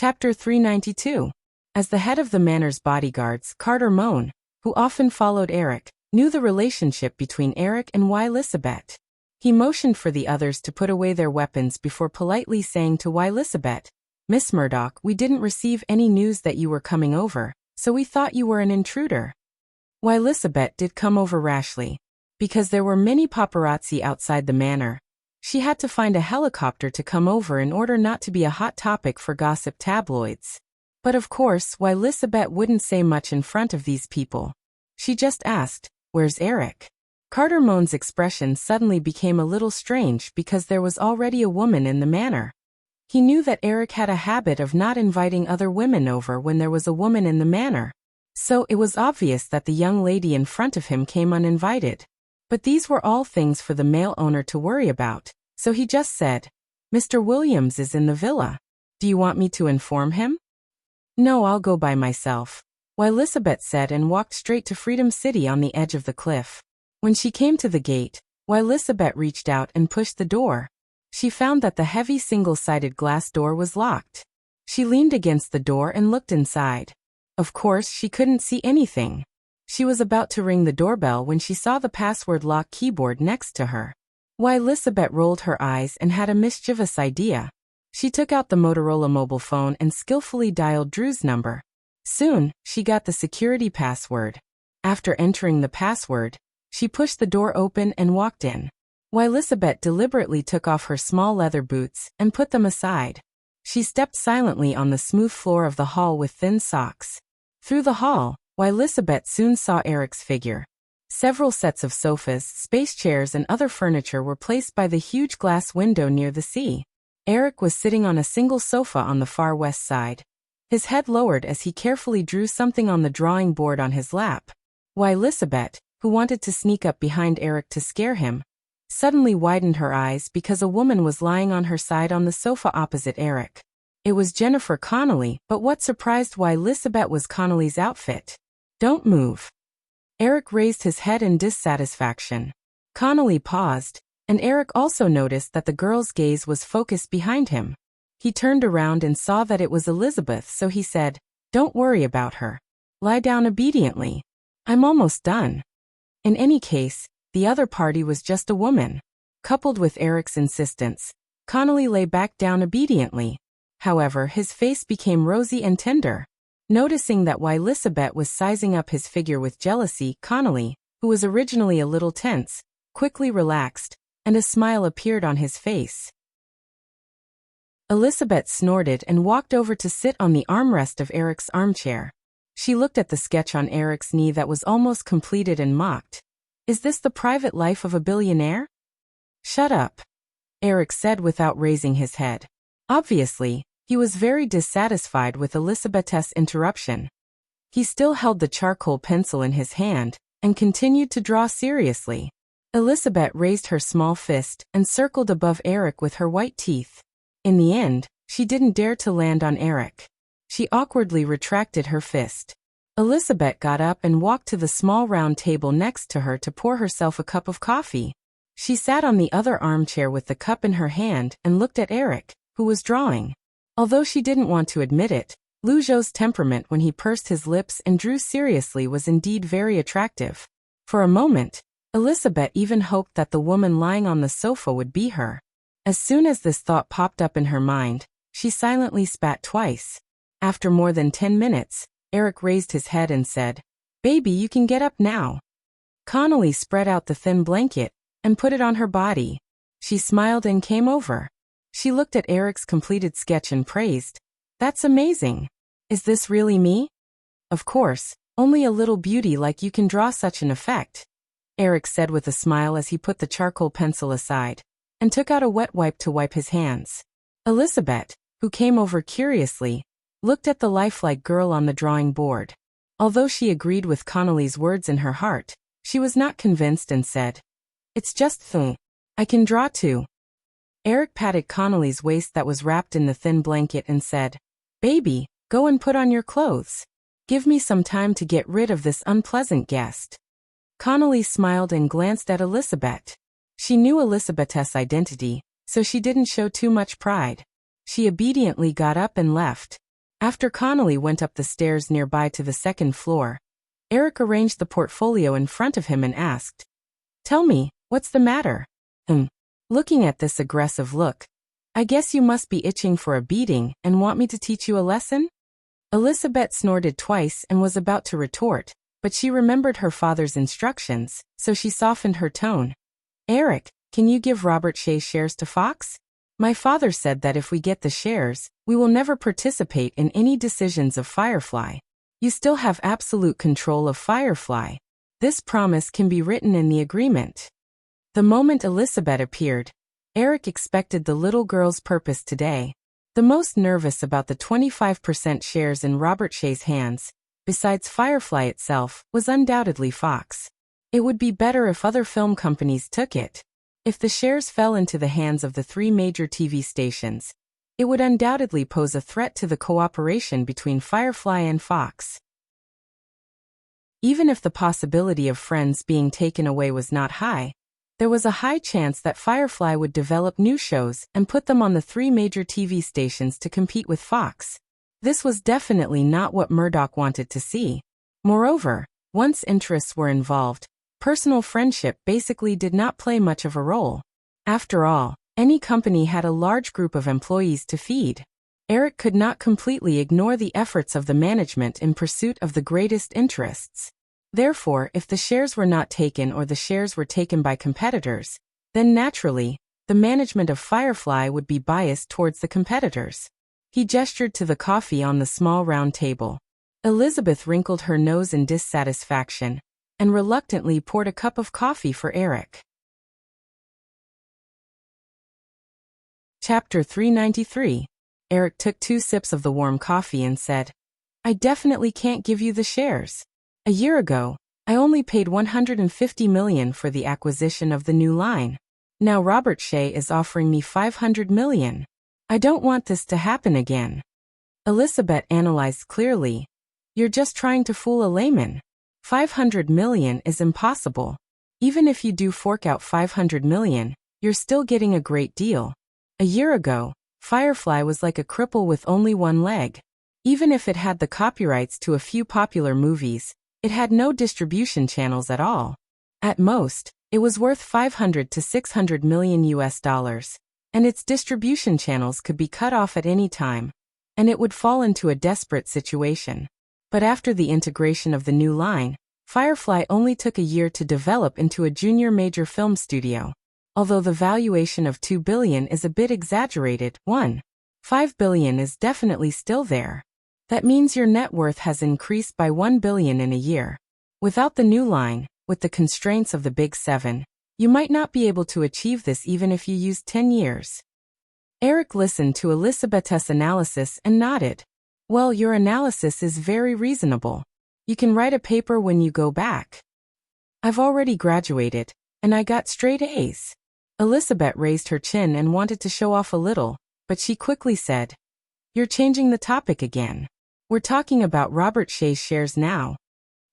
Chapter 392. As the head of the manor's bodyguards, Carter Moan, who often followed Eric, knew the relationship between Eric and Elizabeth. He motioned for the others to put away their weapons before politely saying to Elizabeth, "Miss Murdoch, we didn't receive any news that you were coming over, so we thought you were an intruder." Elizabeth did come over rashly. Because there were many paparazzi outside the manor, she had to find a helicopter to come over in order not to be a hot topic for gossip tabloids. But of course, Elizabeth wouldn't say much in front of these people. She just asked, "Where's Eric?" Carter Moan's expression suddenly became a little strange because there was already a woman in the manor. He knew that Eric had a habit of not inviting other women over when there was a woman in the manor. So it was obvious that the young lady in front of him came uninvited. But these were all things for the male owner to worry about, so he just said, "Mr. Williams is in the villa. Do you want me to inform him?" "No, I'll go by myself," Elizabeth said and walked straight to Freedom City on the edge of the cliff. When she came to the gate, Elizabeth reached out and pushed the door. She found that the heavy single-sided glass door was locked. She leaned against the door and looked inside. Of course, she couldn't see anything. She was about to ring the doorbell when she saw the password lock keyboard next to her. Elizabeth rolled her eyes and had a mischievous idea. She took out the Motorola mobile phone and skillfully dialed Drew's number. Soon, she got the security password. After entering the password, she pushed the door open and walked in. Elizabeth deliberately took off her small leather boots and put them aside. She stepped silently on the smooth floor of the hall with thin socks. Through the hall, Elizabeth soon saw Eric's figure. Several sets of sofas, space chairs and other furniture were placed by the huge glass window near the sea. Eric was sitting on a single sofa on the far west side. His head lowered as he carefully drew something on the drawing board on his lap. Elizabeth, who wanted to sneak up behind Eric to scare him, suddenly widened her eyes because a woman was lying on her side on the sofa opposite Eric. It was Jennifer Connolly, but what surprised Elizabeth was Connolly's outfit. "Don't move." Eric raised his head in dissatisfaction. Connolly paused, and Eric also noticed that the girl's gaze was focused behind him. He turned around and saw that it was Elizabeth, so he said, "Don't worry about her. Lie down obediently. I'm almost done." In any case, the other party was just a woman. Coupled with Eric's insistence, Connolly lay back down obediently. However, his face became rosy and tender. Noticing that Elizabeth was sizing up his figure with jealousy, Connolly, who was originally a little tense, quickly relaxed, and a smile appeared on his face. Elizabeth snorted and walked over to sit on the armrest of Eric's armchair. She looked at the sketch on Eric's knee that was almost completed and mocked. "Is this the private life of a billionaire?" "Shut up," Eric said without raising his head. Obviously, he was very dissatisfied with Elizabeth's interruption. He still held the charcoal pencil in his hand and continued to draw seriously. Elizabeth raised her small fist and circled above Eric with her white teeth. In the end, she didn't dare to land on Eric. She awkwardly retracted her fist. Elizabeth got up and walked to the small round table next to her to pour herself a cup of coffee. She sat on the other armchair with the cup in her hand and looked at Eric, who was drawing. Although she didn't want to admit it, Lujo's temperament when he pursed his lips and drew seriously was indeed very attractive. For a moment, Elizabeth even hoped that the woman lying on the sofa would be her. As soon as this thought popped up in her mind, she silently spat twice. After more than 10 minutes, Eric raised his head and said, "Baby, you can get up now." Connolly spread out the thin blanket and put it on her body. She smiled and came over. She looked at Eric's completed sketch and praised, "That's amazing. Is this really me?" "Of course, only a little beauty like you can draw such an effect," Eric said with a smile as he put the charcoal pencil aside and took out a wet wipe to wipe his hands. Elizabeth, who came over curiously, looked at the lifelike girl on the drawing board. Although she agreed with Connolly's words in her heart, she was not convinced and said, "It's just fun. I can draw too." Eric patted Connolly's waist that was wrapped in the thin blanket and said, "Baby, go and put on your clothes. Give me some time to get rid of this unpleasant guest." Connolly smiled and glanced at Elizabeth. She knew Elizabeth's identity, so she didn't show too much pride. She obediently got up and left. After Connolly went up the stairs nearby to the second floor, Eric arranged the portfolio in front of him and asked, "Tell me, what's the matter?" Looking at this aggressive look, "I guess you must be itching for a beating and want me to teach you a lesson?" Elizabeth snorted twice and was about to retort, but she remembered her father's instructions, so she softened her tone. "Eric, can you give Robert Shea's shares to Fox? My father said that if we get the shares, we will never participate in any decisions of Firefly. You still have absolute control of Firefly. This promise can be written in the agreement." The moment Elizabeth appeared, Eric expected the little girl's purpose today. The most nervous about the 25% shares in Robert Shea's hands, besides Firefly itself, was undoubtedly Fox. It would be better if other film companies took it. If the shares fell into the hands of the 3 major TV stations, it would undoubtedly pose a threat to the cooperation between Firefly and Fox. Even if the possibility of Friends being taken away was not high, there was a high chance that Firefly would develop new shows and put them on the 3 major TV stations to compete with Fox. This was definitely not what Murdoch wanted to see. Moreover, once interests were involved, personal friendship basically did not play much of a role. After all, any company had a large group of employees to feed. Eric could not completely ignore the efforts of the management in pursuit of the greatest interests. Therefore, if the shares were not taken or the shares were taken by competitors, then naturally, the management of Firefly would be biased towards the competitors. He gestured to the coffee on the small round table. Elizabeth wrinkled her nose in dissatisfaction and reluctantly poured a cup of coffee for Eric. Chapter 393. Eric took 2 sips of the warm coffee and said, "I definitely can't give you the shares. A year ago, I only paid $150 million for the acquisition of the new line. Now Robert Shea is offering me $500 million. I don't want this to happen again." Elizabeth analyzed clearly. "You're just trying to fool a layman. $500 million is impossible. Even if you do fork out $500 million, you're still getting a great deal. A year ago, Firefly was like a cripple with only one leg. Even if it had the copyrights to a few popular movies, it had no distribution channels at all. At most, it was worth $500 to $600 million US, and its distribution channels could be cut off at any time, and it would fall into a desperate situation. But after the integration of the new line, Firefly only took a year to develop into a junior major film studio. Although the valuation of $2 billion is a bit exaggerated, $1.5 billion is definitely still there. That means your net worth has increased by $1 billion in a year. Without the new line, with the constraints of the Big Seven, you might not be able to achieve this even if you used 10 years. Eric listened to Elizabeth's analysis and nodded. "Well, your analysis is very reasonable. You can write a paper when you go back." "I've already graduated, and I got straight A's." Elizabeth raised her chin and wanted to show off a little, but she quickly said, "You're changing the topic again. We're talking about Robert Shea's shares now."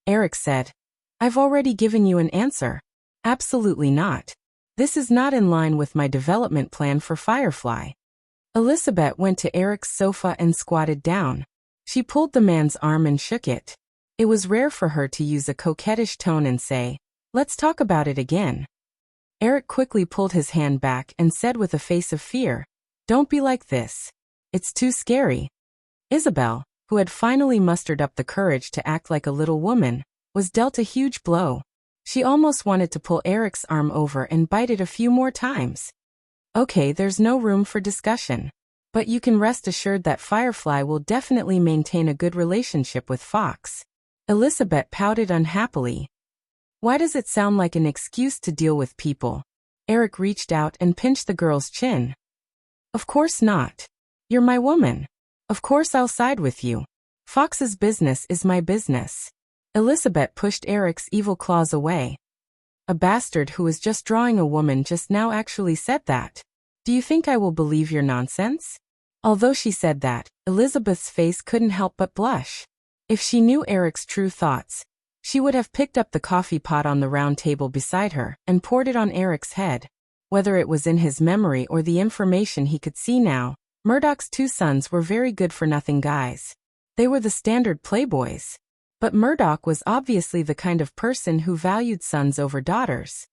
Eric said, "I've already given you an answer. Absolutely not. This is not in line with my development plan for Firefly." Elizabeth went to Eric's sofa and squatted down. She pulled the man's arm and shook it. It was rare for her to use a coquettish tone and say, "Let's talk about it again." Eric quickly pulled his hand back and said with a face of fear, "Don't be like this. It's too scary." Isabel, who had finally mustered up the courage to act like a little woman, was dealt a huge blow. She almost wanted to pull Eric's arm over and bite it a few more times. "Okay, there's no room for discussion. But you can rest assured that Firefly will definitely maintain a good relationship with Fox." Elizabeth pouted unhappily. "Why does it sound like an excuse to deal with people?" Eric reached out and pinched the girl's chin. "Of course not. You're my woman. Of course I'll side with you. Fox's business is my business." Elizabeth pushed Eric's evil claws away. "A bastard who was just drawing a woman just now actually said that. Do you think I will believe your nonsense?" Although she said that, Elizabeth's face couldn't help but blush. If she knew Eric's true thoughts, she would have picked up the coffee pot on the round table beside her and poured it on Eric's head. Whether it was in his memory or the information he could see now, Murdoch's two sons were very good-for-nothing guys. They were the standard playboys. But Murdoch was obviously the kind of person who valued sons over daughters.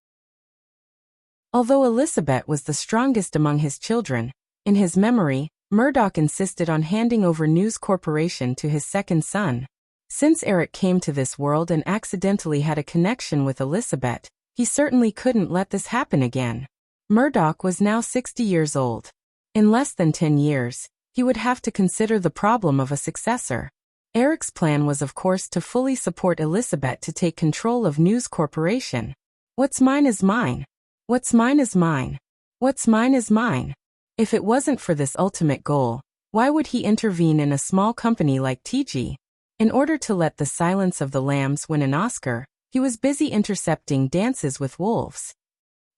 Although Elizabeth was the strongest among his children, in his memory, Murdoch insisted on handing over News Corporation to his second son. Since Eric came to this world and accidentally had a connection with Elizabeth, he certainly couldn't let this happen again. Murdoch was now 60 years old. In less than 10 years, he would have to consider the problem of a successor. Eric's plan was of course to fully support Elizabeth to take control of News Corporation. What's mine is mine. What's mine is mine. What's mine is mine. If it wasn't for this ultimate goal, why would he intervene in a small company like TG? In order to let The Silence of the Lambs win an Oscar, he was busy intercepting Dances with Wolves.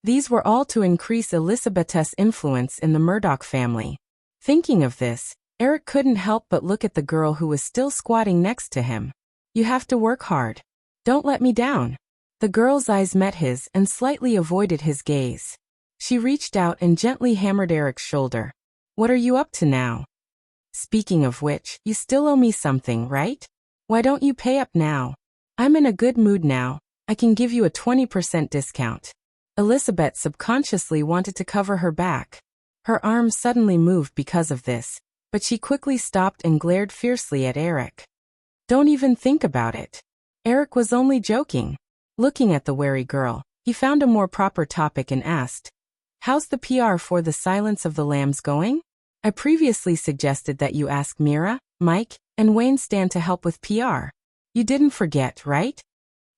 These were all to increase Elizabeth's influence in the Murdoch family. Thinking of this, Eric couldn't help but look at the girl who was still squatting next to him. You have to work hard. Don't let me down. The girl's eyes met his and slightly avoided his gaze. She reached out and gently hammered Eric's shoulder. What are you up to now? Speaking of which, you still owe me something, right? Why don't you pay up now? I'm in a good mood now. I can give you a 20% discount. Elizabeth subconsciously wanted to cover her back. Her arms suddenly moved because of this, but she quickly stopped and glared fiercely at Eric. Don't even think about it. Eric was only joking. Looking at the wary girl, he found a more proper topic and asked, "How's the PR for The Silence of the Lambs going? I previously suggested that you ask Mira, Mike, and Wayne Stan to help with PR. You didn't forget, right?"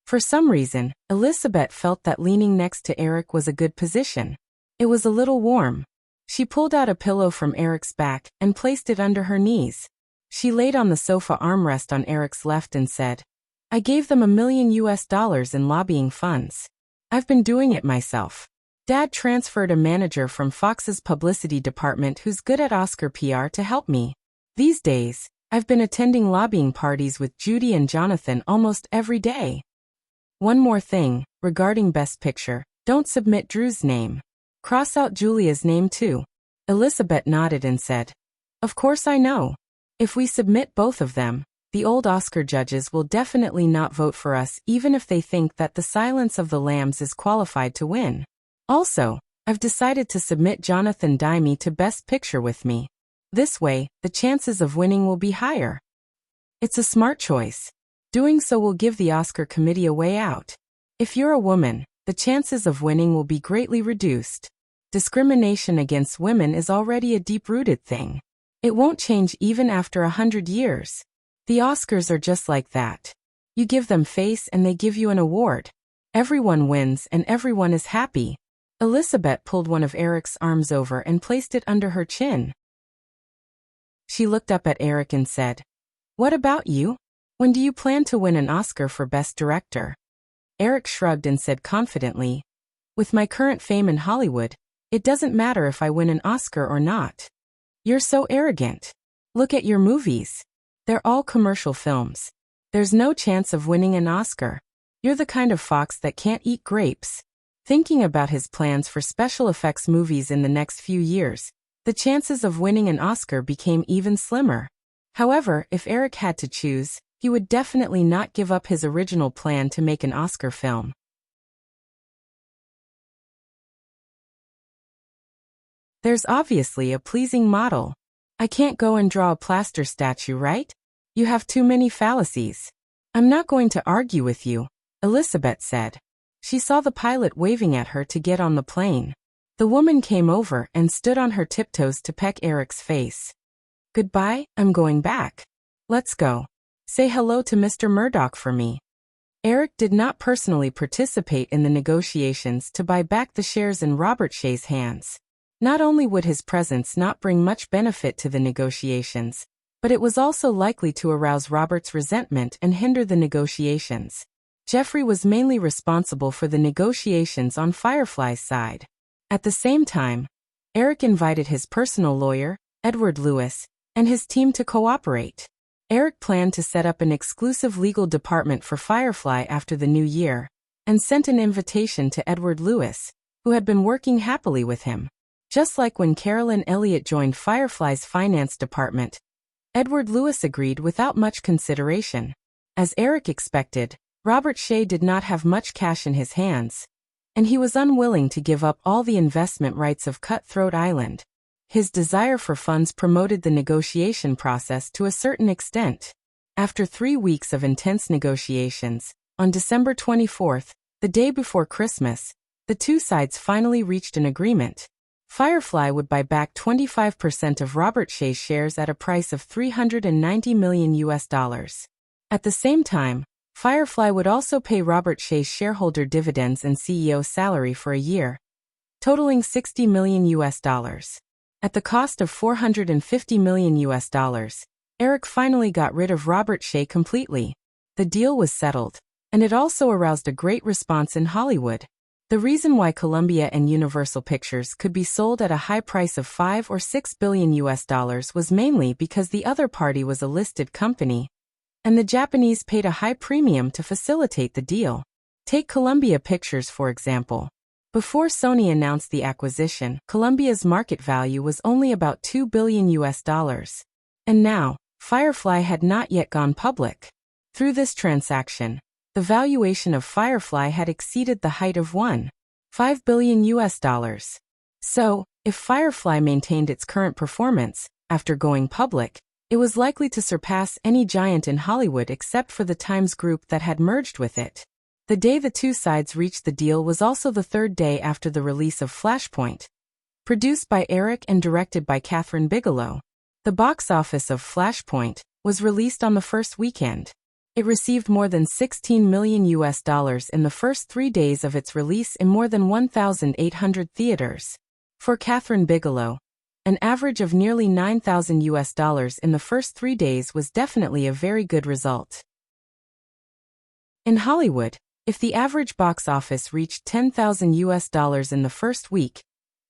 For some reason, Elizabeth felt that leaning next to Eric was a good position. It was a little warm. She pulled out a pillow from Eric's back and placed it under her knees. She laid on the sofa armrest on Eric's left and said, "I gave them $1 million in lobbying funds. I've been doing it myself. Dad transferred a manager from Fox's publicity department who's good at Oscar PR to help me. These days, I've been attending lobbying parties with Judy and Jonathan almost every day. One more thing, regarding Best Picture, don't submit Drew's name. Cross out Julia's name too." Elizabeth nodded and said, "Of course I know. If we submit both of them, the old Oscar judges will definitely not vote for us even if they think that The Silence of the Lambs is qualified to win. Also, I've decided to submit Jonathan Demme to Best Picture with me. This way, the chances of winning will be higher. It's a smart choice. Doing so will give the Oscar committee a way out. If you're a woman, the chances of winning will be greatly reduced. Discrimination against women is already a deep-rooted thing. It won't change even after 100 years. The Oscars are just like that. You give them face and they give you an award. Everyone wins and everyone is happy." Elizabeth pulled one of Eric's arms over and placed it under her chin. She looked up at Eric and said, "What about you? When do you plan to win an Oscar for Best Director?" Eric shrugged and said confidently, "With my current fame in Hollywood, it doesn't matter if I win an Oscar or not." "You're so arrogant. Look at your movies. They're all commercial films. There's no chance of winning an Oscar. You're the kind of fox that can't eat grapes." Thinking about his plans for special effects movies in the next few years, the chances of winning an Oscar became even slimmer. However, if Eric had to choose, he would definitely not give up his original plan to make an Oscar film. There's obviously a pleasing model. I can't go and draw a plaster statue, right? You have too many fallacies. I'm not going to argue with you, Elizabeth said. She saw the pilot waving at her to get on the plane. The woman came over and stood on her tiptoes to peck Eric's face. "Goodbye, I'm going back. Let's go. Say hello to Mr. Murdoch for me." Eric did not personally participate in the negotiations to buy back the shares in Robert Shea's hands. Not only would his presence not bring much benefit to the negotiations, but it was also likely to arouse Robert's resentment and hinder the negotiations. Jeffrey was mainly responsible for the negotiations on Firefly's side. At the same time, Eric invited his personal lawyer, Edward Lewis, and his team to cooperate. Eric planned to set up an exclusive legal department for Firefly after the new year, and sent an invitation to Edward Lewis, who had been working happily with him. Just like when Carolyn Elliott joined Firefly's finance department, Edward Lewis agreed without much consideration. As Eric expected, Robert Shea did not have much cash in his hands, and he was unwilling to give up all the investment rights of Cutthroat Island. His desire for funds promoted the negotiation process to a certain extent. After 3 weeks of intense negotiations, on December 24, the day before Christmas, the two sides finally reached an agreement. Firefly would buy back 25% of Robert Shea's shares at a price of $390 million. At the same time, Firefly would also pay Robert Shea's shareholder dividends and CEO salary for a year, totaling $60 million. At the cost of $450 million, Eric finally got rid of Robert Shea completely. The deal was settled, and it also aroused a great response in Hollywood. The reason why Columbia and Universal Pictures could be sold at a high price of $5 or $6 billion was mainly because the other party was a listed company, and the Japanese paid a high premium to facilitate the deal. Take Columbia Pictures for example. Before Sony announced the acquisition, Columbia's market value was only about $2 billion. And now, Firefly had not yet gone public. Through this transaction, the valuation of Firefly had exceeded the height of $1.5 billion. So, if Firefly maintained its current performance, after going public, it was likely to surpass any giant in Hollywood except for the Times Group that had merged with it. The day the two sides reached the deal was also the third day after the release of Flashpoint. Produced by Eric and directed by Kathryn Bigelow, the box office of Flashpoint was released on the first weekend. It received more than $16 million in the first 3 days of its release in more than 1,800 theaters. For Kathryn Bigelow, an average of nearly $9,000 in the first 3 days was definitely a very good result. In Hollywood, if the average box office reached $10,000 in the first week,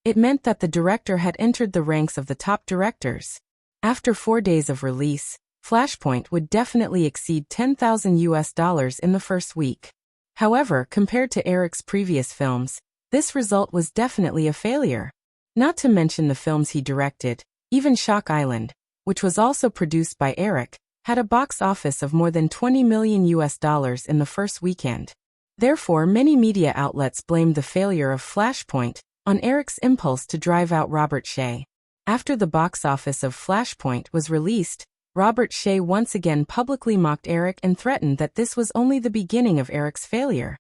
it meant that the director had entered the ranks of the top directors. After 4 days of release, Flashpoint would definitely exceed $10,000 in the first week. However, compared to Eric's previous films, this result was definitely a failure. Not to mention the films he directed, even Shock Island, which was also produced by Eric, had a box office of more than $20 million in the first weekend. Therefore, many media outlets blamed the failure of Flashpoint on Eric's impulse to drive out Robert Shea. After the box office of Flashpoint was released, Robert Shea once again publicly mocked Eric and threatened that this was only the beginning of Eric's failure.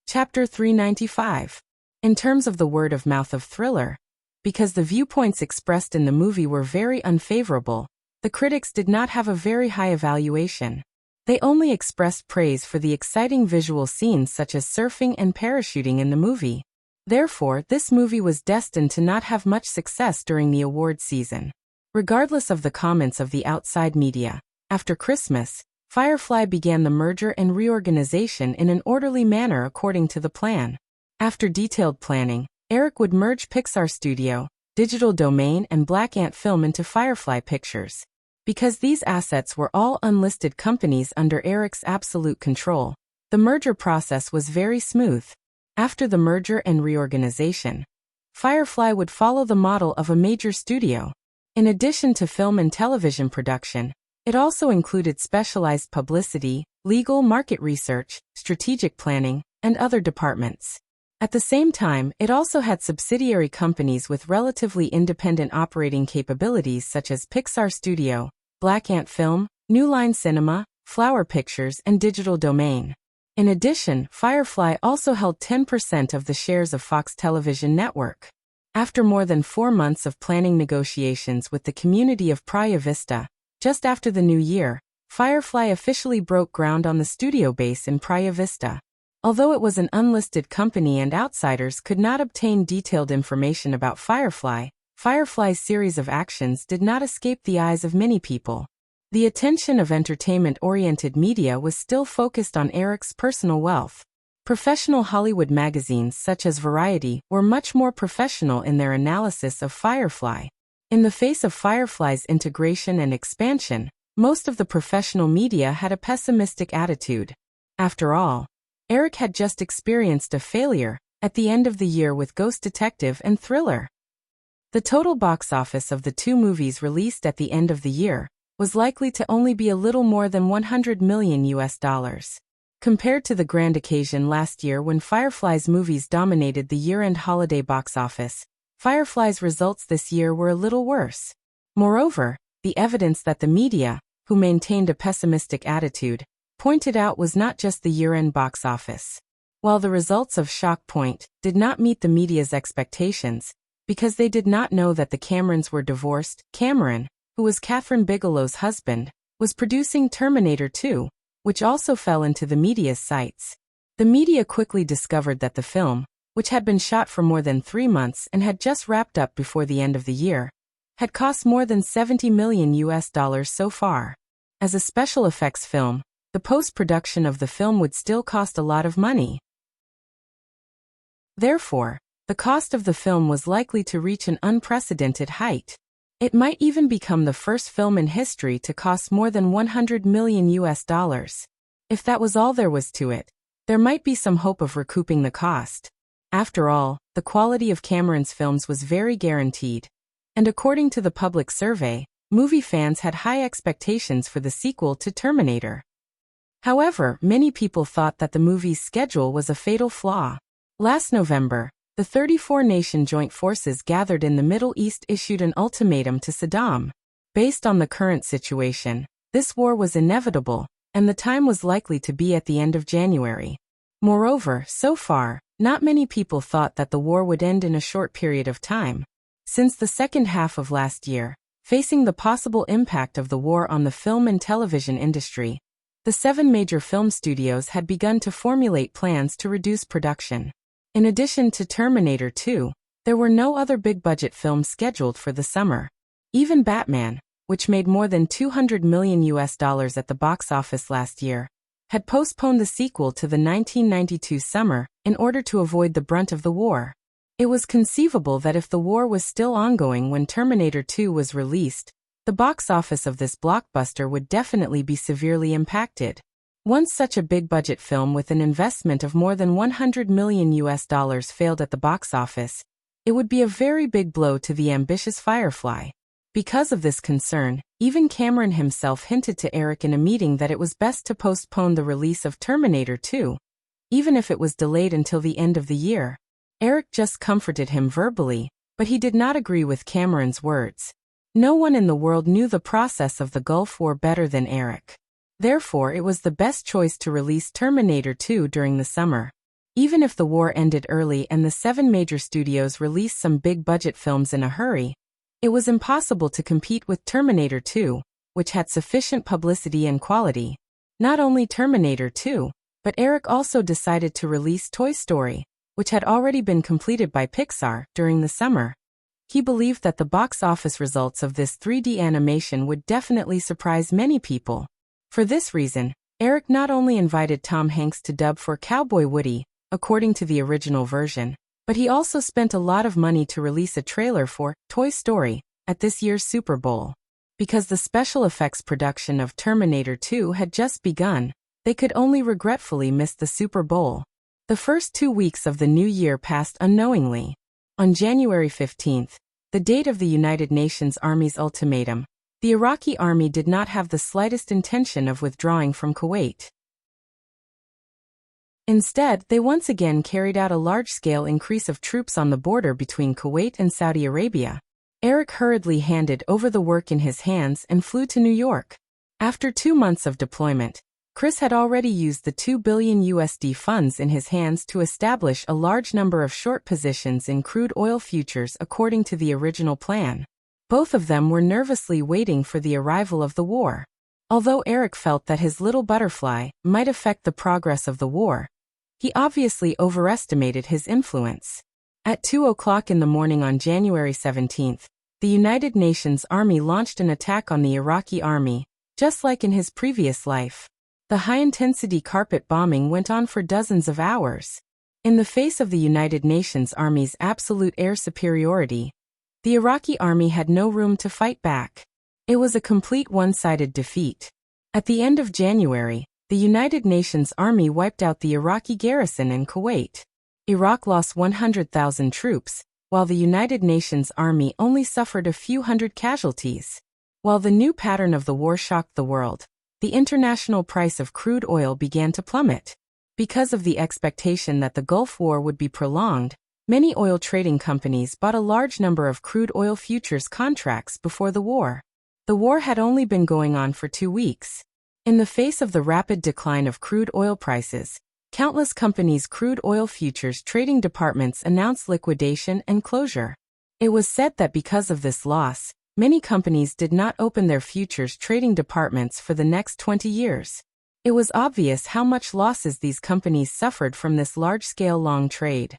Chapter 395. In terms of the word of mouth of Thriller, because the viewpoints expressed in the movie were very unfavorable, the critics did not have a very high evaluation. They only expressed praise for the exciting visual scenes such as surfing and parachuting in the movie. Therefore, this movie was destined to not have much success during the award season. Regardless of the comments of the outside media, after Christmas, Firefly began the merger and reorganization in an orderly manner according to the plan. After detailed planning, Eric would merge Pixar Studio, Digital Domain and Black Ant Film into Firefly Pictures. Because these assets were all unlisted companies under Eric's absolute control, the merger process was very smooth. After the merger and reorganization, Firefly would follow the model of a major studio. In addition to film and television production, it also included specialized publicity, legal market research, strategic planning, and other departments. At the same time, it also had subsidiary companies with relatively independent operating capabilities such as Pixar Studio, Black Ant Film, New Line Cinema, Flower Pictures, and Digital Domain. In addition, Firefly also held 10% of the shares of Fox Television Network. After more than 4 months of planning negotiations with the community of Praia Vista, just after the new year, Firefly officially broke ground on the studio base in Praia Vista. Although it was an unlisted company and outsiders could not obtain detailed information about Firefly, Firefly's series of actions did not escape the eyes of many people. The attention of entertainment-oriented media was still focused on Eric's personal wealth. Professional Hollywood magazines such as Variety were much more professional in their analysis of Firefly. In the face of Firefly's integration and expansion, most of the professional media had a pessimistic attitude. After all, Eric had just experienced a failure, at the end of the year with Ghost Detective and Thriller. The total box office of the two movies released at the end of the year was likely to only be a little more than $100 million. Compared to the grand occasion last year when Firefly's movies dominated the year-end holiday box office, Firefly's results this year were a little worse. Moreover, the evidence that the media, who maintained a pessimistic attitude, pointed out was not just the year-end box office. While the results of Shock Point did not meet the media's expectations, because they did not know that the Camerons were divorced, Cameron, who was Catherine Bigelow's husband, was producing Terminator 2, which also fell into the media's sights. The media quickly discovered that the film, which had been shot for more than 3 months and had just wrapped up before the end of the year, had cost more than $70 million so far. As a special effects film, the post-production of the film would still cost a lot of money. Therefore, the cost of the film was likely to reach an unprecedented height. It might even become the first film in history to cost more than $100 million. If that was all there was to it, there might be some hope of recouping the cost. After all, the quality of Cameron's films was very guaranteed. And according to the public survey, movie fans had high expectations for the sequel to Terminator. However, many people thought that the movie's schedule was a fatal flaw. Last November, the 34-nation joint forces gathered in the Middle East issued an ultimatum to Saddam. Based on the current situation, this war was inevitable, and the time was likely to be at the end of January. Moreover, so far, not many people thought that the war would end in a short period of time. Since the second half of last year, facing the possible impact of the war on the film and television industry, the 7 major film studios had begun to formulate plans to reduce production. In addition to Terminator 2, there were no other big-budget films scheduled for the summer. Even Batman, which made more than $200 million at the box office last year, had postponed the sequel to the 1992 summer in order to avoid the brunt of the war. It was conceivable that if the war was still ongoing when Terminator 2 was released, the box office of this blockbuster would definitely be severely impacted. Once such a big-budget film with an investment of more than $100 million failed at the box office, it would be a very big blow to the ambitious Firefly. Because of this concern, even Cameron himself hinted to Eric in a meeting that it was best to postpone the release of Terminator 2, even if it was delayed until the end of the year. Eric just comforted him verbally, but he did not agree with Cameron's words. No one in the world knew the process of the Gulf War better than Eric. Therefore, it was the best choice to release Terminator 2 during the summer. Even if the war ended early and the 7 major studios released some big-budget films in a hurry, it was impossible to compete with Terminator 2, which had sufficient publicity and quality. Not only Terminator 2, but Eric also decided to release Toy Story, which had already been completed by Pixar, during the summer. He believed that the box office results of this 3D animation would definitely surprise many people. For this reason, Eric not only invited Tom Hanks to dub for Cowboy Woody, according to the original version, but he also spent a lot of money to release a trailer for Toy Story at this year's Super Bowl. Because the special effects production of Terminator 2 had just begun, they could only regretfully miss the Super Bowl. The first 2 weeks of the new year passed unknowingly. On January 15th, the date of the United Nations Army's ultimatum, the Iraqi army did not have the slightest intention of withdrawing from Kuwait. Instead, they once again carried out a large-scale increase of troops on the border between Kuwait and Saudi Arabia. Eric hurriedly handed over the work in his hands and flew to New York. After 2 months of deployment, Chris had already used the $2 billion funds in his hands to establish a large number of short positions in crude oil futures according to the original plan. Both of them were nervously waiting for the arrival of the war. Although Eric felt that his little butterfly might affect the progress of the war, he obviously overestimated his influence. At 2:00 in the morning on January 17th, the United Nations Army launched an attack on the Iraqi army, just like in his previous life. The high-intensity carpet bombing went on for dozens of hours. In the face of the United Nations Army's absolute air superiority, the Iraqi army had no room to fight back. It was a complete one-sided defeat. At the end of January, the United Nations Army wiped out the Iraqi garrison in Kuwait. Iraq lost 100,000 troops, while the United Nations Army only suffered a few hundred casualties. While the new pattern of the war shocked the world, the international price of crude oil began to plummet. Because of the expectation that the Gulf War would be prolonged, many oil trading companies bought a large number of crude oil futures contracts before the war. The war had only been going on for 2 weeks. In the face of the rapid decline of crude oil prices, countless companies' crude oil futures trading departments announced liquidation and closure. It was said that because of this loss, many companies did not open their futures trading departments for the next 20 years. It was obvious how much losses these companies suffered from this large-scale long trade.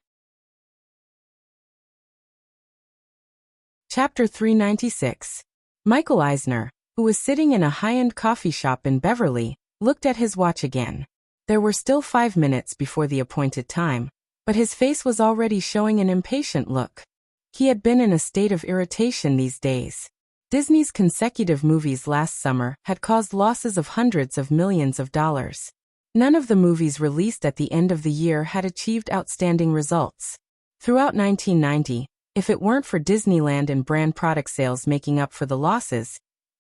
Chapter 396. Michael Eisner, who was sitting in a high-end coffee shop in Beverly, looked at his watch again. There were still 5 minutes before the appointed time, but his face was already showing an impatient look. He had been in a state of irritation these days. Disney's consecutive movies last summer had caused losses of hundreds of millions of dollars. None of the movies released at the end of the year had achieved outstanding results. Throughout 1990, if it weren't for Disneyland and brand product sales making up for the losses,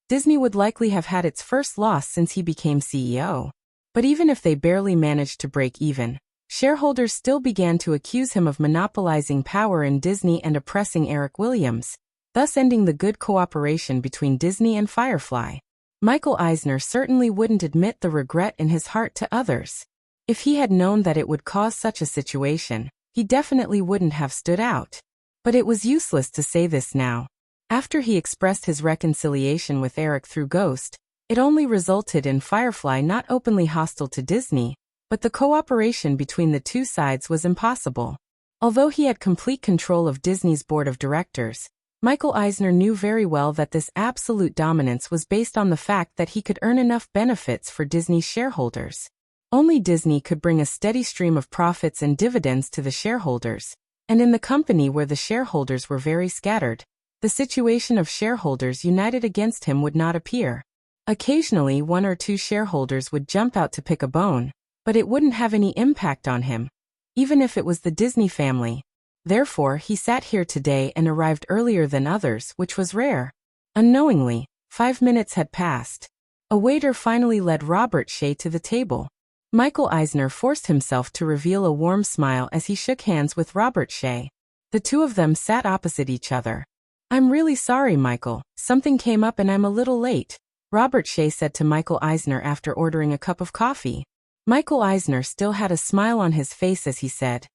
Disney would likely have had its first loss since he became CEO. But even if they barely managed to break even, shareholders still began to accuse him of monopolizing power in Disney and oppressing Eric Williams, thus ending the good cooperation between Disney and Firefly. Michael Eisner certainly wouldn't admit the regret in his heart to others. If he had known that it would cause such a situation, he definitely wouldn't have stood out. But it was useless to say this now. After he expressed his reconciliation with Eric through Ghost, it only resulted in Firefly not openly hostile to Disney, but the cooperation between the two sides was impossible. Although he had complete control of Disney's board of directors, Michael Eisner knew very well that this absolute dominance was based on the fact that he could earn enough benefits for Disney's shareholders. Only Disney could bring a steady stream of profits and dividends to the shareholders, and in the company where the shareholders were very scattered, the situation of shareholders united against him would not appear. Occasionally 1 or 2 shareholders would jump out to pick a bone, but it wouldn't have any impact on him, even if it was the Disney family. Therefore, he sat here today and arrived earlier than others, which was rare. Unknowingly, 5 minutes had passed. A waiter finally led Robert Shea to the table. Michael Eisner forced himself to reveal a warm smile as he shook hands with Robert Shea. The two of them sat opposite each other. "I'm really sorry, Michael. Something came up and I'm a little late," Robert Shea said to Michael Eisner after ordering a cup of coffee. Michael Eisner still had a smile on his face as he said,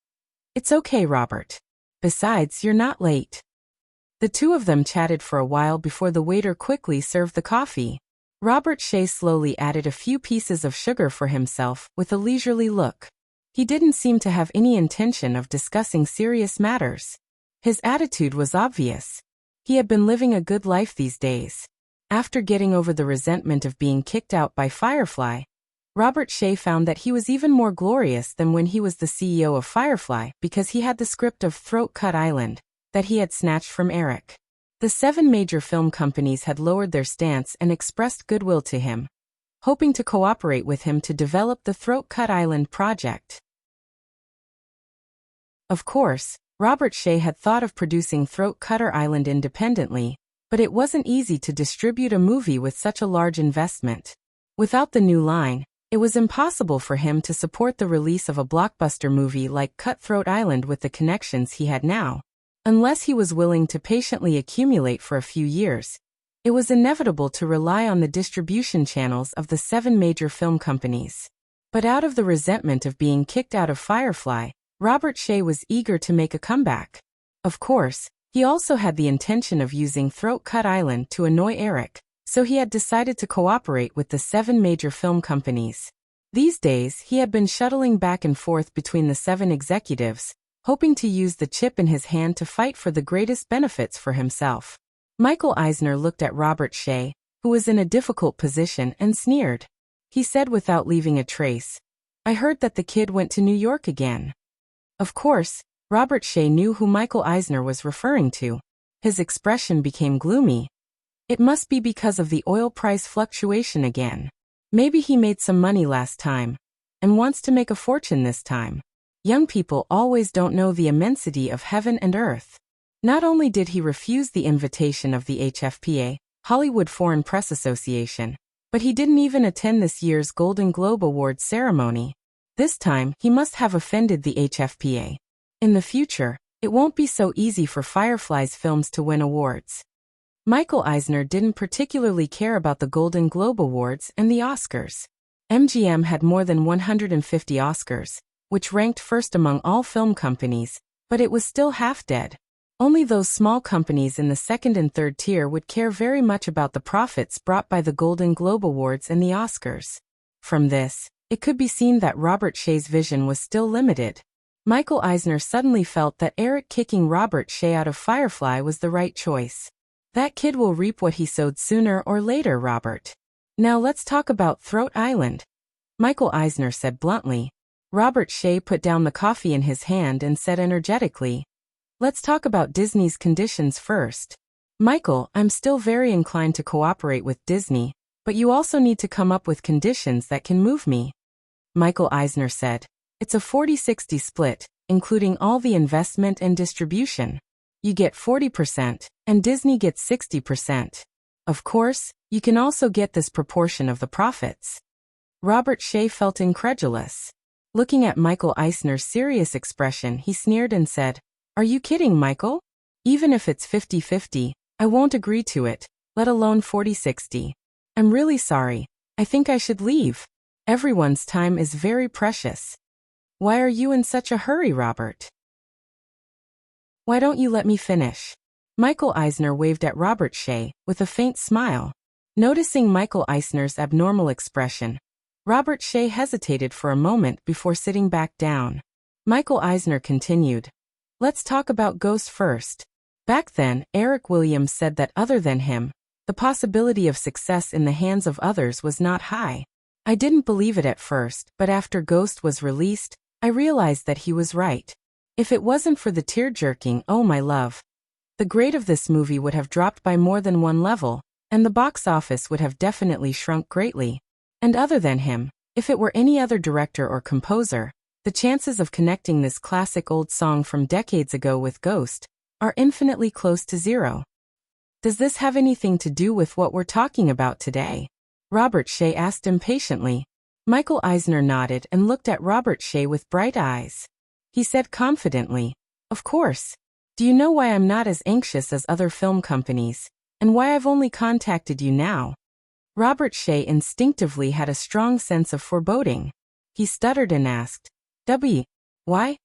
"It's okay, Robert. Besides, you're not late." The two of them chatted for a while before the waiter quickly served the coffee. Robert Shea slowly added a few pieces of sugar for himself with a leisurely look. He didn't seem to have any intention of discussing serious matters. His attitude was obvious. He had been living a good life these days. After getting over the resentment of being kicked out by Firefly, Robert Shea found that he was even more glorious than when he was the CEO of Firefly because he had the script of Throat Cut Island that he had snatched from Eric. The 7 major film companies had lowered their stance and expressed goodwill to him, hoping to cooperate with him to develop the Throat Cut Island project. Of course, Robert Shea had thought of producing Throat Cutter Island independently, but it wasn't easy to distribute a movie with such a large investment. Without the new line, it was impossible for him to support the release of a blockbuster movie like Cutthroat Island with the connections he had now. Unless he was willing to patiently accumulate for a few years, it was inevitable to rely on the distribution channels of the 7 major film companies. But out of the resentment of being kicked out of Firefly, Robert Shea was eager to make a comeback. Of course, he also had the intention of using Throat Cut Island to annoy Eric, so he had decided to cooperate with the 7 major film companies. These days, he had been shuttling back and forth between the 7 executives, hoping to use the chip in his hand to fight for the greatest benefits for himself. Michael Eisner looked at Robert Shea, who was in a difficult position, and sneered. He said without leaving a trace, "I heard that the kid went to New York again." Of course, Robert Shea knew who Michael Eisner was referring to. His expression became gloomy. It must be because of the oil price fluctuation again. Maybe he made some money last time, and wants to make a fortune this time. Young people always don't know the immensity of heaven and earth. Not only did he refuse the invitation of the HFPA, Hollywood Foreign Press Association, but he didn't even attend this year's Golden Globe Awards ceremony. This time, he must have offended the HFPA. In the future, it won't be so easy for Firefly's films to win awards. Michael Eisner didn't particularly care about the Golden Globe Awards and the Oscars. MGM had more than 150 Oscars, which ranked first among all film companies, but it was still half dead. Only those small companies in the second and third tier would care very much about the profits brought by the Golden Globe Awards and the Oscars. From this, it could be seen that Robert Shaye's vision was still limited. Michael Eisner suddenly felt that Eric kicking Robert Shaye out of Firefly was the right choice. That kid will reap what he sowed sooner or later, Robert. Now let's talk about Throat Island, Michael Eisner said bluntly. Robert Shaye put down the coffee in his hand and said energetically, "Let's talk about Disney's conditions first. Michael, I'm still very inclined to cooperate with Disney, but you also need to come up with conditions that can move me." Michael Eisner said, "It's a 40-60 split, including all the investment and distribution. You get 40%, and Disney gets 60%. Of course, you can also get this proportion of the profits." Robert Shaye felt incredulous. Looking at Michael Eisner's serious expression, he sneered and said, "Are you kidding, Michael? Even if it's 50-50, I won't agree to it, let alone 40-60. I'm really sorry. I think I should leave. Everyone's time is very precious." "Why are you in such a hurry, Robert? Why don't you let me finish?" Michael Eisner waved at Robert Shaye, with a faint smile. Noticing Michael Eisner's abnormal expression, Robert Shaye hesitated for a moment before sitting back down. Michael Eisner continued, "Let's talk about Ghost first. Back then, Eric Williams said that other than him, the possibility of success in the hands of others was not high. I didn't believe it at first, but after Ghost was released, I realized that he was right. If it wasn't for the tear-jerking "Oh my love," the grade of this movie would have dropped by more than one level, and the box office would have definitely shrunk greatly. And other than him, if it were any other director or composer, the chances of connecting this classic old song from decades ago with Ghost are infinitely close to zero. Does this have anything to do with what we're talking about today?" Robert Shaye asked impatiently. Michael Eisner nodded and looked at Robert Shaye with bright eyes. He said confidently, "Of course. Do you know why I'm not as anxious as other film companies, and why I've only contacted you now?" Robert Shaye instinctively had a strong sense of foreboding. He stuttered and asked, "Why?"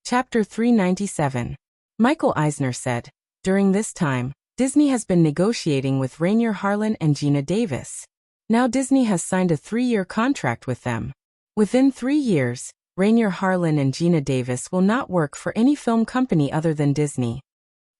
Chapter 397. Michael Eisner said, "During this time, Disney has been negotiating with Rainier Harlan and Gina Davis. Now Disney has signed a 3-year contract with them. Within 3 years, Rainier Harlan and Gina Davis will not work for any film company other than Disney."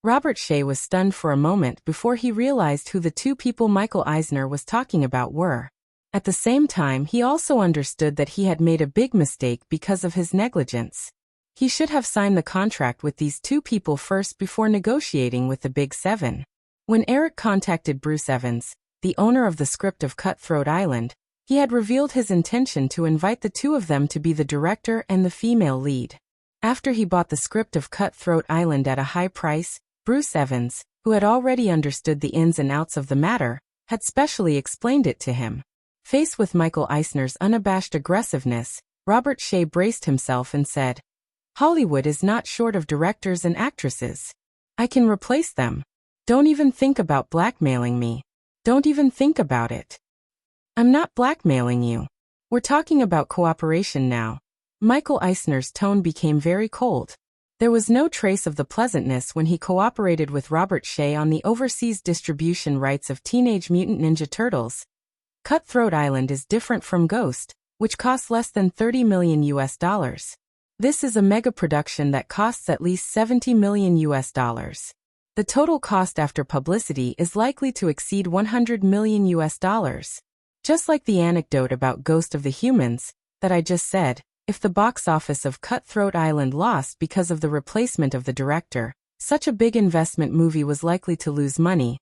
Robert Shaye was stunned for a moment before he realized who the two people Michael Eisner was talking about were. At the same time, he also understood that he had made a big mistake because of his negligence. He should have signed the contract with these two people first before negotiating with the Big Seven. When Eric contacted Bruce Evans, the owner of the script of Cutthroat Island, he had revealed his intention to invite the two of them to be the director and the female lead. After he bought the script of Cutthroat Island at a high price, Bruce Evans, who had already understood the ins and outs of the matter, had specially explained it to him. Faced with Michael Eisner's unabashed aggressiveness, Robert Shaye braced himself and said, "Hollywood is not short of directors and actresses. I can replace them. Don't even think about blackmailing me. Don't even think about it." "I'm not blackmailing you. We're talking about cooperation now." Michael Eisner's tone became very cold. There was no trace of the pleasantness when he cooperated with Robert Shaye on the overseas distribution rights of Teenage Mutant Ninja Turtles. Cutthroat Island is different from Ghost, which costs less than $30 million US. This is a mega production that costs at least $70 million US. The total cost after publicity is likely to exceed $100 million US. Just like the anecdote about Ghost of the Humans that I just said, if the box office of Cutthroat Island lost because of the replacement of the director, such a big investment movie was likely to lose money,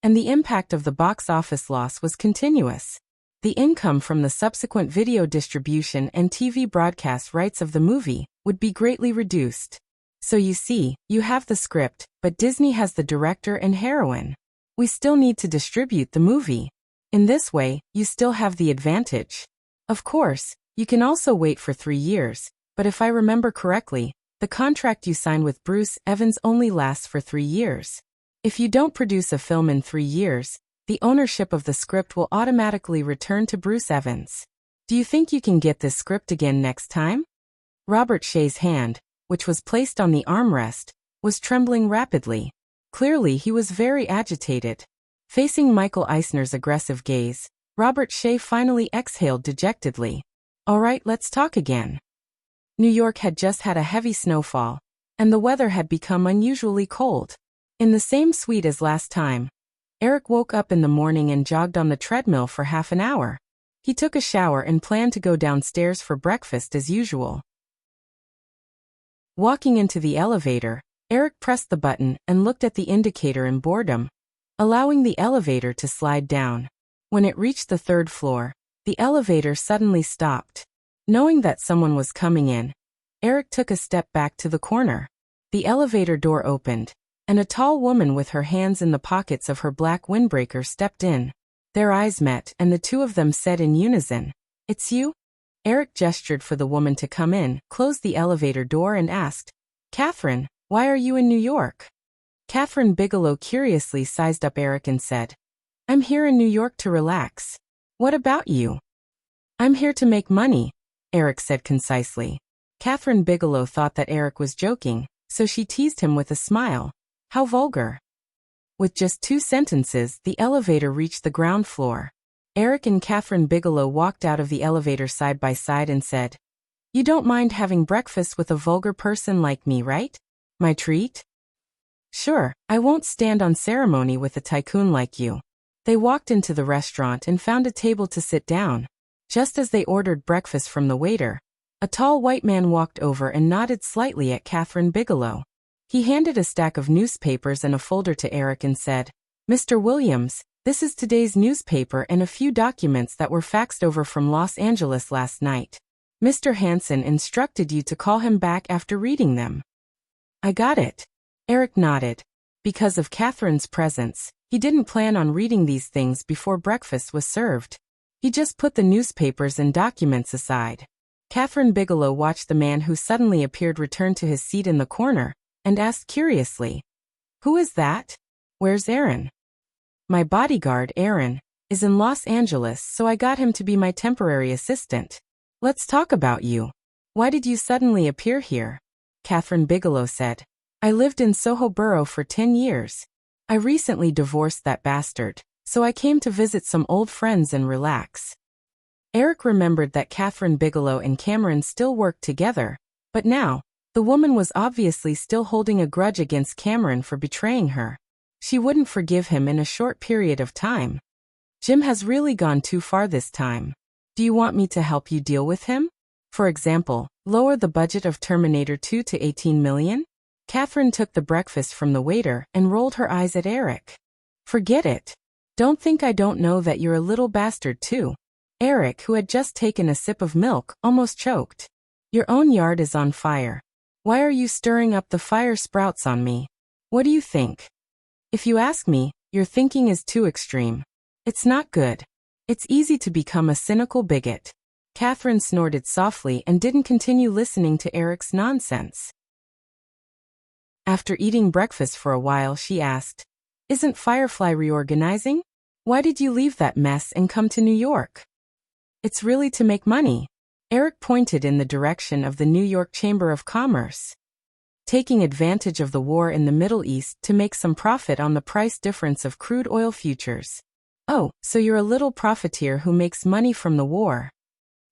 and the impact of the box office loss was continuous. The income from the subsequent video distribution and TV broadcast rights of the movie would be greatly reduced. So you see, you have the script, but Disney has the director and heroine. We still need to distribute the movie. In this way, you still have the advantage. Of course, you can also wait for 3 years, but if I remember correctly, the contract you sign with Bruce Evans only lasts for 3 years. If you don't produce a film in 3 years, the ownership of the script will automatically return to Bruce Evans. Do you think you can get this script again next time? Robert Shea's hand, which was placed on the armrest, was trembling rapidly. Clearly he was very agitated. Facing Michael Eisner's aggressive gaze, Robert Shea finally exhaled dejectedly. All right, let's talk again. New York had just had a heavy snowfall, and the weather had become unusually cold. In the same suite as last time, Eric woke up in the morning and jogged on the treadmill for half an hour. He took a shower and planned to go downstairs for breakfast as usual. Walking into the elevator, Eric pressed the button and looked at the indicator in boredom, allowing the elevator to slide down. When it reached the 3rd floor, the elevator suddenly stopped. Knowing that someone was coming in, Eric took a step back to the corner. The elevator door opened, and a tall woman with her hands in the pockets of her black windbreaker stepped in. Their eyes met and the two of them said in unison, "It's you?" Eric gestured for the woman to come in, closed the elevator door and asked, "Catherine, why are you in New York?" Catherine Bigelow curiously sized up Eric and said, "I'm here in New York to relax. What about you?" "I'm here to make money," Eric said concisely. Catherine Bigelow thought that Eric was joking, so she teased him with a smile. How vulgar. With just 2 sentences, the elevator reached the ground floor. Eric and Catherine Bigelow walked out of the elevator side by side and said, "You don't mind having breakfast with a vulgar person like me, right? My treat?" "Sure, I won't stand on ceremony with a tycoon like you." They walked into the restaurant and found a table to sit down. Just as they ordered breakfast from the waiter, a tall white man walked over and nodded slightly at Catherine Bigelow. He handed a stack of newspapers and a folder to Eric and said, "Mr. Williams, this is today's newspaper and a few documents that were faxed over from Los Angeles last night. Mr. Hansen instructed you to call him back after reading them." "I got it." Eric nodded. Because of Catherine's presence, he didn't plan on reading these things before breakfast was served. He just put the newspapers and documents aside. Catherine Bigelow watched the man who suddenly appeared return to his seat in the corner, and asked curiously, "Who is that? Where's Aaron?" "My bodyguard, Aaron, is in Los Angeles, so I got him to be my temporary assistant." "Let's talk about you. Why did you suddenly appear here?" Catherine Bigelow said, "I lived in Soho Borough for 10 years. I recently divorced that bastard, so I came to visit some old friends and relax." Eric remembered that Catherine Bigelow and Cameron still worked together, but now, the woman was obviously still holding a grudge against Cameron for betraying her. She wouldn't forgive him in a short period of time. Jim has really gone too far this time. Do you want me to help you deal with him? For example, lower the budget of Terminator 2 to 18 million? Catherine took the breakfast from the waiter and rolled her eyes at Eric. "Forget it. Don't think I don't know that you're a little bastard too." Eric, who had just taken a sip of milk, almost choked. "Your own yard is on fire. Why are you stirring up the fire sprouts on me? What do you think?" "If you ask me, your thinking is too extreme. It's not good. It's easy to become a cynical bigot." Catherine snorted softly and didn't continue listening to Eric's nonsense. After eating breakfast for a while, she asked, "Isn't Firefly reorganizing? Why did you leave that mess and come to New York?" "It's really to make money." Eric pointed in the direction of the New York Chamber of Commerce. "Taking advantage of the war in the Middle East to make some profit on the price difference of crude oil futures." "Oh, so you're a little profiteer who makes money from the war."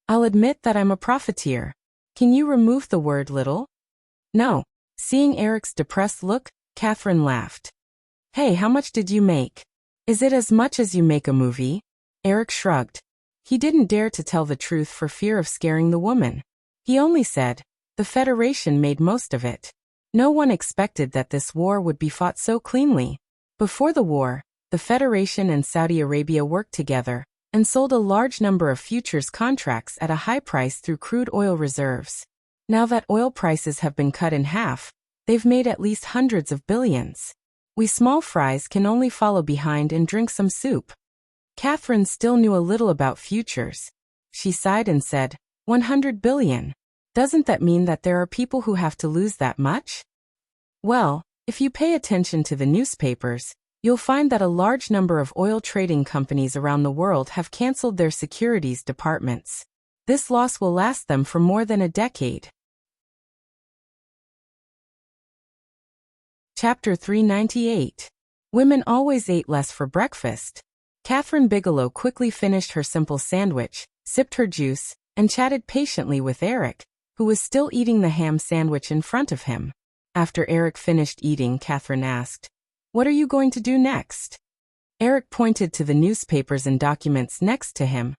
"I'll admit that I'm a profiteer. Can you remove the word little?" "No." Seeing Eric's depressed look, Catherine laughed. "Hey, how much did you make? Is it as much as you make a movie?" Eric shrugged. He didn't dare to tell the truth for fear of scaring the woman. He only said, "The Federation made most of it." No one expected that this war would be fought so cleanly. Before the war, the Federation and Saudi Arabia worked together, and sold a large number of futures contracts at a high price through crude oil reserves. Now that oil prices have been cut in half, they've made at least hundreds of billions. We small fries can only follow behind and drink some soup. Catherine still knew a little about futures. She sighed and said, 100 billion. Doesn't that mean that there are people who have to lose that much? Well, if you pay attention to the newspapers, you'll find that a large number of oil trading companies around the world have canceled their securities departments. This loss will last them for more than a decade. Chapter 398. Women always ate less for breakfast. Catherine Bigelow quickly finished her simple sandwich, sipped her juice, and chatted patiently with Eric, who was still eating the ham sandwich in front of him. After Eric finished eating, Catherine asked, "What are you going to do next?" Eric pointed to the newspapers and documents next to him.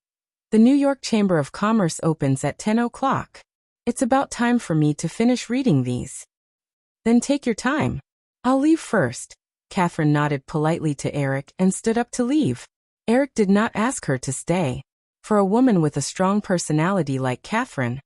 "The New York Chamber of Commerce opens at 10 o'clock. It's about time for me to finish reading these." "Then take your time. I'll leave first." Catherine nodded politely to Eric and stood up to leave. Eric did not ask her to stay. For a woman with a strong personality like Catherine,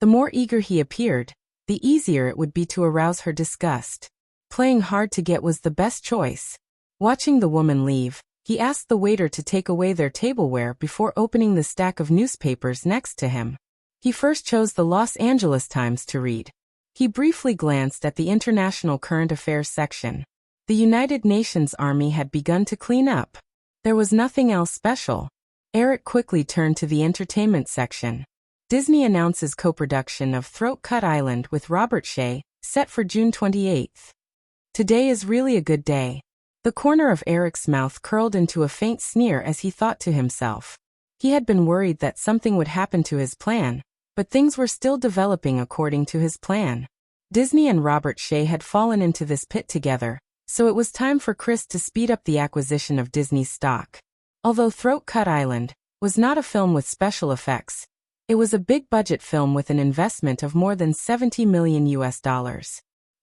the more eager he appeared, the easier it would be to arouse her disgust. Playing hard to get was the best choice. Watching the woman leave, he asked the waiter to take away their tableware before opening the stack of newspapers next to him. He first chose the Los Angeles Times to read. He briefly glanced at the International Current Affairs section. The United Nations Army had begun to clean up. There was nothing else special. Eric quickly turned to the entertainment section. Disney announces co-production of Throat Cut Island with Robert Shea, set for June 28th. Today is really a good day. The corner of Eric's mouth curled into a faint sneer as he thought to himself. He had been worried that something would happen to his plan, but things were still developing according to his plan. Disney and Robert Shea had fallen into this pit together, so it was time for Chris to speed up the acquisition of Disney's stock. Although Throat Cut Island was not a film with special effects, it was a big-budget film with an investment of more than $70 million.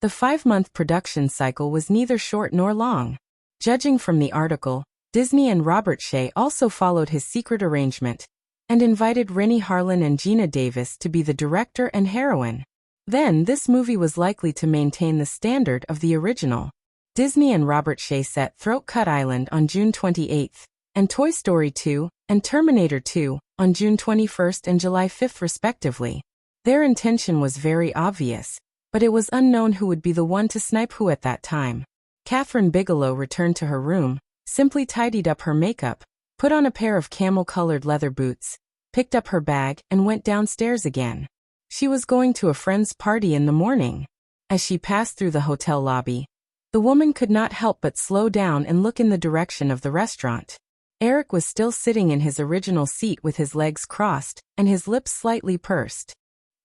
The 5-month production cycle was neither short nor long. Judging from the article, Disney and Robert Shea also followed his secret arrangement and invited Rennie Harlin and Gina Davis to be the director and heroine. Then this movie was likely to maintain the standard of the original. Disney and Robert Shea set Throat Cut Island on June 28th, and Toy Story 2 and Terminator 2 on June 21st and July 5th respectively. Their intention was very obvious, but it was unknown who would be the one to snipe who at that time. Catherine Bigelow returned to her room, simply tidied up her makeup, put on a pair of camel-colored leather boots, picked up her bag and went downstairs again. She was going to a friend's party in the morning. As she passed through the hotel lobby, the woman could not help but slow down and look in the direction of the restaurant. Eric was still sitting in his original seat with his legs crossed and his lips slightly pursed.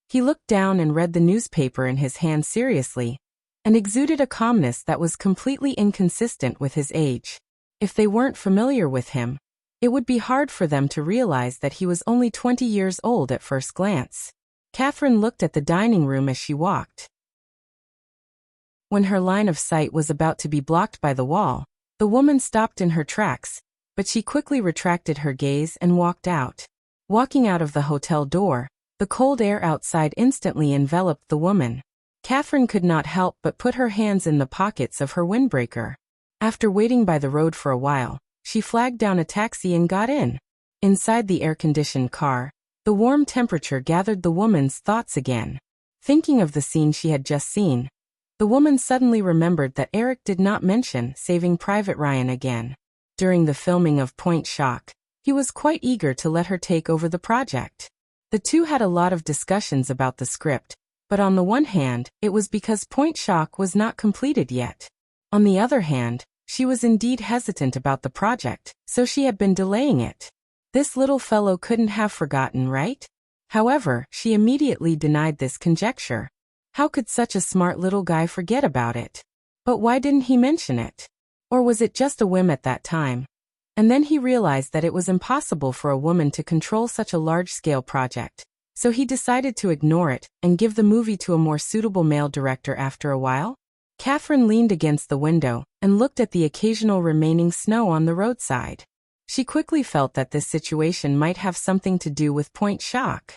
He looked down and read the newspaper in his hand seriously, and exuded a calmness that was completely inconsistent with his age. If they weren't familiar with him, it would be hard for them to realize that he was only 20 years old at first glance. Catherine looked at the dining room as she walked. When her line of sight was about to be blocked by the wall, the woman stopped in her tracks, but she quickly retracted her gaze and walked out. Walking out of the hotel door, the cold air outside instantly enveloped the woman. Catherine could not help but put her hands in the pockets of her windbreaker. After waiting by the road for a while, she flagged down a taxi and got in. Inside the air-conditioned car, the warm temperature gathered the woman's thoughts again. Thinking of the scene she had just seen, the woman suddenly remembered that Eric did not mention Saving Private Ryan again. During the filming of Point Shock, he was quite eager to let her take over the project. The two had a lot of discussions about the script, but on the one hand, it was because Point Shock was not completed yet. On the other hand, she was indeed hesitant about the project, so she had been delaying it. This little fellow couldn't have forgotten, right? However, she immediately denied this conjecture. How could such a smart little guy forget about it? But why didn't he mention it? Or was it just a whim at that time? And then he realized that it was impossible for a woman to control such a large-scale project, so he decided to ignore it and give the movie to a more suitable male director after a while. Catherine leaned against the window and looked at the occasional remaining snow on the roadside. She quickly felt that this situation might have something to do with Point Shock.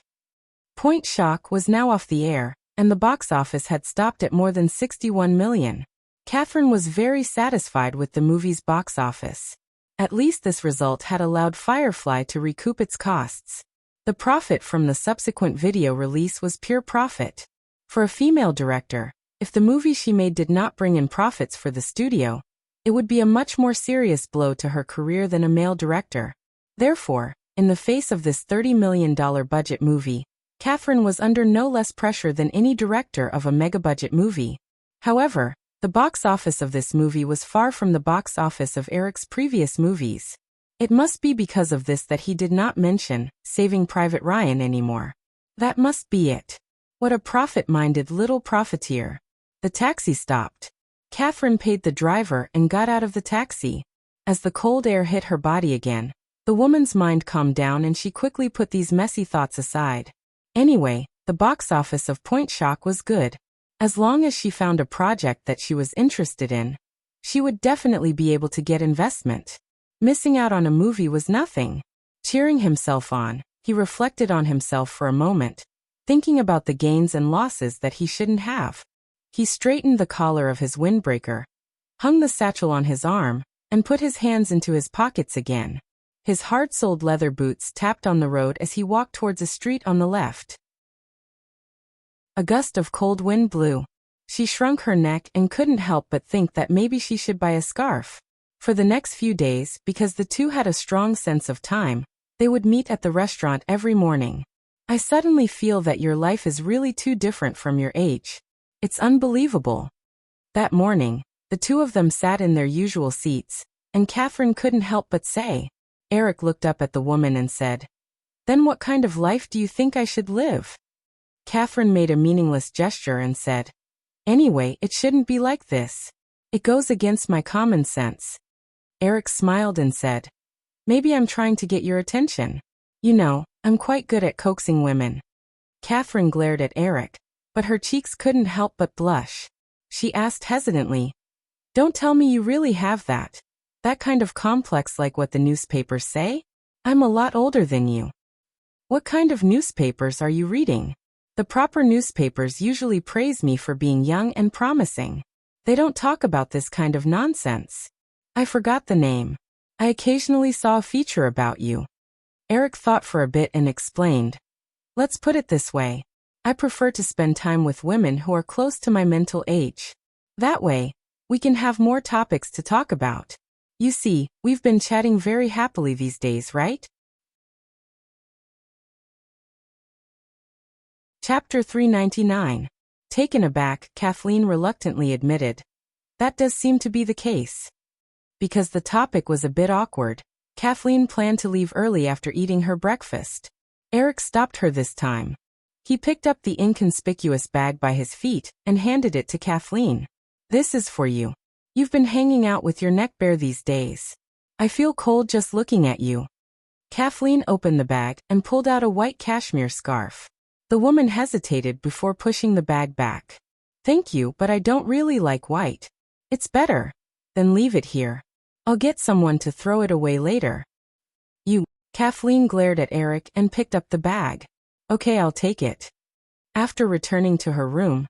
Point Shock was now off the air, and the box office had stopped at more than 61 million. Catherine was very satisfied with the movie's box office. At least this result had allowed Firefly to recoup its costs. The profit from the subsequent video release was pure profit. For a female director, if the movie she made did not bring in profits for the studio, it would be a much more serious blow to her career than a male director. Therefore, in the face of this $30 million budget movie, Catherine was under no less pressure than any director of a mega-budget movie. However, the box office of this movie was far from the box office of Eric's previous movies. It must be because of this that he did not mention Saving Private Ryan anymore. That must be it. What a profit-minded little profiteer. The taxi stopped. Catherine paid the driver and got out of the taxi. As the cold air hit her body again, the woman's mind calmed down and she quickly put these messy thoughts aside. Anyway, the box office of Point Shock was good. As long as she found a project that she was interested in, she would definitely be able to get investment. Missing out on a movie was nothing. Cheering himself on, he reflected on himself for a moment, thinking about the gains and losses that he shouldn't have. He straightened the collar of his windbreaker, hung the satchel on his arm, and put his hands into his pockets again. His hard-soled leather boots tapped on the road as he walked towards a street on the left. A gust of cold wind blew. She shrunk her neck and couldn't help but think that maybe she should buy a scarf. For the next few days, because the two had a strong sense of time, they would meet at the restaurant every morning. I suddenly feel that your life is really too different from your age. It's unbelievable. That morning, the two of them sat in their usual seats, and Catherine couldn't help but say. Eric looked up at the woman and said, "Then what kind of life do you think I should live?" Catherine made a meaningless gesture and said, "Anyway, it shouldn't be like this. It goes against my common sense." Eric smiled and said, "Maybe I'm trying to get your attention. You know, I'm quite good at coaxing women." Catherine glared at Eric, but her cheeks couldn't help but blush. She asked hesitantly, "Don't tell me you really have that kind of complex like what the newspapers say? I'm a lot older than you." "What kind of newspapers are you reading?" "The proper newspapers usually praise me for being young and promising. They don't talk about this kind of nonsense. I forgot the name. I occasionally saw a feature about you." Eric thought for a bit and explained, "Let's put it this way. I prefer to spend time with women who are close to my mental age. That way, we can have more topics to talk about. You see, we've been chatting very happily these days, right?" Chapter 399. Taken aback, Kathleen reluctantly admitted, "That does seem to be the case." Because the topic was a bit awkward, Kathleen planned to leave early after eating her breakfast. Eric stopped her this time. He picked up the inconspicuous bag by his feet and handed it to Kathleen. "This is for you. You've been hanging out with your neck bare these days. I feel cold just looking at you." Kathleen opened the bag and pulled out a white cashmere scarf. The woman hesitated before pushing the bag back. "Thank you, but I don't really like white." "It's better. Then leave it here. I'll get someone to throw it away later." "You." Kathleen glared at Eric and picked up the bag. "Okay, I'll take it." After returning to her room,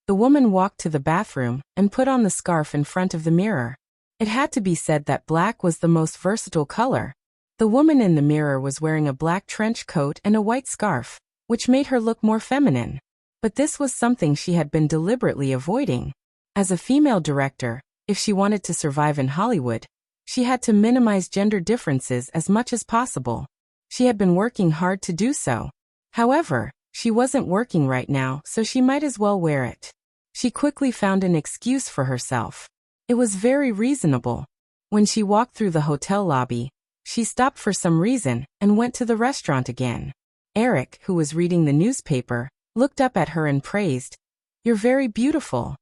the woman walked to the bathroom and put on the scarf in front of the mirror. It had to be said that black was the most versatile color. The woman in the mirror was wearing a black trench coat and a white scarf, which made her look more feminine. But this was something she had been deliberately avoiding. As a female director, if she wanted to survive in Hollywood, she had to minimize gender differences as much as possible. She had been working hard to do so. However, she wasn't working right now, so she might as well wear it. She quickly found an excuse for herself. It was very reasonable. When she walked through the hotel lobby, she stopped for some reason and went to the restaurant again. Eric, who was reading the newspaper, looked up at her and praised, "You're very beautiful."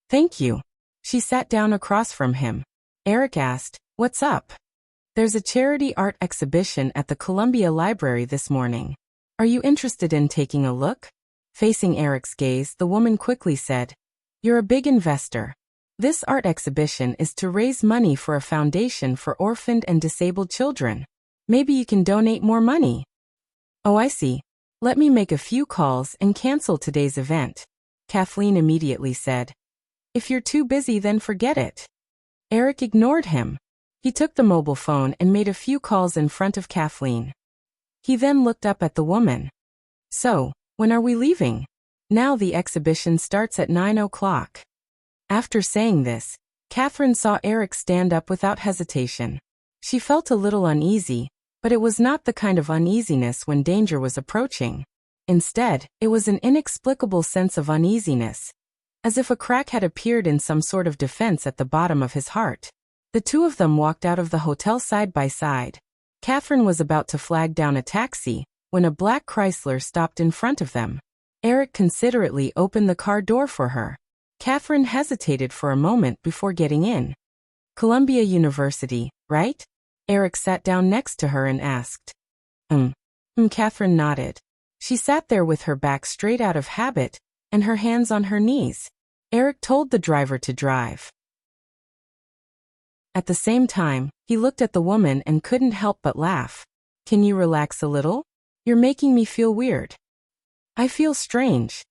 "Thank you." She sat down across from him. Eric asked, "What's up?" "There's a charity art exhibition at the Columbia Library this morning. Are you interested in taking a look?" Facing Eric's gaze, the woman quickly said, "You're a big investor. This art exhibition is to raise money for a foundation for orphaned and disabled children. Maybe you can donate more money. Oh, I see. Let me make a few calls and cancel today's event, Kathleen immediately said. If you're too busy, then forget it. Eric ignored him. He took the mobile phone and made a few calls in front of Kathleen. He then looked up at the woman. So, when are we leaving? Now the exhibition starts at 9 o'clock. After saying this, Catherine saw Eric stand up without hesitation. She felt a little uneasy, but it was not the kind of uneasiness when danger was approaching. Instead, it was an inexplicable sense of uneasiness, as if a crack had appeared in some sort of defense at the bottom of his heart. The two of them walked out of the hotel side by side. Catherine was about to flag down a taxi when a black Chrysler stopped in front of them. Eric considerately opened the car door for her. Catherine hesitated for a moment before getting in. Columbia University, right? Eric sat down next to her and asked. Catherine nodded. She sat there with her back straight out of habit and her hands on her knees. Eric told the driver to drive. At the same time, he looked at the woman and couldn't help but laugh. Can you relax a little? You're making me feel weird. I feel strange.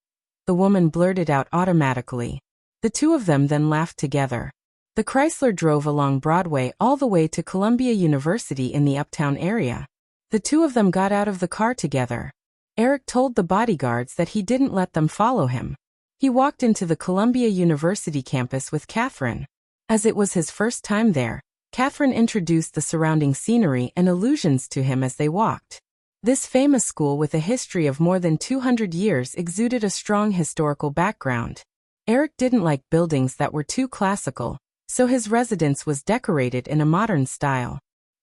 The woman blurted out automatically. The two of them then laughed together. The Chrysler drove along Broadway all the way to Columbia University in the uptown area. The two of them got out of the car together. Eric told the bodyguards that he didn't let them follow him. He walked into the Columbia University campus with Catherine. As it was his first time there, Catherine introduced the surrounding scenery and illusions to him as they walked. This famous school with a history of more than 200 years exuded a strong historical background. Eric didn't like buildings that were too classical, so his residence was decorated in a modern style.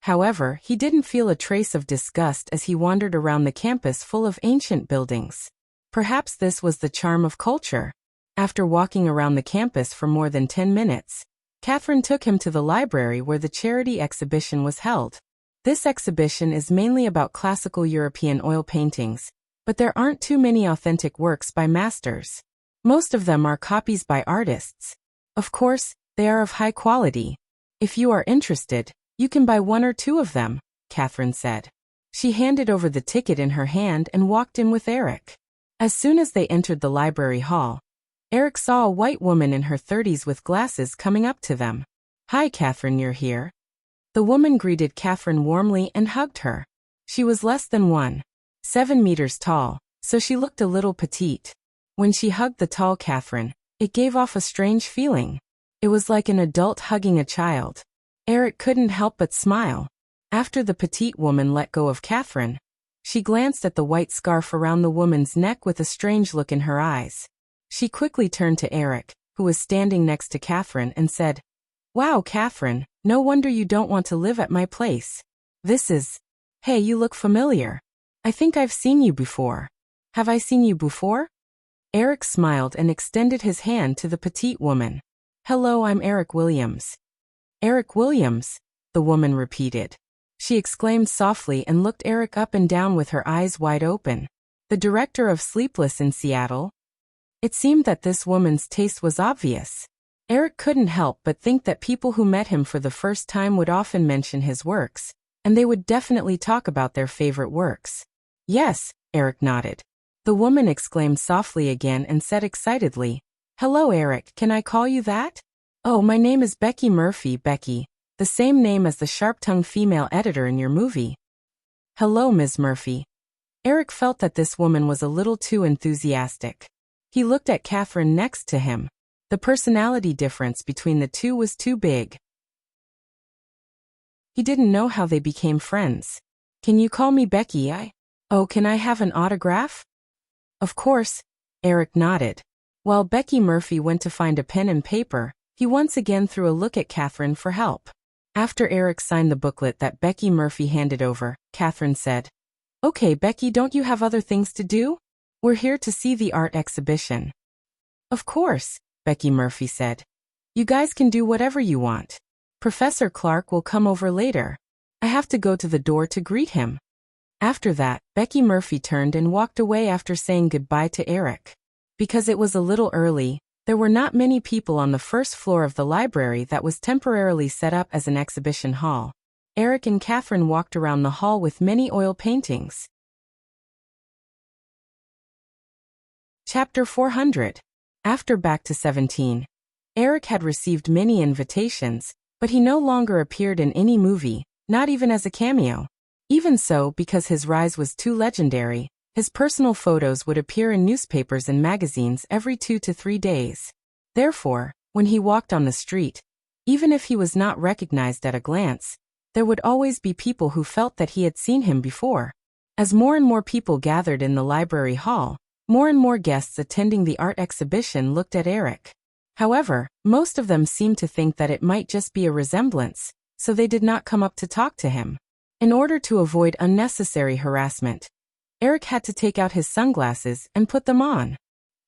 However, he didn't feel a trace of disgust as he wandered around the campus full of ancient buildings. Perhaps this was the charm of culture. After walking around the campus for more than 10 minutes, Catherine took him to the library where the charity exhibition was held. This exhibition is mainly about classical European oil paintings, but there aren't too many authentic works by masters. Most of them are copies by artists. Of course, they are of high quality. If you are interested, you can buy one or two of them, Catherine said. She handed over the ticket in her hand and walked in with Eric. As soon as they entered the library hall, Eric saw a white woman in her 30s with glasses coming up to them. Hi Catherine, you're here. The woman greeted Catherine warmly and hugged her. She was less than 1.7 meters tall, so she looked a little petite. When she hugged the tall Catherine, it gave off a strange feeling. It was like an adult hugging a child. Eric couldn't help but smile. After the petite woman let go of Catherine, she glanced at the white scarf around the woman's neck with a strange look in her eyes. She quickly turned to Eric, who was standing next to Catherine, and said, Wow, Catherine, no wonder you don't want to live at my place. Hey, you look familiar. I think I've seen you before. Have I seen you before? Eric smiled and extended his hand to the petite woman. Hello, I'm Eric Williams. Eric Williams, the woman repeated. She exclaimed softly and looked Eric up and down with her eyes wide open. The director of Sleepless in Seattle? It seemed that this woman's taste was obvious. Eric couldn't help but think that people who met him for the first time would often mention his works, and they would definitely talk about their favorite works. Yes, Eric nodded. The woman exclaimed softly again and said excitedly, Hello Eric, can I call you that? Oh, my name is Becky Murphy, Becky, the same name as the sharp-tongued female editor in your movie. Hello, Ms. Murphy. Eric felt that this woman was a little too enthusiastic. He looked at Catherine next to him. The personality difference between the two was too big. He didn't know how they became friends. Can you call me Becky? Oh, can I have an autograph? Of course, Eric nodded. While Becky Murphy went to find a pen and paper, he once again threw a look at Catherine for help. After Eric signed the booklet that Becky Murphy handed over, Catherine said, Okay, Becky, don't you have other things to do? We're here to see the art exhibition. Of course, Becky Murphy said. You guys can do whatever you want. Professor Clark will come over later. I have to go to the door to greet him. After that, Becky Murphy turned and walked away after saying goodbye to Eric. Because it was a little early, There were not many people on the first floor of the library that was temporarily set up as an exhibition hall. Eric and Catherine walked around the hall with many oil paintings. Chapter 400. After Back to 17. Eric had received many invitations, but he no longer appeared in any movie, not even as a cameo. Even so, because his rise was too legendary, his personal photos would appear in newspapers and magazines every 2 to 3 days. Therefore, when he walked on the street, even if he was not recognized at a glance, there would always be people who felt that he had seen him before. As more and more people gathered in the library hall, more and more guests attending the art exhibition looked at Eric. However, most of them seemed to think that it might just be a resemblance, so they did not come up to talk to him. In order to avoid unnecessary harassment, Eric had to take out his sunglasses and put them on.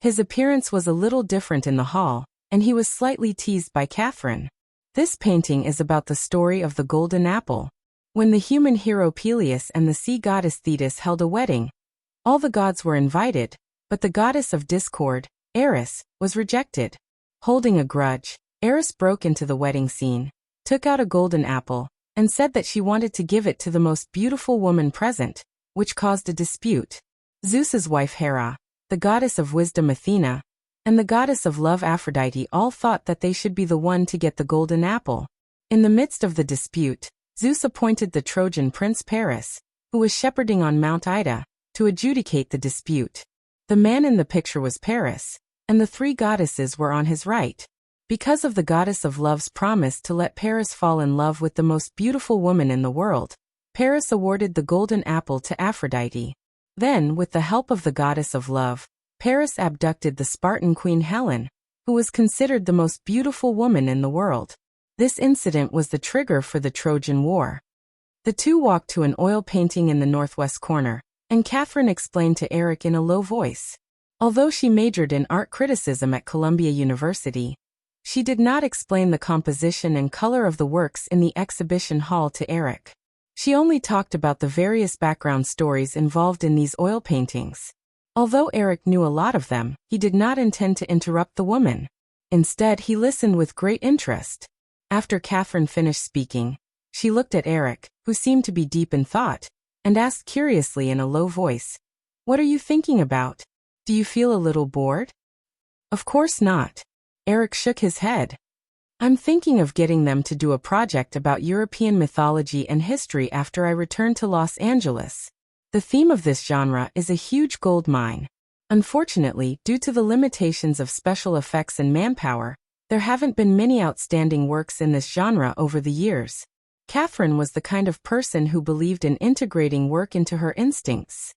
His appearance was a little different in the hall, and he was slightly teased by Catherine. This painting is about the story of the golden apple. When the human hero Peleus and the sea goddess Thetis held a wedding, all the gods were invited, but the goddess of discord, Eris, was rejected. Holding a grudge, Eris broke into the wedding scene, took out a golden apple, and said that she wanted to give it to the most beautiful woman present, which caused a dispute. Zeus's wife Hera, the goddess of wisdom Athena, and the goddess of love Aphrodite all thought that they should be the one to get the golden apple. In the midst of the dispute, Zeus appointed the Trojan prince Paris, who was shepherding on Mount Ida, to adjudicate the dispute. The man in the picture was Paris, and the 3 goddesses were on his right. Because of the goddess of love's promise to let Paris fall in love with the most beautiful woman in the world, Paris awarded the golden apple to Aphrodite. Then, with the help of the goddess of love, Paris abducted the Spartan queen Helen, who was considered the most beautiful woman in the world. This incident was the trigger for the Trojan War. The two walked to an oil painting in the northwest corner, and Catherine explained to Eric in a low voice. Although she majored in art criticism at Columbia University, she did not explain the composition and color of the works in the exhibition hall to Eric. She only talked about the various background stories involved in these oil paintings. Although Eric knew a lot of them, he did not intend to interrupt the woman. Instead, he listened with great interest. After Catherine finished speaking, she looked at Eric, who seemed to be deep in thought, and asked curiously in a low voice, "What are you thinking about? Do you feel a little bored?" "Of course not." Eric shook his head. "I'm thinking of getting them to do a project about European mythology and history after I return to Los Angeles. The theme of this genre is a huge gold mine. Unfortunately, due to the limitations of special effects and manpower, there haven't been many outstanding works in this genre over the years." Catherine was the kind of person who believed in integrating work into her instincts.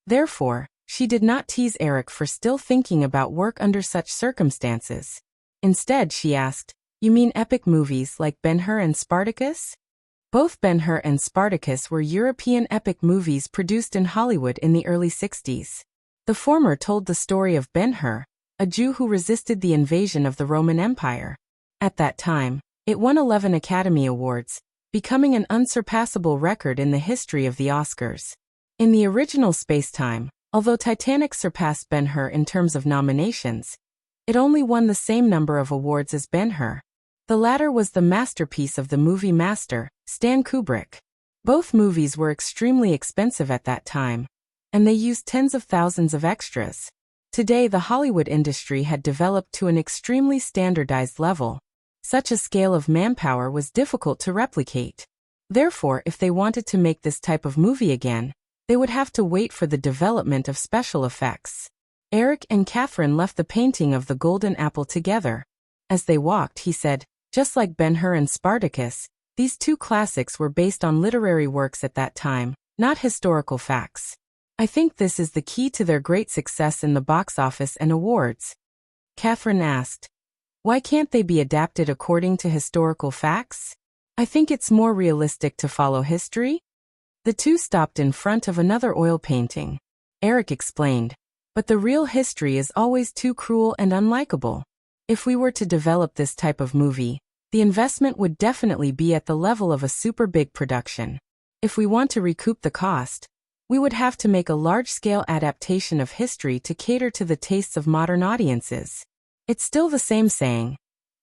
Therefore, she did not tease Eric for still thinking about work under such circumstances. Instead, she asked, "You mean epic movies like Ben-Hur and Spartacus?" Both Ben-Hur and Spartacus were European epic movies produced in Hollywood in the early 60s. The former told the story of Ben-Hur, a Jew who resisted the invasion of the Roman Empire. At that time, it won 11 Academy Awards, becoming an unsurpassable record in the history of the Oscars. In the original space-time, although Titanic surpassed Ben-Hur in terms of nominations, it only won the same number of awards as Ben-Hur. The latter was the masterpiece of the movie master, Stan Kubrick. Both movies were extremely expensive at that time, and they used tens of thousands of extras. Today, the Hollywood industry had developed to an extremely standardized level. Such a scale of manpower was difficult to replicate. Therefore, if they wanted to make this type of movie again, they would have to wait for the development of special effects. Eric and Catherine left the painting of the golden apple together. As they walked, he said, "Just like Ben-Hur and Spartacus, these two classics were based on literary works at that time, not historical facts. I think this is the key to their great success in the box office and awards." Catherine asked, "Why can't they be adapted according to historical facts? I think it's more realistic to follow history." The two stopped in front of another oil painting. Eric explained, "But the real history is always too cruel and unlikable. If we were to develop this type of movie, the investment would definitely be at the level of a super big production. If we want to recoup the cost, We would have to make a large-scale adaptation of history to cater to the tastes of modern audiences. It's still the same saying.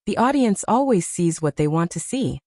The audience always sees what they want to see.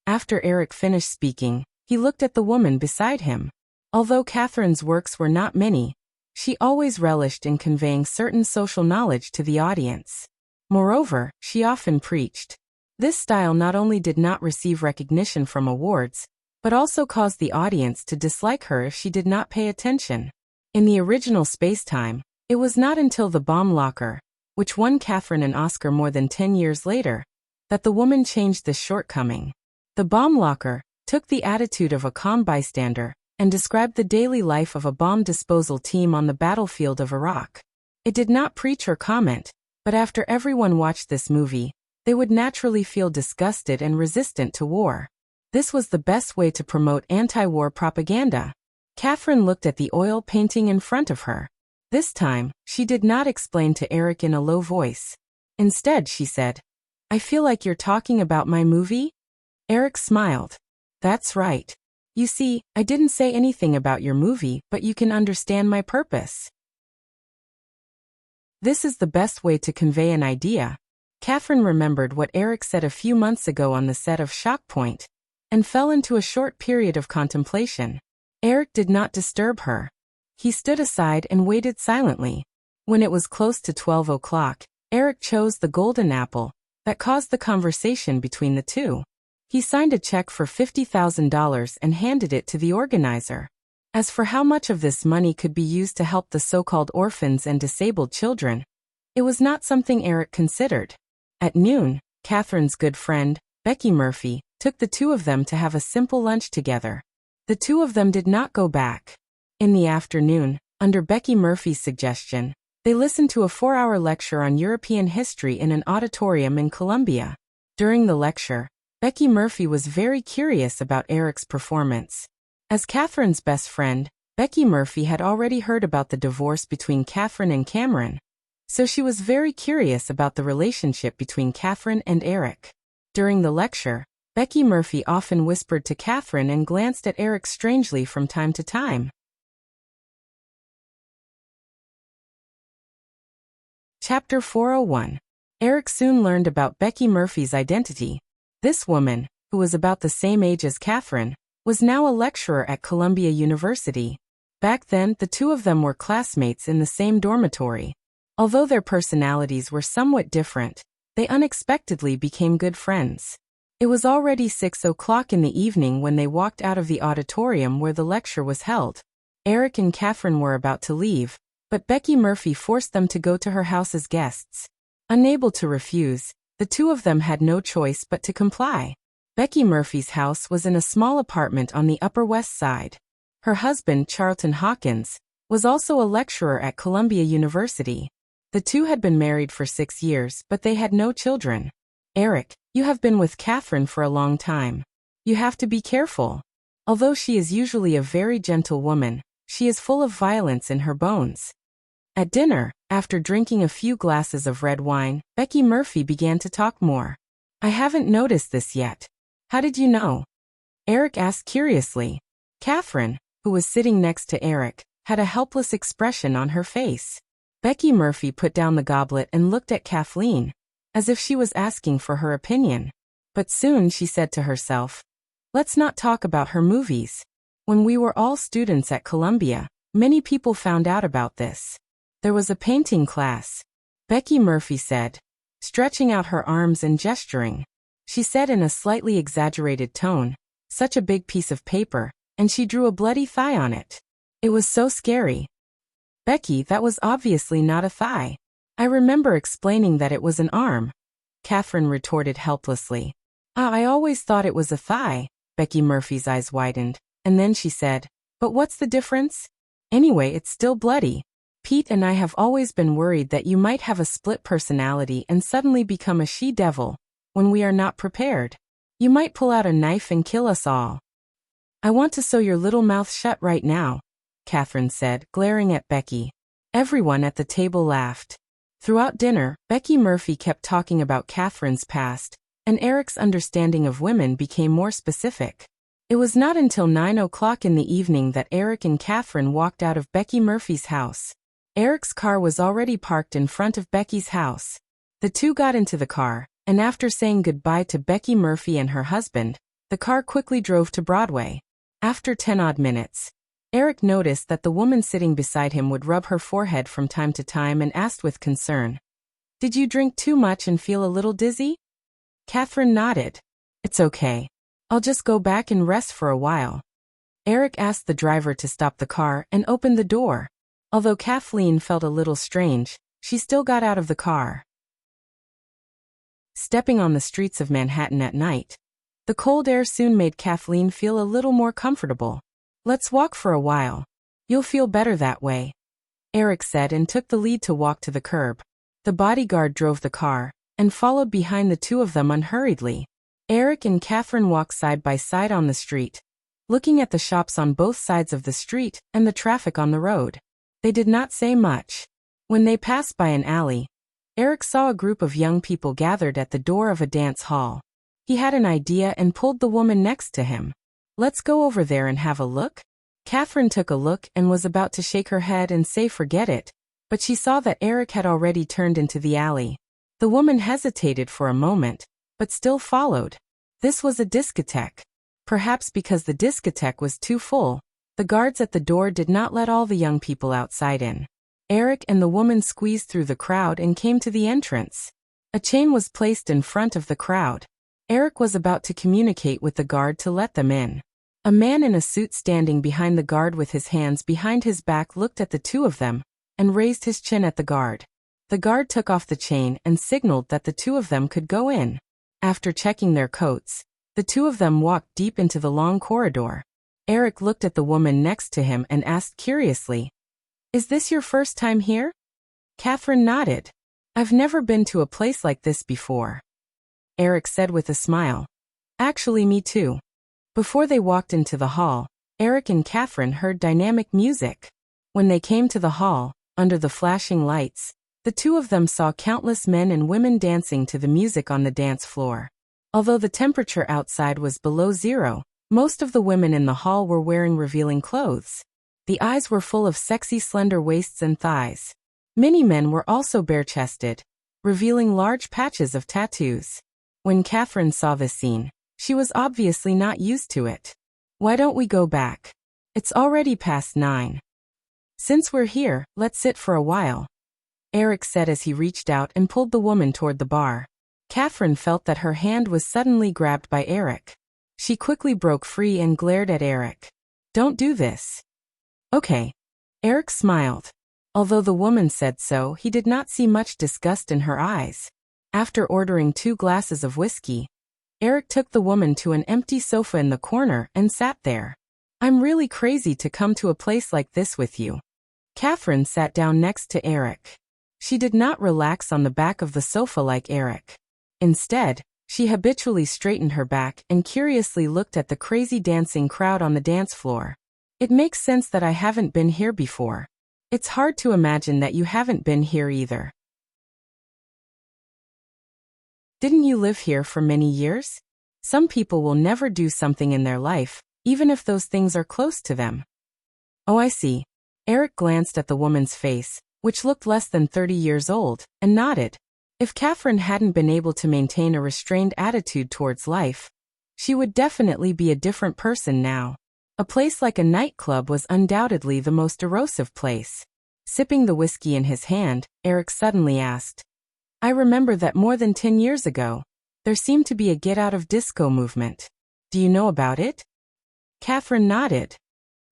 After Eric finished speaking, he looked at the woman beside him. Although Catherine's works were not many, she always relished in conveying certain social knowledge to the audience. Moreover, she often preached. This style not only did not receive recognition from awards, but also caused the audience to dislike her if she did not pay attention. In the original Spacetime, it was not until The Bomb Locker, which won Catherine an Oscar more than 10 years later, that the woman changed this shortcoming. The Bomb Locker took the attitude of a calm bystander and described the daily life of a bomb disposal team on the battlefield of Iraq. It did not preach or comment, but after everyone watched this movie, they would naturally feel disgusted and resistant to war. This was the best way to promote anti-war propaganda. Catherine looked at the oil painting in front of her. This time, she did not explain to Eric in a low voice. Instead, she said, "I feel like you're talking about my movie?" Eric smiled. "That's right. You see, I didn't say anything about your movie, but you can understand my purpose. This is the best way to convey an idea." Catherine remembered what Eric said a few months ago on the set of Shock Point, and fell into a short period of contemplation. Eric did not disturb her. He stood aside and waited silently. When it was close to 12 o'clock, Eric chose the golden apple that caused the conversation between the two. He signed a check for $50,000 and handed it to the organizer. As for how much of this money could be used to help the so-called orphans and disabled children, it was not something Eric considered. At noon, Catherine's good friend, Becky Murphy, took the two of them to have a simple lunch together. The two of them did not go back. In the afternoon, under Becky Murphy's suggestion, they listened to a 4-hour lecture on European history in an auditorium in Columbia. During the lecture, Becky Murphy was very curious about Eric's performance. As Catherine's best friend, Becky Murphy had already heard about the divorce between Catherine and Cameron, so she was very curious about the relationship between Catherine and Eric. During the lecture, Becky Murphy often whispered to Catherine and glanced at Eric strangely from time to time. Chapter 401. Eric soon learned about Becky Murphy's identity. This woman, who was about the same age as Catherine, was now a lecturer at Columbia University. Back then, the two of them were classmates in the same dormitory. Although their personalities were somewhat different, they unexpectedly became good friends. It was already 6 o'clock in the evening when they walked out of the auditorium where the lecture was held. Eric and Catherine were about to leave, but Becky Murphy forced them to go to her house as guests. Unable to refuse, the two of them had no choice but to comply. Becky Murphy's house was in a small apartment on the Upper West Side. Her husband, Charlton Hawkins, was also a lecturer at Columbia University. The two had been married for 6 years, but they had no children. "Eric, you have been with Catherine for a long time. You have to be careful. Although she is usually a very gentle woman, she is full of violence in her bones." At dinner, after drinking a few glasses of red wine, Becky Murphy began to talk more. "I haven't noticed this yet. How did you know?" Eric asked curiously. Catherine, who was sitting next to Eric, had a helpless expression on her face. Becky Murphy put down the goblet and looked at Kathleen, as if she was asking for her opinion. But soon she said to herself, "Let's not talk about her movies. When we were all students at Columbia, many people found out about this. There was a painting class," Becky Murphy said, stretching out her arms and gesturing. She said in a slightly exaggerated tone, "Such a big piece of paper," and she drew a bloody thigh on it. It was so scary. "Becky, that was obviously not a thigh. I remember explaining that it was an arm," Catherine retorted helplessly. I always thought it was a thigh." Becky Murphy's eyes widened, and then she said, "But what's the difference? Anyway, it's still bloody. Pete and I have always been worried that you might have a split personality and suddenly become a she-devil when we are not prepared. You might pull out a knife and kill us all." "I want to sew your little mouth shut right now," Catherine said, glaring at Becky. Everyone at the table laughed. Throughout dinner, Becky Murphy kept talking about Catherine's past, and Eric's understanding of women became more specific. It was not until 9 o'clock in the evening that Eric and Catherine walked out of Becky Murphy's house. Eric's car was already parked in front of Becky's house. The two got into the car, and after saying goodbye to Becky Murphy and her husband, the car quickly drove to Broadway. After 10 odd minutes, Eric noticed that the woman sitting beside him would rub her forehead from time to time and asked with concern, "Did you drink too much and feel a little dizzy?" Catherine nodded. "It's okay. I'll just go back and rest for a while." Eric asked the driver to stop the car and opened the door. Although Kathleen felt a little strange, she still got out of the car. Stepping on the streets of Manhattan at night, the cold air soon made Kathleen feel a little more comfortable. "Let's walk for a while. You'll feel better that way," Eric said and took the lead to walk to the curb. The bodyguard drove the car and followed behind the two of them unhurriedly. Eric and Catherine walked side by side on the street, looking at the shops on both sides of the street and the traffic on the road. They did not say much. When they passed by an alley, Eric saw a group of young people gathered at the door of a dance hall. He had an idea and pulled the woman next to him. "Let's go over there and have a look." Catherine took a look and was about to shake her head and say forget it, but she saw that Eric had already turned into the alley. The woman hesitated for a moment, but still followed. This was a discotheque. Perhaps because the discotheque was too full, the guards at the door did not let all the young people outside in. Eric and the woman squeezed through the crowd and came to the entrance. A chain was placed in front of the crowd. Eric was about to communicate with the guard to let them in. A man in a suit standing behind the guard with his hands behind his back looked at the two of them and raised his chin at the guard. The guard took off the chain and signaled that the two of them could go in. After checking their coats, the two of them walked deep into the long corridor. Eric looked at the woman next to him and asked curiously, "Is this your first time here?" Catherine nodded. "I've never been to a place like this before," Eric said with a smile. "Actually, me too." Before they walked into the hall, Eric and Catherine heard dynamic music. When they came to the hall, under the flashing lights, the two of them saw countless men and women dancing to the music on the dance floor. Although the temperature outside was below zero, most of the women in the hall were wearing revealing clothes. The eyes were full of sexy slender waists and thighs. Many men were also bare-chested, revealing large patches of tattoos. When Catherine saw this scene, she was obviously not used to it. "Why don't we go back? It's already past 9. Since we're here, let's sit for a while," Eric said as he reached out and pulled the woman toward the bar. Catherine felt that her hand was suddenly grabbed by Eric. She quickly broke free and glared at Eric. "Don't do this." "Okay." Eric smiled. Although the woman said so, he did not see much disgust in her eyes. After ordering 2 glasses of whiskey, Eric took the woman to an empty sofa in the corner and sat there. "I'm really crazy to come to a place like this with you." Catherine sat down next to Eric. She did not relax on the back of the sofa like Eric. Instead, she habitually straightened her back and curiously looked at the crazy dancing crowd on the dance floor. "It makes sense that I haven't been here before. It's hard to imagine that you haven't been here either. Didn't you live here for many years? Some people will never do something in their life, even if those things are close to them." "Oh, I see." Eric glanced at the woman's face, which looked less than 30 years old, and nodded. If Catherine hadn't been able to maintain a restrained attitude towards life, she would definitely be a different person now. A place like a nightclub was undoubtedly the most erosive place. Sipping the whiskey in his hand, Eric suddenly asked, "I remember that more than 10 years ago, there seemed to be a get-out-of-disco movement. Do you know about it?" Catherine nodded.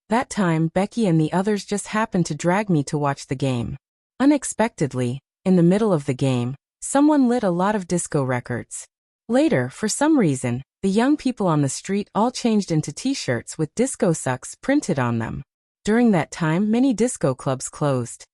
"That time, Becky and the others just happened to drag me to watch the game. Unexpectedly, in the middle of the game, someone lit a lot of disco records. Later, for some reason, the young people on the street all changed into t-shirts with disco sucks printed on them. During that time, many disco clubs closed."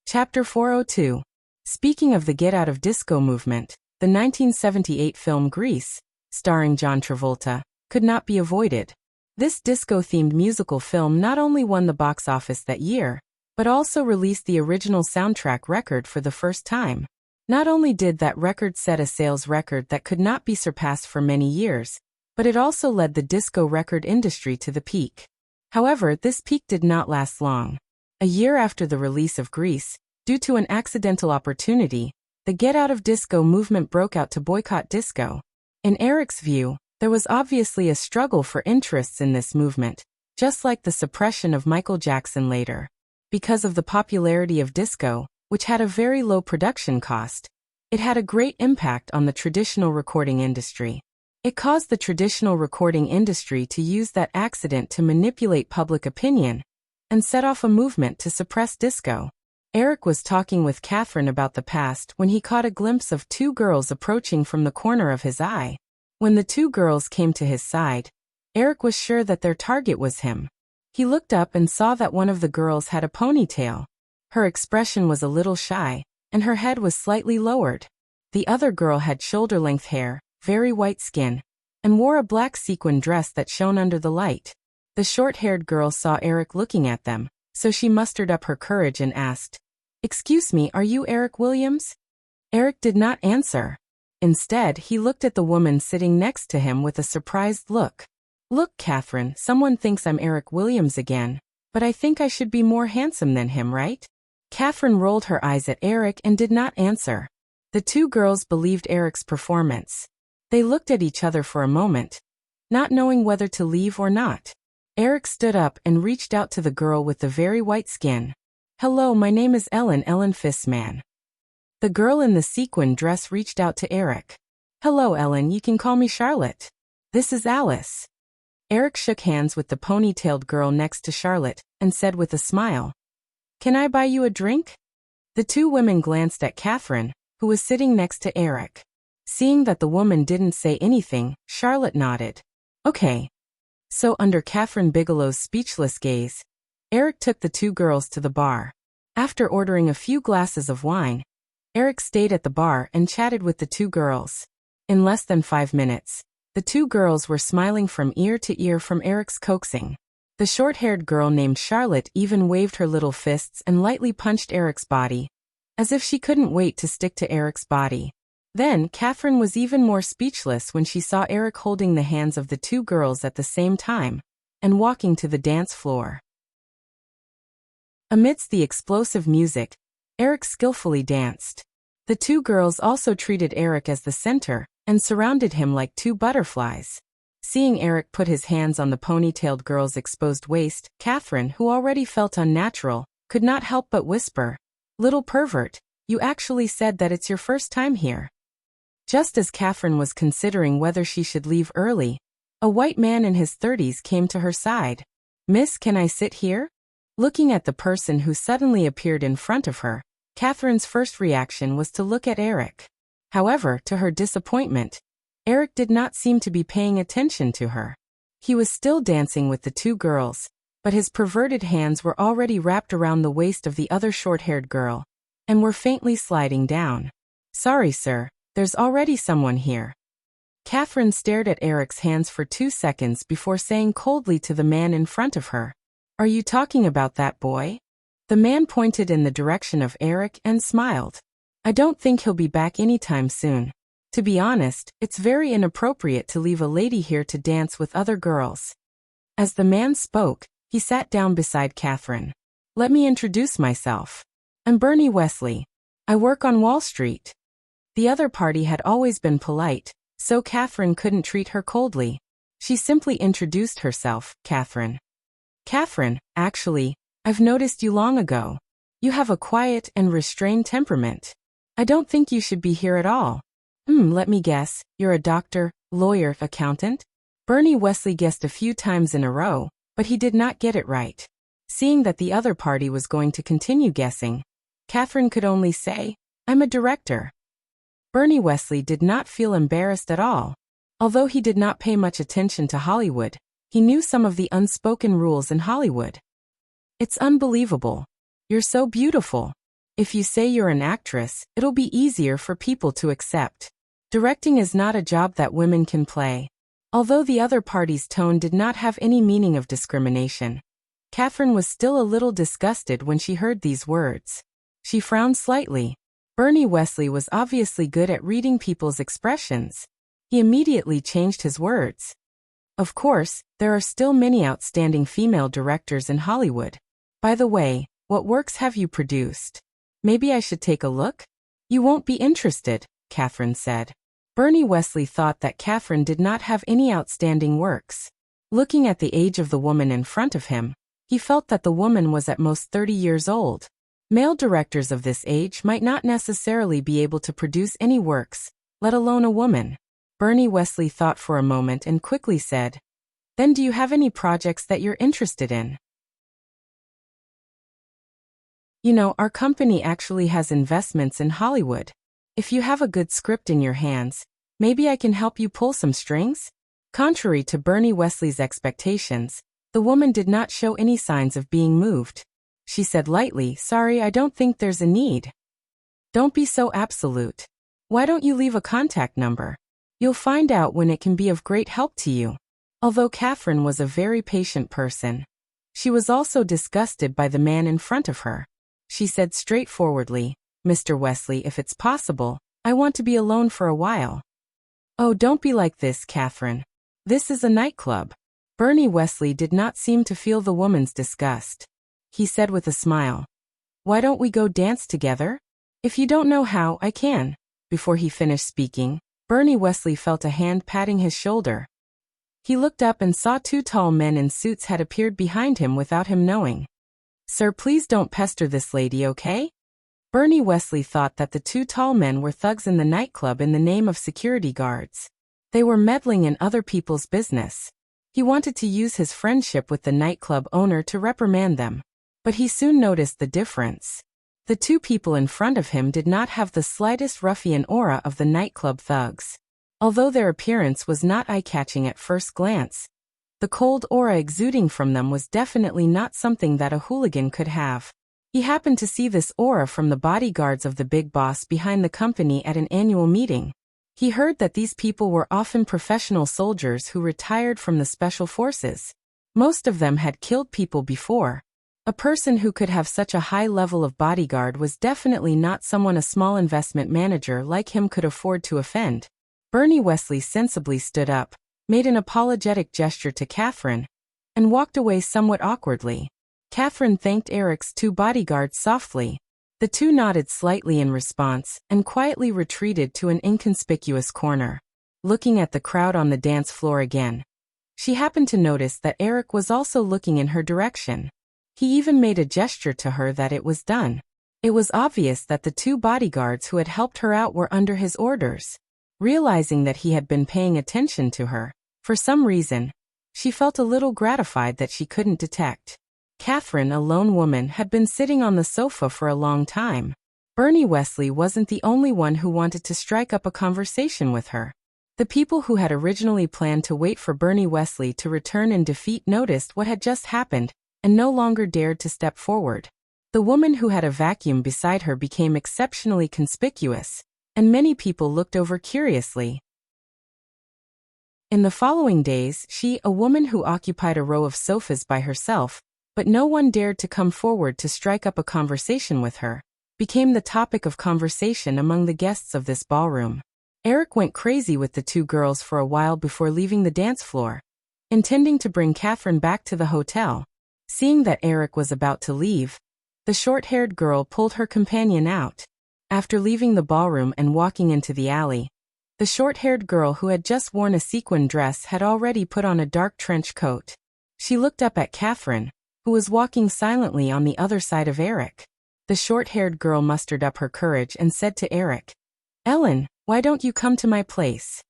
Chapter 402. Speaking of the get-out-of-disco movement, the 1978 film Grease, starring John Travolta, could not be avoided. This disco-themed musical film not only won the box office that year, but also released the original soundtrack record for the first time. Not only did that record set a sales record that could not be surpassed for many years, but it also led the disco record industry to the peak. However, this peak did not last long. A year after the release of Grease, due to an accidental opportunity, the Get Out of Disco movement broke out to boycott disco. In Eric's view, there was obviously a struggle for interests in this movement, just like the suppression of Michael Jackson later. Because of the popularity of disco, which had a very low production cost, it had a great impact on the traditional recording industry. It caused the traditional recording industry to use that accident to manipulate public opinion and set off a movement to suppress disco. Eric was talking with Catherine about the past when he caught a glimpse of two girls approaching from the corner of his eye. When the two girls came to his side, Eric was sure that their target was him. He looked up and saw that one of the girls had a ponytail. Her expression was a little shy, and her head was slightly lowered. The other girl had shoulder-length hair, very white skin, and wore a black sequin dress that shone under the light. The short-haired girl saw Eric looking at them, so she mustered up her courage and asked, "Excuse me, are you Eric Williams?" Eric did not answer. Instead, he looked at the woman sitting next to him with a surprised look. "Look, Catherine, someone thinks I'm Eric Williams again, but I think I should be more handsome than him, right?" Catherine rolled her eyes at Eric and did not answer. The two girls believed Eric's performance. They looked at each other for a moment, not knowing whether to leave or not. Eric stood up and reached out to the girl with the very white skin. "Hello, my name is Ellen Fissman." The girl in the sequin dress reached out to Eric. "Hello, Ellen, you can call me Charlotte. This is Alice." Eric shook hands with the ponytailed girl next to Charlotte and said with a smile, "Can I buy you a drink?" The two women glanced at Catherine, who was sitting next to Eric. Seeing that the woman didn't say anything, Charlotte nodded. "Okay." So under Catherine Bigelow's speechless gaze, Eric took the two girls to the bar. After ordering a few glasses of wine, Eric stayed at the bar and chatted with the two girls. In less than 5 minutes, the two girls were smiling from ear to ear from Eric's coaxing. The short-haired girl named Charlotte even waved her little fists and lightly punched Eric's body, as if she couldn't wait to stick to Eric's body. Then, Catherine was even more speechless when she saw Eric holding the hands of the two girls at the same time and walking to the dance floor. Amidst the explosive music, Eric skillfully danced. The two girls also treated Eric as the center and surrounded him like two butterflies. Seeing Eric put his hands on the ponytailed girl's exposed waist, Catherine, who already felt unnatural, could not help but whisper, "Little pervert, you actually said that it's your first time here." Just as Catherine was considering whether she should leave early, a white man in his 30s came to her side. "Miss, can I sit here?" Looking at the person who suddenly appeared in front of her, Catherine's first reaction was to look at Eric. However, to her disappointment, Eric did not seem to be paying attention to her. He was still dancing with the two girls, but his perverted hands were already wrapped around the waist of the other short-haired girl, and were faintly sliding down. "Sorry, sir, there's already someone here." Catherine stared at Eric's hands for 2 seconds before saying coldly to the man in front of her, "Are you talking about that boy?" The man pointed in the direction of Eric and smiled. "I don't think he'll be back anytime soon. To be honest, it's very inappropriate to leave a lady here to dance with other girls." As the man spoke, he sat down beside Catherine. "Let me introduce myself. I'm Bernie Wesley. I work on Wall Street." The other party had always been polite, so Catherine couldn't treat her coldly. She simply introduced herself, "Catherine." "Catherine, actually, I've noticed you long ago. You have a quiet and restrained temperament. I don't think you should be here at all." Let me guess, you're a doctor, lawyer, accountant?" Bernie Wesley guessed a few times in a row, but he did not get it right. Seeing that the other party was going to continue guessing, Catherine could only say, "I'm a director." Bernie Wesley did not feel embarrassed at all. Although he did not pay much attention to Hollywood, he knew some of the unspoken rules in Hollywood. "It's unbelievable. You're so beautiful. If you say you're an actress, it'll be easier for people to accept. Directing is not a job that women can play." Although the other party's tone did not have any meaning of discrimination, Catherine was still a little disgusted when she heard these words. She frowned slightly. Bernie Wesley was obviously good at reading people's expressions. He immediately changed his words. Of course, there are still many outstanding female directors in Hollywood. By the way, what works have you produced? Maybe I should take a look? You won't be interested, Catherine said. Bernie Wesley thought that Catherine did not have any outstanding works. Looking at the age of the woman in front of him, he felt that the woman was at most 30 years old. Male directors of this age might not necessarily be able to produce any works, let alone a woman. Bernie Wesley thought for a moment and quickly said, "Then do you have any projects that you're interested in?" You know, our company actually has investments in Hollywood. If you have a good script in your hands, maybe I can help you pull some strings? Contrary to Bernie Wesley's expectations, the woman did not show any signs of being moved. She said lightly, "Sorry, I don't think there's a need." Don't be so absolute. Why don't you leave a contact number? You'll find out when it can be of great help to you. Although Catherine was a very patient person, she was also disgusted by the man in front of her. She said straightforwardly, "Mr. Wesley, if it's possible, I want to be alone for a while." "Oh, don't be like this, Catherine. This is a nightclub." Bernie Wesley did not seem to feel the woman's disgust. He said with a smile, "Why don't we go dance together? If you don't know how, I can." Before he finished speaking, Bernie Wesley felt a hand patting his shoulder. He looked up and saw two tall men in suits had appeared behind him without him knowing. "Sir, please don't pester this lady, okay?" Bernie Wesley thought that the two tall men were thugs in the nightclub in the name of security guards. They were meddling in other people's business. He wanted to use his friendship with the nightclub owner to reprimand them. But he soon noticed the difference. The two people in front of him did not have the slightest ruffian aura of the nightclub thugs. Although their appearance was not eye-catching at first glance, the cold aura exuding from them was definitely not something that a hooligan could have. He happened to see this aura from the bodyguards of the big boss behind the company at an annual meeting. He heard that these people were often professional soldiers who retired from the special forces. Most of them had killed people before. A person who could have such a high level of bodyguard was definitely not someone a small investment manager like him could afford to offend. Bernie Wesley sensibly stood up, made an apologetic gesture to Catherine, and walked away somewhat awkwardly. Catherine thanked Eric's two bodyguards softly. The two nodded slightly in response and quietly retreated to an inconspicuous corner. Looking at the crowd on the dance floor again, she happened to notice that Eric was also looking in her direction. He even made a gesture to her that it was done. It was obvious that the two bodyguards who had helped her out were under his orders. Realizing that he had been paying attention to her, for some reason, she felt a little gratified that she couldn't detect. Catherine, a lone woman, had been sitting on the sofa for a long time. Bernie Wesley wasn't the only one who wanted to strike up a conversation with her. The people who had originally planned to wait for Bernie Wesley to return in defeat noticed what had just happened and no longer dared to step forward. The woman who had a vacuum beside her became exceptionally conspicuous, and many people looked over curiously. In the following days, she, a woman who occupied a row of sofas by herself, but no one dared to come forward to strike up a conversation with her, became the topic of conversation among the guests of this ballroom. Eric went crazy with the two girls for a while before leaving the dance floor, intending to bring Catherine back to the hotel. Seeing that Eric was about to leave, the short-haired girl pulled her companion out. After leaving the ballroom and walking into the alley, the short-haired girl who had just worn a sequin dress had already put on a dark trench coat. She looked up at Catherine, who was walking silently on the other side of Eric. The short-haired girl mustered up her courage and said to Eric, "Ellen, why don't you come to my place?"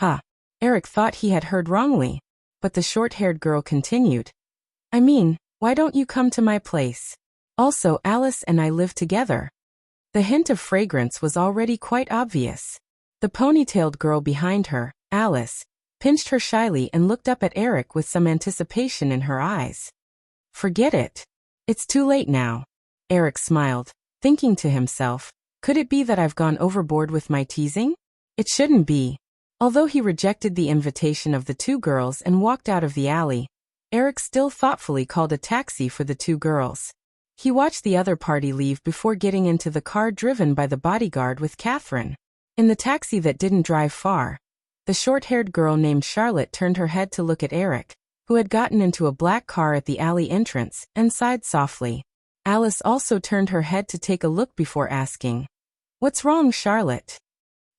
"Huh." Eric thought he had heard wrongly, but the short-haired girl continued, "I mean, why don't you come to my place? Also, Alice and I live together." The hint of fragrance was already quite obvious. The ponytailed girl behind her, Alice, pinched her shyly and looked up at Eric with some anticipation in her eyes. "Forget it. It's too late now." Eric smiled, thinking to himself, could it be that I've gone overboard with my teasing? It shouldn't be. Although he rejected the invitation of the two girls and walked out of the alley, Eric still thoughtfully called a taxi for the two girls. He watched the other party leave before getting into the car driven by the bodyguard with Catherine. In the taxi that didn't drive far, the short-haired girl named Charlotte turned her head to look at Eric, who had gotten into a black car at the alley entrance, and sighed softly. Alice also turned her head to take a look before asking, "What's wrong, Charlotte?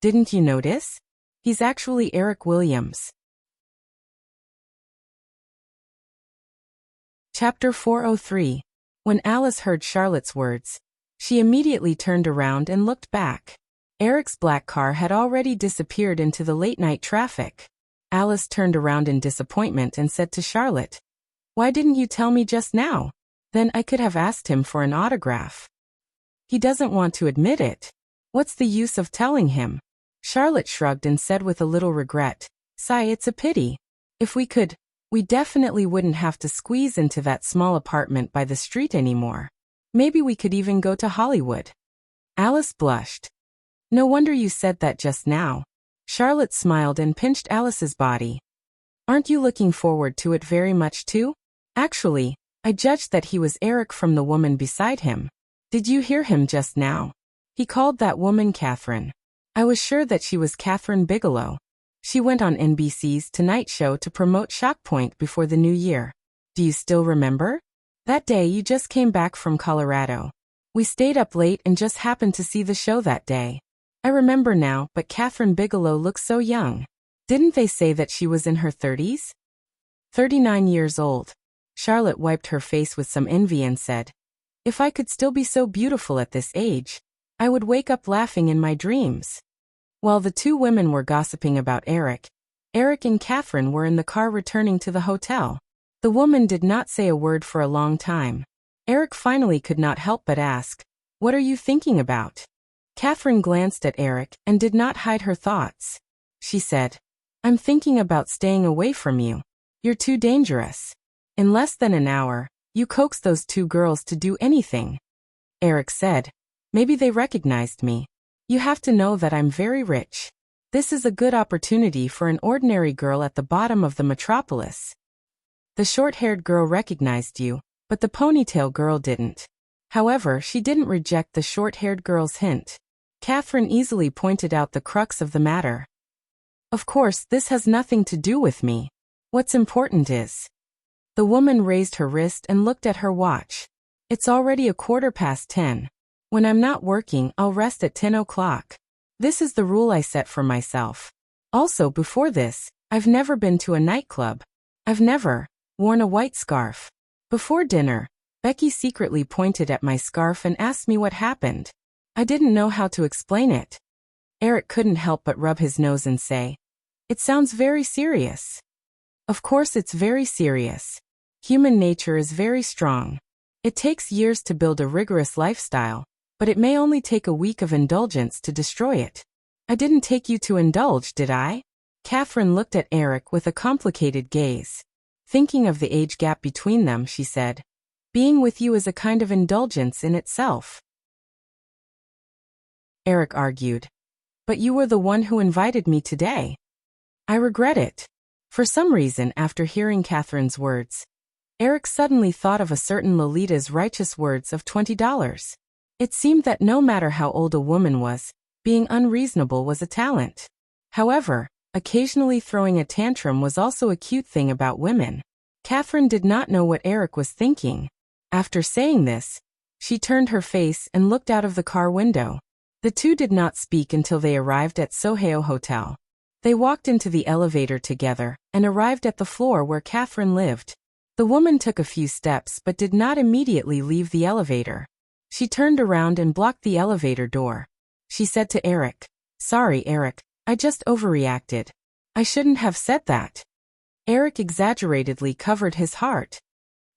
Didn't you notice? He's actually Eric Williams." Chapter 403. When Alice heard Charlotte's words, she immediately turned around and looked back. Eric's black car had already disappeared into the late-night traffic. Alice turned around in disappointment and said to Charlotte, "Why didn't you tell me just now? Then I could have asked him for an autograph." "He doesn't want to admit it. What's the use of telling him?" Charlotte shrugged and said with a little regret, "Sigh, it's a pity. If we could, we definitely wouldn't have to squeeze into that small apartment by the street anymore. Maybe we could even go to Hollywood." Alice blushed. "No wonder you said that just now." Charlotte smiled and pinched Alice's body. "Aren't you looking forward to it very much too? Actually, I judged that he was Eric from the woman beside him. Did you hear him just now? He called that woman Catherine. I was sure that she was Catherine Bigelow. She went on NBC's Tonight Show to promote Shockpoint before the new year. Do you still remember? That day you just came back from Colorado. We stayed up late and just happened to see the show that day. I remember now, but Catherine Bigelow looks so young. Didn't they say that she was in her 30s? 39 years old. Charlotte wiped her face with some envy and said, "If I could still be so beautiful at this age, I would wake up laughing in my dreams." While the two women were gossiping about Eric and Catherine were in the car returning to the hotel. The woman did not say a word for a long time. Eric finally could not help but ask, "What are you thinking about?" Catherine glanced at Eric and did not hide her thoughts. She said, "I'm thinking about staying away from you. You're too dangerous. In less than an hour, you coaxed those two girls to do anything." Eric said, "Maybe they recognized me. You have to know that I'm very rich. This is a good opportunity for an ordinary girl at the bottom of the metropolis." The short-haired girl recognized you, but the ponytail girl didn't. However, she didn't reject the short-haired girl's hint. Catherine easily pointed out the crux of the matter. "Of course, this has nothing to do with me. What's important is..." The woman raised her wrist and looked at her watch. "It's already 10:15. When I'm not working, I'll rest at 10 o'clock. This is the rule I set for myself. Also, before this, I've never been to a nightclub. I've never worn a white scarf. Before dinner, Becky secretly pointed at my scarf and asked me what happened. I didn't know how to explain it." Eric couldn't help but rub his nose and say, "It sounds very serious." Of course it's very serious. Human nature is very strong. It takes years to build a rigorous lifestyle, but it may only take a week of indulgence to destroy it. I didn't take you to indulge, did I? Catherine looked at Eric with a complicated gaze. Thinking of the age gap between them, she said, "Being with you is a kind of indulgence in itself." Eric argued, "But you were the one who invited me today." "I regret it." For some reason, after hearing Catherine's words, Eric suddenly thought of a certain Lolita's righteous words of $20. It seemed that no matter how old a woman was, being unreasonable was a talent. However, occasionally throwing a tantrum was also a cute thing about women. Catherine did not know what Eric was thinking. After saying this, she turned her face and looked out of the car window. The two did not speak until they arrived at Soho Hotel. They walked into the elevator together and arrived at the floor where Catherine lived. The woman took a few steps but did not immediately leave the elevator. She turned around and blocked the elevator door. She said to Eric, "Sorry, Eric, I just overreacted. I shouldn't have said that." Eric exaggeratedly covered his heart.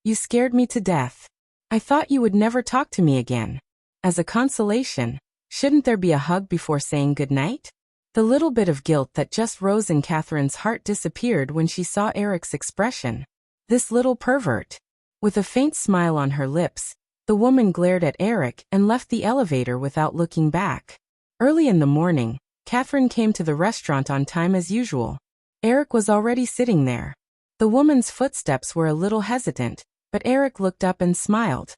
"You scared me to death. I thought you would never talk to me again. As a consolation, shouldn't there be a hug before saying goodnight?" The little bit of guilt that just rose in Catherine's heart disappeared when she saw Eric's expression. This little pervert. With a faint smile on her lips, the woman glared at Eric and left the elevator without looking back. Early in the morning, Catherine came to the restaurant on time as usual. Eric was already sitting there. The woman's footsteps were a little hesitant, but Eric looked up and smiled.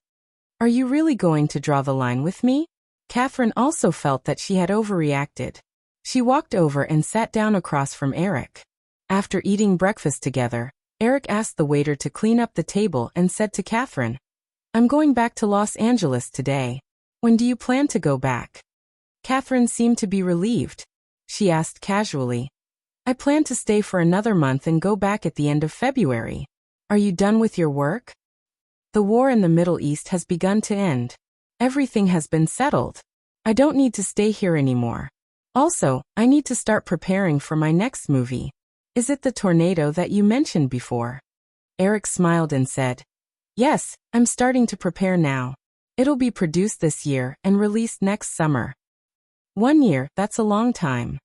Are you really going to draw the line with me? Catherine also felt that she had overreacted. She walked over and sat down across from Eric. After eating breakfast together, Eric asked the waiter to clean up the table and said to Catherine, "I'm going back to Los Angeles today. When do you plan to go back?" Catherine seemed to be relieved. She asked casually, "I plan to stay for another month and go back at the end of February. Are you done with your work?" "The war in the Middle East has begun to end. Everything has been settled. I don't need to stay here anymore. Also, I need to start preparing for my next movie. Is it the tornado that you mentioned before?" Eric smiled and said, "Yes, I'm starting to prepare now. It'll be produced this year and released next summer." 1 year, that's a long time.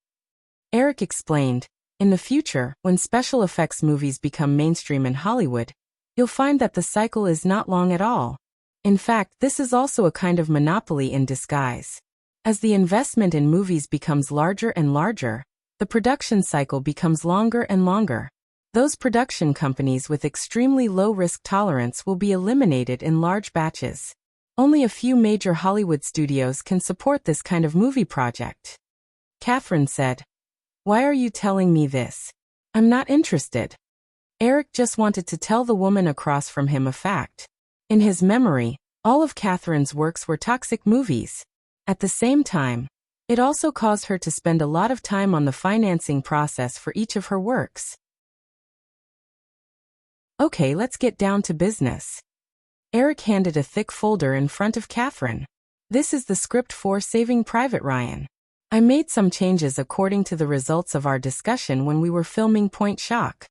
Eric explained, "In the future, when special effects movies become mainstream in Hollywood, you'll find that the cycle is not long at all. In fact, this is also a kind of monopoly in disguise. As the investment in movies becomes larger and larger, the production cycle becomes longer and longer. Those production companies with extremely low risk tolerance will be eliminated in large batches. Only a few major Hollywood studios can support this kind of movie project." Catherine said, "Why are you telling me this? I'm not interested." Eric just wanted to tell the woman across from him a fact. In his memory, all of Catherine's works were toxic movies. At the same time, it also caused her to spend a lot of time on the financing process for each of her works. "Okay, let's get down to business." Eric handed a thick folder in front of Catherine. "This is the script for Saving Private Ryan. I made some changes according to the results of our discussion when we were filming Point Shock.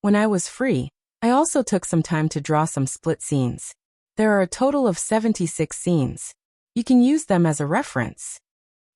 When I was free, I also took some time to draw some split scenes. There are a total of 76 scenes. You can use them as a reference."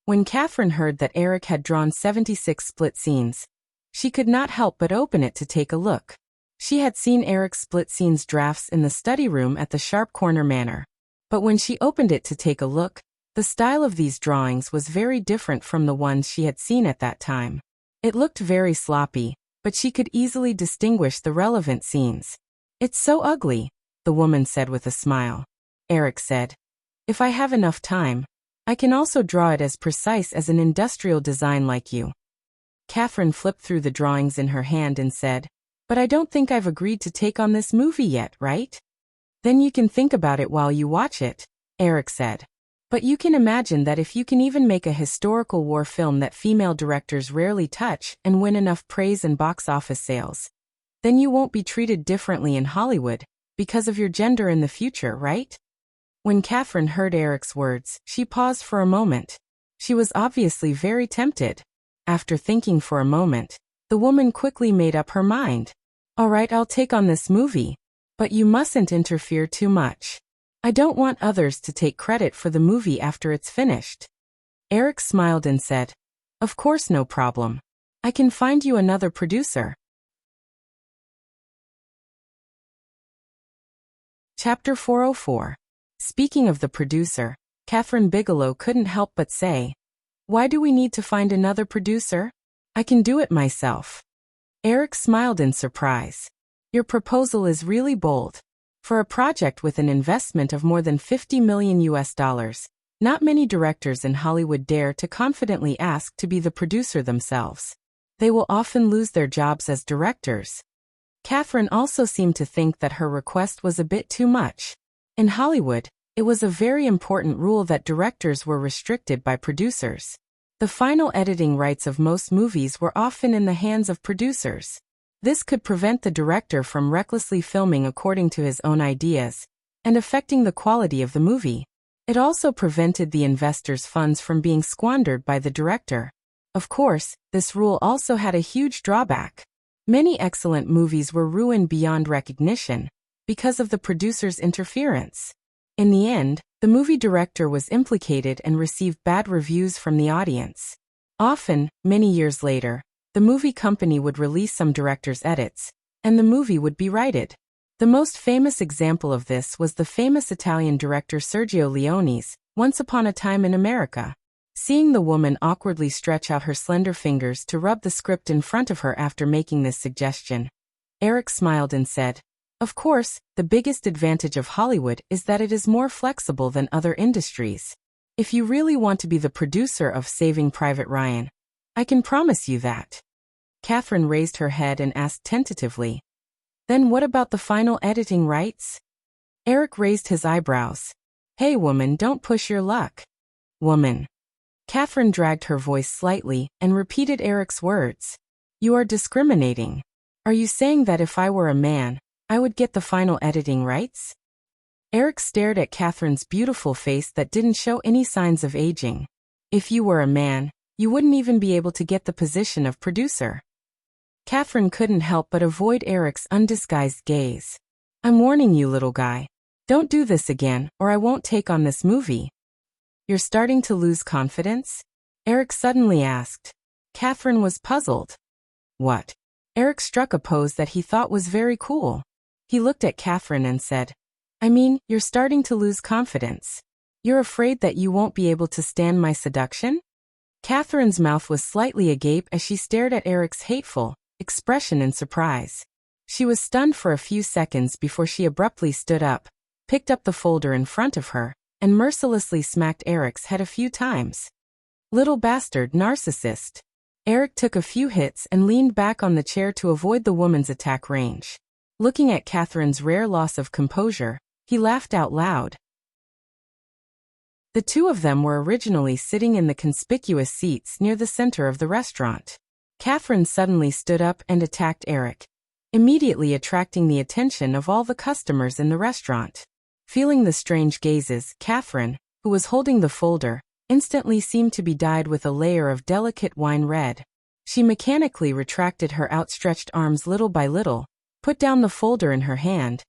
When Catherine heard that Eric had drawn 76 split scenes, she could not help but open it to take a look. She had seen Eric's split scenes drafts in the study room at the Sharp Corner Manor. But when she opened it to take a look, the style of these drawings was very different from the ones she had seen at that time. It looked very sloppy, but she could easily distinguish the relevant scenes. "It's so ugly," the woman said with a smile. Eric said, "If I have enough time, I can also draw it as precise as an industrial design like you." Catherine flipped through the drawings in her hand and said, "But I don't think I've agreed to take on this movie yet, right?" "Then you can think about it while you watch it," Eric said. "But you can imagine that if you can even make a historical war film that female directors rarely touch and win enough praise and box office sales, then you won't be treated differently in Hollywood because of your gender in the future, right?" When Catherine heard Eric's words, she paused for a moment. She was obviously very tempted. After thinking for a moment, the woman quickly made up her mind. "All right, I'll take on this movie. But you mustn't interfere too much. I don't want others to take credit for the movie after it's finished." Eric smiled and said, "Of course, no problem. I can find you another producer." Chapter 404. Speaking of the producer, Catherine Bigelow couldn't help but say, "Why do we need to find another producer? I can do it myself." Eric smiled in surprise. "Your proposal is really bold. For a project with an investment of more than $50 million, not many directors in Hollywood dare to confidently ask to be the producer themselves. They will often lose their jobs as directors." Catherine also seemed to think that her request was a bit too much. In Hollywood, it was a very important rule that directors were restricted by producers. The final editing rights of most movies were often in the hands of producers. This could prevent the director from recklessly filming according to his own ideas and affecting the quality of the movie. It also prevented the investors' funds from being squandered by the director. Of course, this rule also had a huge drawback. Many excellent movies were ruined beyond recognition because of the producer's interference. In the end, the movie director was implicated and received bad reviews from the audience. Often, many years later, the movie company would release some director's edits, and the movie would be righted. The most famous example of this was the famous Italian director Sergio Leone's Once Upon a Time in America. Seeing the woman awkwardly stretch out her slender fingers to rub the script in front of her after making this suggestion, Eric smiled and said, Of course, the biggest advantage of Hollywood is that it is more flexible than other industries. If you really want to be the producer of Saving Private Ryan, I can promise you that. Catherine raised her head and asked tentatively. Then what about the final editing rights? Eric raised his eyebrows. Hey woman, don't push your luck. Woman. Catherine dragged her voice slightly and repeated Eric's words. You are discriminating. Are you saying that if I were a man, I would get the final editing rights? Eric stared at Catherine's beautiful face that didn't show any signs of aging. If you were a man, you wouldn't even be able to get the position of producer. Catherine couldn't help but avoid Eric's undisguised gaze. I'm warning you, little guy. Don't do this again, or I won't take on this movie. You're starting to lose confidence? Eric suddenly asked. Catherine was puzzled. What? Eric struck a pose that he thought was very cool. He looked at Catherine and said, I mean, you're starting to lose confidence. You're afraid that you won't be able to stand my seduction? Catherine's mouth was slightly agape as she stared at Eric's hateful expression in surprise. She was stunned for a few seconds before she abruptly stood up, picked up the folder in front of her, and mercilessly smacked Eric's head a few times. Little bastard narcissist. Eric took a few hits and leaned back on the chair to avoid the woman's attack range. Looking at Catherine's rare loss of composure, he laughed out loud. The two of them were originally sitting in the conspicuous seats near the center of the restaurant. Catherine suddenly stood up and attacked Eric, immediately attracting the attention of all the customers in the restaurant. Feeling the strange gazes, Catherine, who was holding the folder, instantly seemed to be dyed with a layer of delicate wine red. She mechanically retracted her outstretched arms little by little, put down the folder in her hand,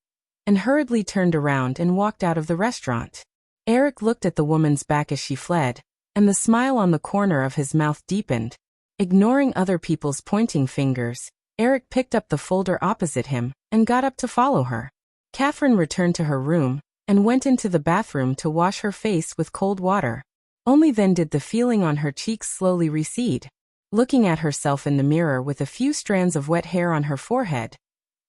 and hurriedly turned around and walked out of the restaurant. Eric looked at the woman's back as she fled, and the smile on the corner of his mouth deepened. Ignoring other people's pointing fingers, Eric picked up the folder opposite him and got up to follow her. Catherine returned to her room and went into the bathroom to wash her face with cold water. Only then did the feeling on her cheeks slowly recede. Looking at herself in the mirror with a few strands of wet hair on her forehead,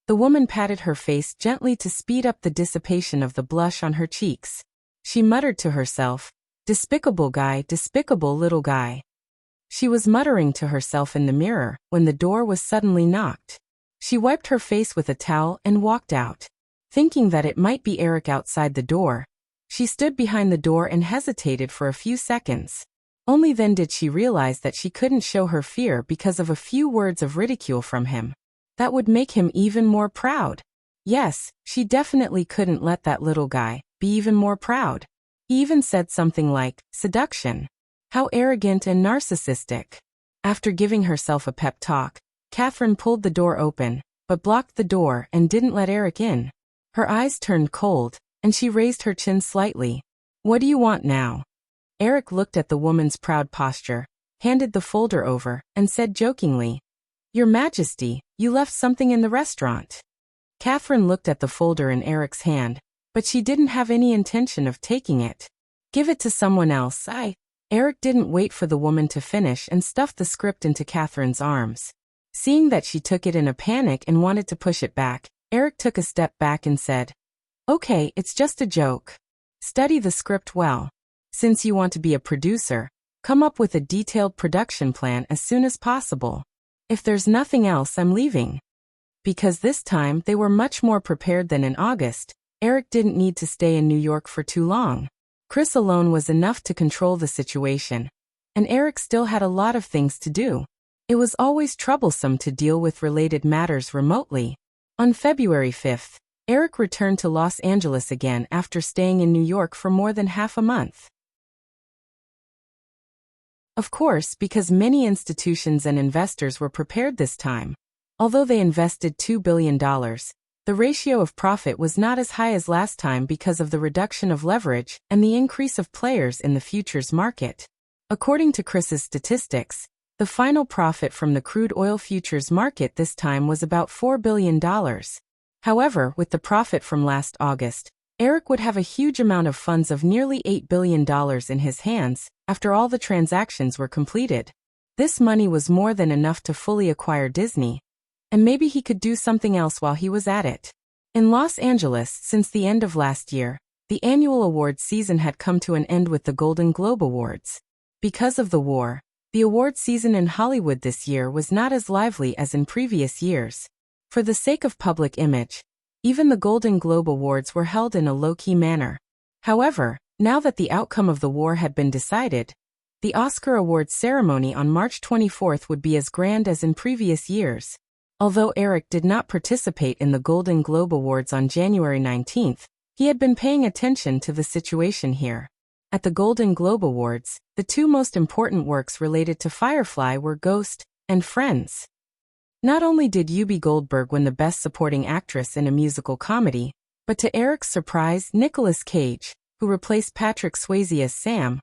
the woman patted her face gently to speed up the dissipation of the blush on her cheeks. She muttered to herself, "Despicable guy, despicable little guy." She was muttering to herself in the mirror when the door was suddenly knocked. She wiped her face with a towel and walked out. Thinking that it might be Eric outside the door, she stood behind the door and hesitated for a few seconds. Only then did she realize that she couldn't show her fear because of a few words of ridicule from him. That would make him even more proud. Yes, she definitely couldn't let that little guy be even more proud. He even said something like, seduction. How arrogant and narcissistic. After giving herself a pep talk, Catherine pulled the door open, but blocked the door and didn't let Eric in. Her eyes turned cold, and she raised her chin slightly. What do you want now? Eric looked at the woman's proud posture, handed the folder over, and said jokingly, Your Majesty, you left something in the restaurant. Catherine looked at the folder in Eric's hand, but she didn't have any intention of taking it. Give it to someone else, Eric didn't wait for the woman to finish and stuffed the script into Catherine's arms. Seeing that she took it in a panic and wanted to push it back, Eric took a step back and said, Okay, it's just a joke. Study the script well. Since you want to be a producer, come up with a detailed production plan as soon as possible. If there's nothing else, I'm leaving. Because this time they were much more prepared than in August, Eric didn't need to stay in New York for too long. Chris alone was enough to control the situation, and Eric still had a lot of things to do. It was always troublesome to deal with related matters remotely. On February 5th, Eric returned to Los Angeles again after staying in New York for more than half a month. Of course, because many institutions and investors were prepared this time. Although they invested $2 billion, the ratio of profit was not as high as last time because of the reduction of leverage and the increase of players in the futures market. According to Chris's statistics, the final profit from the crude oil futures market this time was about $4 billion. However, with the profit from last August, Eric would have a huge amount of funds of nearly $8 billion in his hands after all the transactions were completed. This money was more than enough to fully acquire Disney, and maybe he could do something else while he was at it. In Los Angeles, since the end of last year, the annual awards season had come to an end with the Golden Globe Awards. Because of the war, the awards season in Hollywood this year was not as lively as in previous years. For the sake of public image, even the Golden Globe Awards were held in a low-key manner. However, now that the outcome of the war had been decided, the Oscar Awards ceremony on March 24th would be as grand as in previous years. Although Eric did not participate in the Golden Globe Awards on January 19th, he had been paying attention to the situation here. At the Golden Globe Awards, the two most important works related to Firefly were Ghost and Friends. Not only did Whoopi Goldberg win the Best Supporting Actress in a Musical Comedy, but to Eric's surprise, Nicolas Cage, who replaced Patrick Swayze as Sam,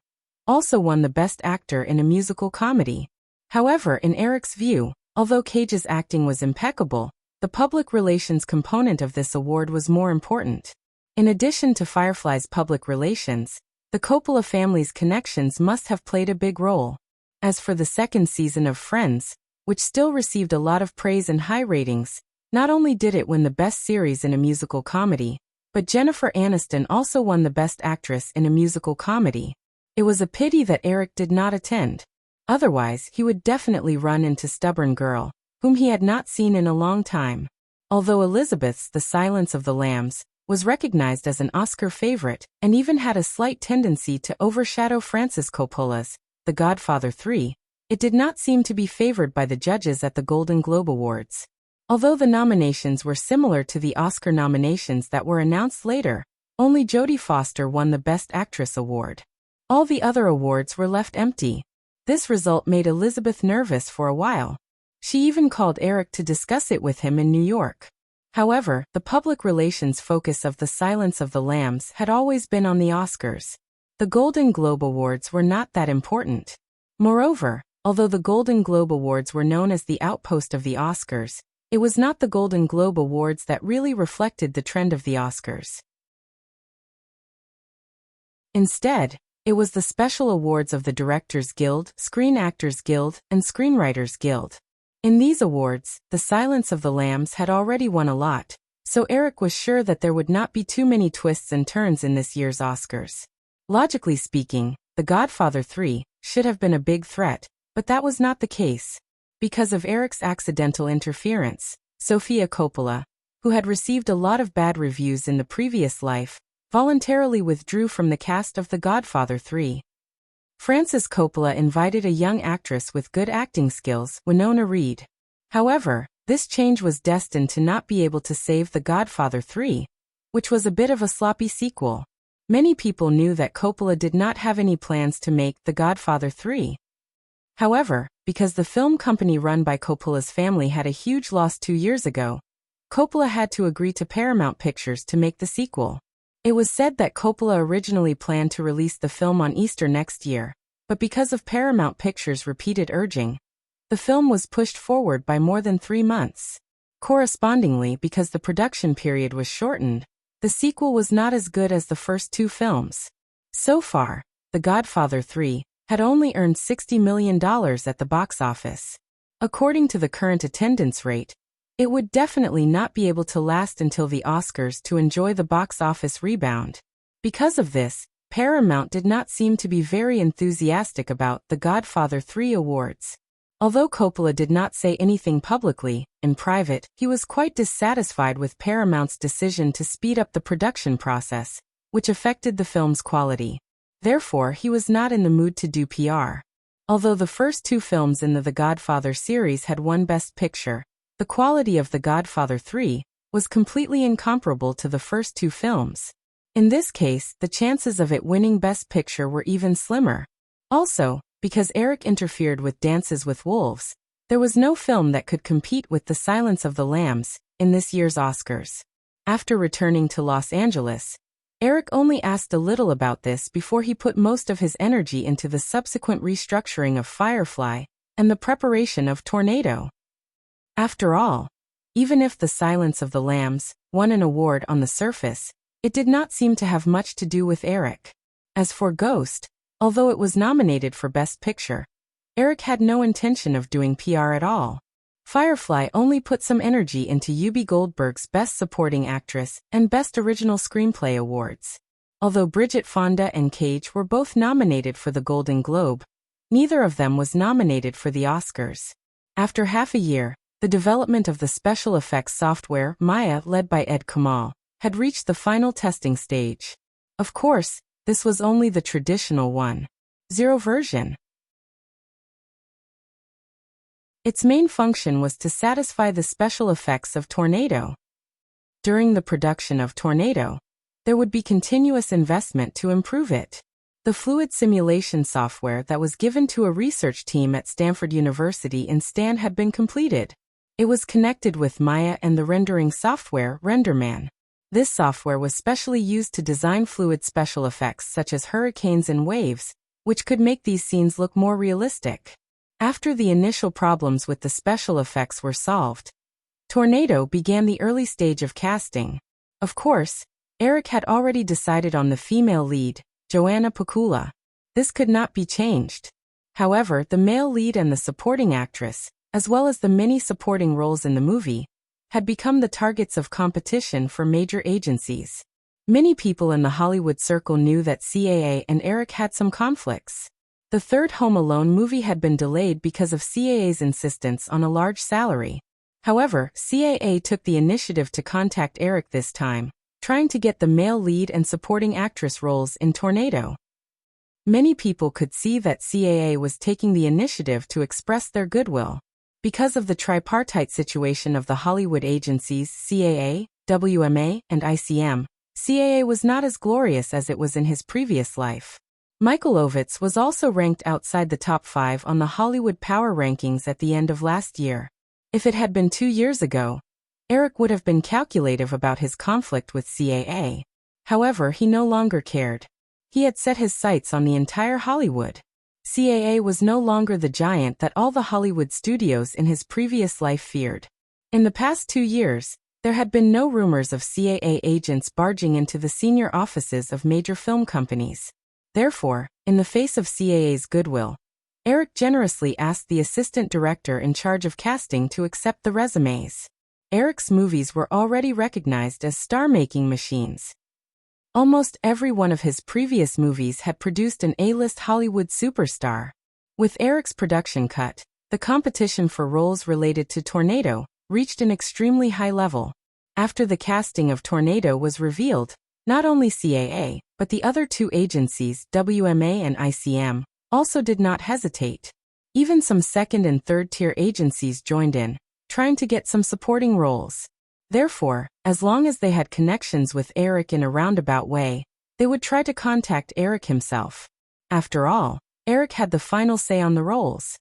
also won the Best Actor in a Musical Comedy. However, in Eric's view, although Cage's acting was impeccable, the public relations component of this award was more important. In addition to Firefly's public relations, the Coppola family's connections must have played a big role. As for the second season of Friends, which still received a lot of praise and high ratings, not only did it win the Best Series in a Musical Comedy, but Jennifer Aniston also won the Best Actress in a Musical Comedy. It was a pity that Eric did not attend. Otherwise, he would definitely run into Stubborn Girl, whom he had not seen in a long time. Although Elizabeth's The Silence of the Lambs was recognized as an Oscar favorite and even had a slight tendency to overshadow Francis Coppola's The Godfather 3, it did not seem to be favored by the judges at the Golden Globe Awards. Although the nominations were similar to the Oscar nominations that were announced later, only Jodie Foster won the Best Actress award. All the other awards were left empty. This result made Elizabeth nervous for a while. She even called Eric to discuss it with him in New York. However, the public relations focus of The Silence of the Lambs had always been on the Oscars. The Golden Globe Awards were not that important. Moreover, although the Golden Globe Awards were known as the outpost of the Oscars, it was not the Golden Globe Awards that really reflected the trend of the Oscars. Instead, it was the special awards of the Directors Guild, Screen Actors Guild, and Screenwriters Guild. In these awards, The Silence of the Lambs had already won a lot, so Eric was sure that there would not be too many twists and turns in this year's Oscars. Logically speaking, The Godfather 3 should have been a big threat, but that was not the case. Because of Eric's accidental interference, Sofia Coppola, who had received a lot of bad reviews in the previous life, voluntarily withdrew from the cast of The Godfather 3. Francis Coppola invited a young actress with good acting skills, Winona Reed. However, this change was destined to not be able to save The Godfather 3, which was a bit of a sloppy sequel. Many people knew that Coppola did not have any plans to make The Godfather 3. However, because the film company run by Coppola's family had a huge loss 2 years ago, Coppola had to agree to Paramount Pictures to make the sequel. It was said that Coppola originally planned to release the film on Easter next year, but because of Paramount Pictures' repeated urging, the film was pushed forward by more than 3 months. Correspondingly, because the production period was shortened, the sequel was not as good as the first 2 films. So far, The Godfather 3 had only earned $60 million at the box office. According to the current attendance rate, it would definitely not be able to last until the Oscars to enjoy the box office rebound. Because of this, Paramount did not seem to be very enthusiastic about The Godfather 3 awards. Although Coppola did not say anything publicly, in private, he was quite dissatisfied with Paramount's decision to speed up the production process, which affected the film's quality. Therefore, he was not in the mood to do PR. Although the first 2 films in the Godfather series had won Best Picture, the quality of The Godfather 3 was completely incomparable to the first 2 films. In this case, the chances of it winning Best Picture were even slimmer. Also, because Eric interfered with Dances with Wolves, there was no film that could compete with The Silence of the Lambs in this year's Oscars. After returning to Los Angeles, Eric only asked a little about this before he put most of his energy into the subsequent restructuring of Firefly and the preparation of Tornado. After all, even if The Silence of the Lambs won an award on the surface, it did not seem to have much to do with Eric. As for Ghost, although it was nominated for Best Picture, Eric had no intention of doing PR at all. Firefly only put some energy into Whoopi Goldberg's Best Supporting Actress and Best Original Screenplay awards. Although Bridget Fonda and Cage were both nominated for the Golden Globe, neither of them was nominated for the Oscars. After half a year, the development of the special effects software Maya, led by Ed Kamal, had reached the final testing stage. Of course, this was only the traditional 1.0 version. Its main function was to satisfy the special effects of Tornado. During the production of Tornado, there would be continuous investment to improve it. The fluid simulation software that was given to a research team at Stanford University in Stan had been completed. It was connected with Maya and the rendering software RenderMan. This software was specially used to design fluid special effects such as hurricanes and waves, which could make these scenes look more realistic. After the initial problems with the special effects were solved, Tornado began the early stage of casting. Of course, Eric had already decided on the female lead, Joanna Pakula. This could not be changed. However, the male lead and the supporting actress, as well as the many supporting roles in the movie, had become the targets of competition for major agencies. Many people in the Hollywood circle knew that CAA and Eric had some conflicts. The third Home Alone movie had been delayed because of CAA's insistence on a large salary. However, CAA took the initiative to contact Eric this time, trying to get the male lead and supporting actress roles in Tornado. Many people could see that CAA was taking the initiative to express their goodwill. Because of the tripartite situation of the Hollywood agencies CAA, WMA, and ICM, CAA was not as glorious as it was in his previous life. Michael Ovitz was also ranked outside the top 5 on the Hollywood Power Rankings at the end of last year. If it had been 2 years ago, Eric would have been calculative about his conflict with CAA. However, he no longer cared. He had set his sights on the entire Hollywood. CAA was no longer the giant that all the Hollywood studios in his previous life feared. In the past 2 years, there had been no rumors of CAA agents barging into the senior offices of major film companies. Therefore, in the face of CAA's goodwill, Eric generously asked the assistant director in charge of casting to accept the resumes. Eric's movies were already recognized as star-making machines. Almost every one of his previous movies had produced an A-list Hollywood superstar. With Eric's production cut, the competition for roles related to Tornado reached an extremely high level. After the casting of Tornado was revealed, not only CAA, but the other 2 agencies, WMA and ICM, also did not hesitate. Even some second- and third-tier agencies joined in, trying to get some supporting roles. Therefore, as long as they had connections with Eric in a roundabout way, they would try to contact Eric himself. After all, Eric had the final say on the roles.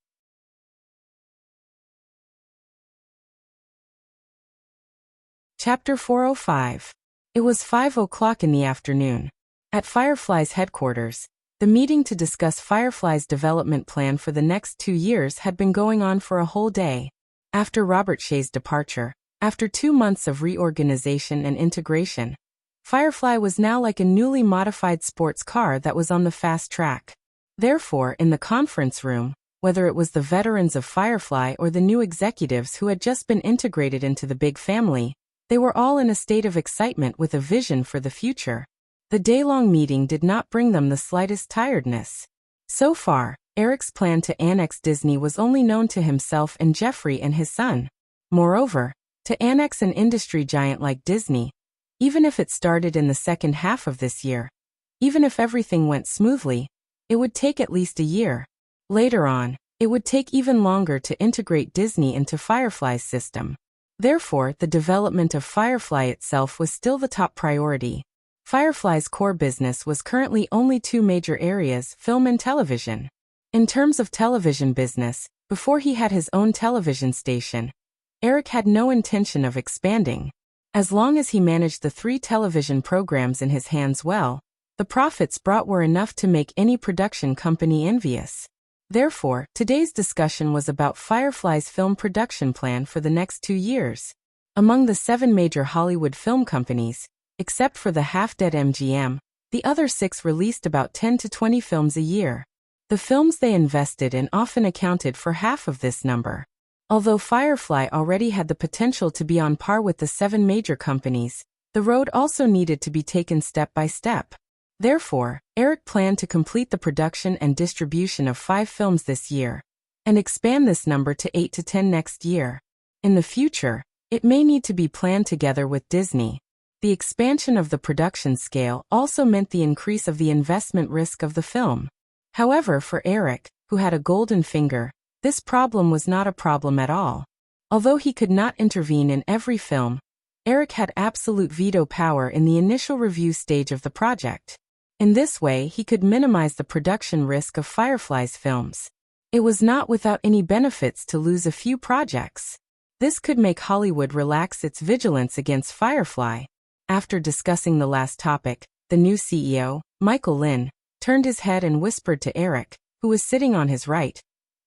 Chapter 405. It was 5:00 in the afternoon. At Firefly's headquarters, the meeting to discuss Firefly's development plan for the next 2 years had been going on for a whole day. After Robert Shea's departure, after 2 months of reorganization and integration, Firefly was now like a newly modified sports car that was on the fast track. Therefore, in the conference room, whether it was the veterans of Firefly or the new executives who had just been integrated into the big family, they were all in a state of excitement with a vision for the future. The day-long meeting did not bring them the slightest tiredness. So far, Eric's plan to annex Disney was only known to himself and Jeffrey and his son. Moreover, to annex an industry giant like Disney, even if it started in the second half of this year, even if everything went smoothly, it would take at least a year. Later on, it would take even longer to integrate Disney into Firefly's system. Therefore, the development of Firefly itself was still the top priority. Firefly's core business was currently only 2 major areas, film and television. In terms of television business, before he had his own television station, Eric had no intention of expanding. As long as he managed the 3 television programs in his hands well, the profits brought were enough to make any production company envious. Therefore, today's discussion was about Firefly's film production plan for the next 2 years. Among the 7 major Hollywood film companies, except for the half-dead MGM, the other 6 released about 10 to 20 films a year. The films they invested in often accounted for half of this number. Although Firefly already had the potential to be on par with the 7 major companies, the road also needed to be taken step by step. Therefore, Eric planned to complete the production and distribution of 5 films this year, and expand this number to 8 to 10 next year. In the future, it may need to be planned together with Disney. The expansion of the production scale also meant the increase of the investment risk of the film. However, for Eric, who had a golden finger, this problem was not a problem at all. Although he could not intervene in every film, Eric had absolute veto power in the initial review stage of the project. In this way, he could minimize the production risk of Firefly's films. It was not without any benefits to lose a few projects. This could make Hollywood relax its vigilance against Firefly. After discussing the last topic, the new CEO, Michael Lynn, turned his head and whispered to Eric, who was sitting on his right.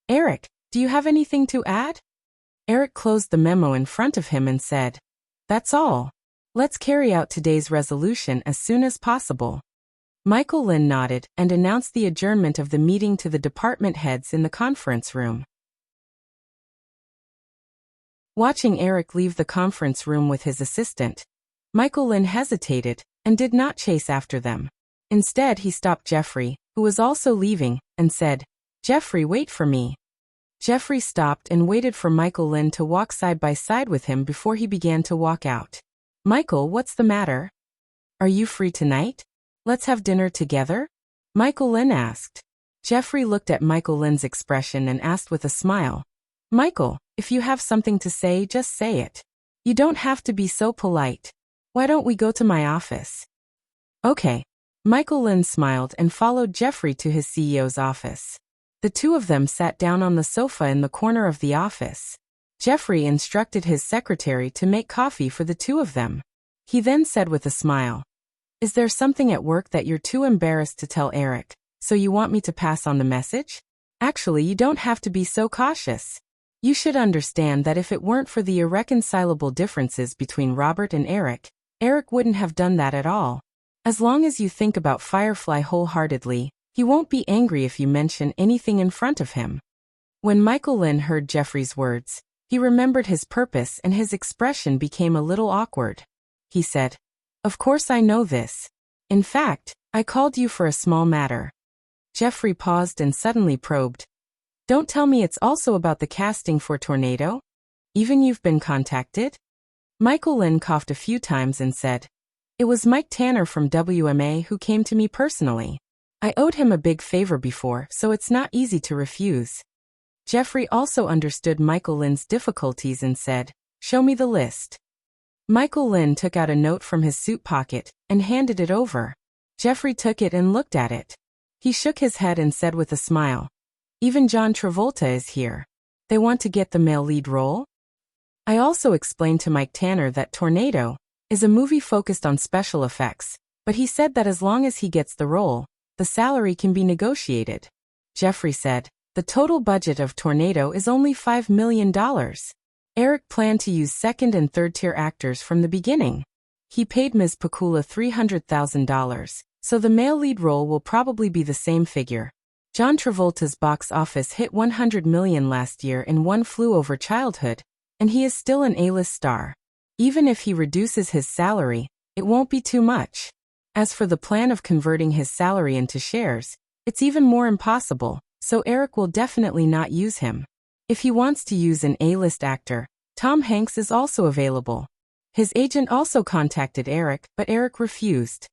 "Eric, do you have anything to add?" Eric closed the memo in front of him and said, "That's all. Let's carry out today's resolution as soon as possible." Michael Lynn nodded and announced the adjournment of the meeting to the department heads in the conference room. Watching Eric leave the conference room with his assistant, Michael Lynn hesitated and did not chase after them. Instead, he stopped Jeffrey, who was also leaving, and said, "Jeffrey, wait for me." Jeffrey stopped and waited for Michael Lynn to walk side by side with him before he began to walk out. "Michael, what's the matter? Are you free tonight? Let's have dinner together?" Michael Lynn asked. Jeffrey looked at Michael Lynn's expression and asked with a smile, "Michael, if you have something to say, just say it. You don't have to be so polite. Why don't we go to my office?" "Okay." Michael Lynn smiled and followed Jeffrey to his CEO's office. The two of them sat down on the sofa in the corner of the office. Jeffrey instructed his secretary to make coffee for the two of them. He then said with a smile, "Is there something at work that you're too embarrassed to tell Eric, so you want me to pass on the message? Actually, you don't have to be so cautious. You should understand that if it weren't for the irreconcilable differences between Robert and Eric wouldn't have done that at all. As long as you think about Firefly wholeheartedly, he won't be angry if you mention anything in front of him." When Michael Lynn heard Jeffrey's words, he remembered his purpose and his expression became a little awkward. He said, "Of course I know this. In fact, I called you for a small matter." Jeffrey paused and suddenly probed, "Don't tell me it's also about the casting for Tornado? Even you've been contacted?" Michael Lynn coughed a few times and said, "It was Mike Tanner from WMA who came to me personally. I owed him a big favor before, so it's not easy to refuse." Jeffrey also understood Michael Lynn's difficulties and said, "Show me the list." Michael Lynn took out a note from his suit pocket and handed it over. Jeffrey took it and looked at it. He shook his head and said with a smile, "Even John Travolta is here. They want to get the male lead role?" I also explained to Mike Tanner that Tornado is a movie focused on special effects, but he said that as long as he gets the role, the salary can be negotiated. Jeffrey said, "The total budget of Tornado is only $5 million. Eric planned to use second and third tier actors from the beginning. He paid Ms. Pakula $300,000, so the male lead role will probably be the same figure. John Travolta's box office hit $100 million last year in One Flew Over Childhood, and he is still an A-list star. Even if he reduces his salary, it won't be too much. As for the plan of converting his salary into shares, it's even more impossible, so Eric will definitely not use him. If he wants to use an A-list actor, Tom Hanks is also available." His agent also contacted Eric, but Eric refused.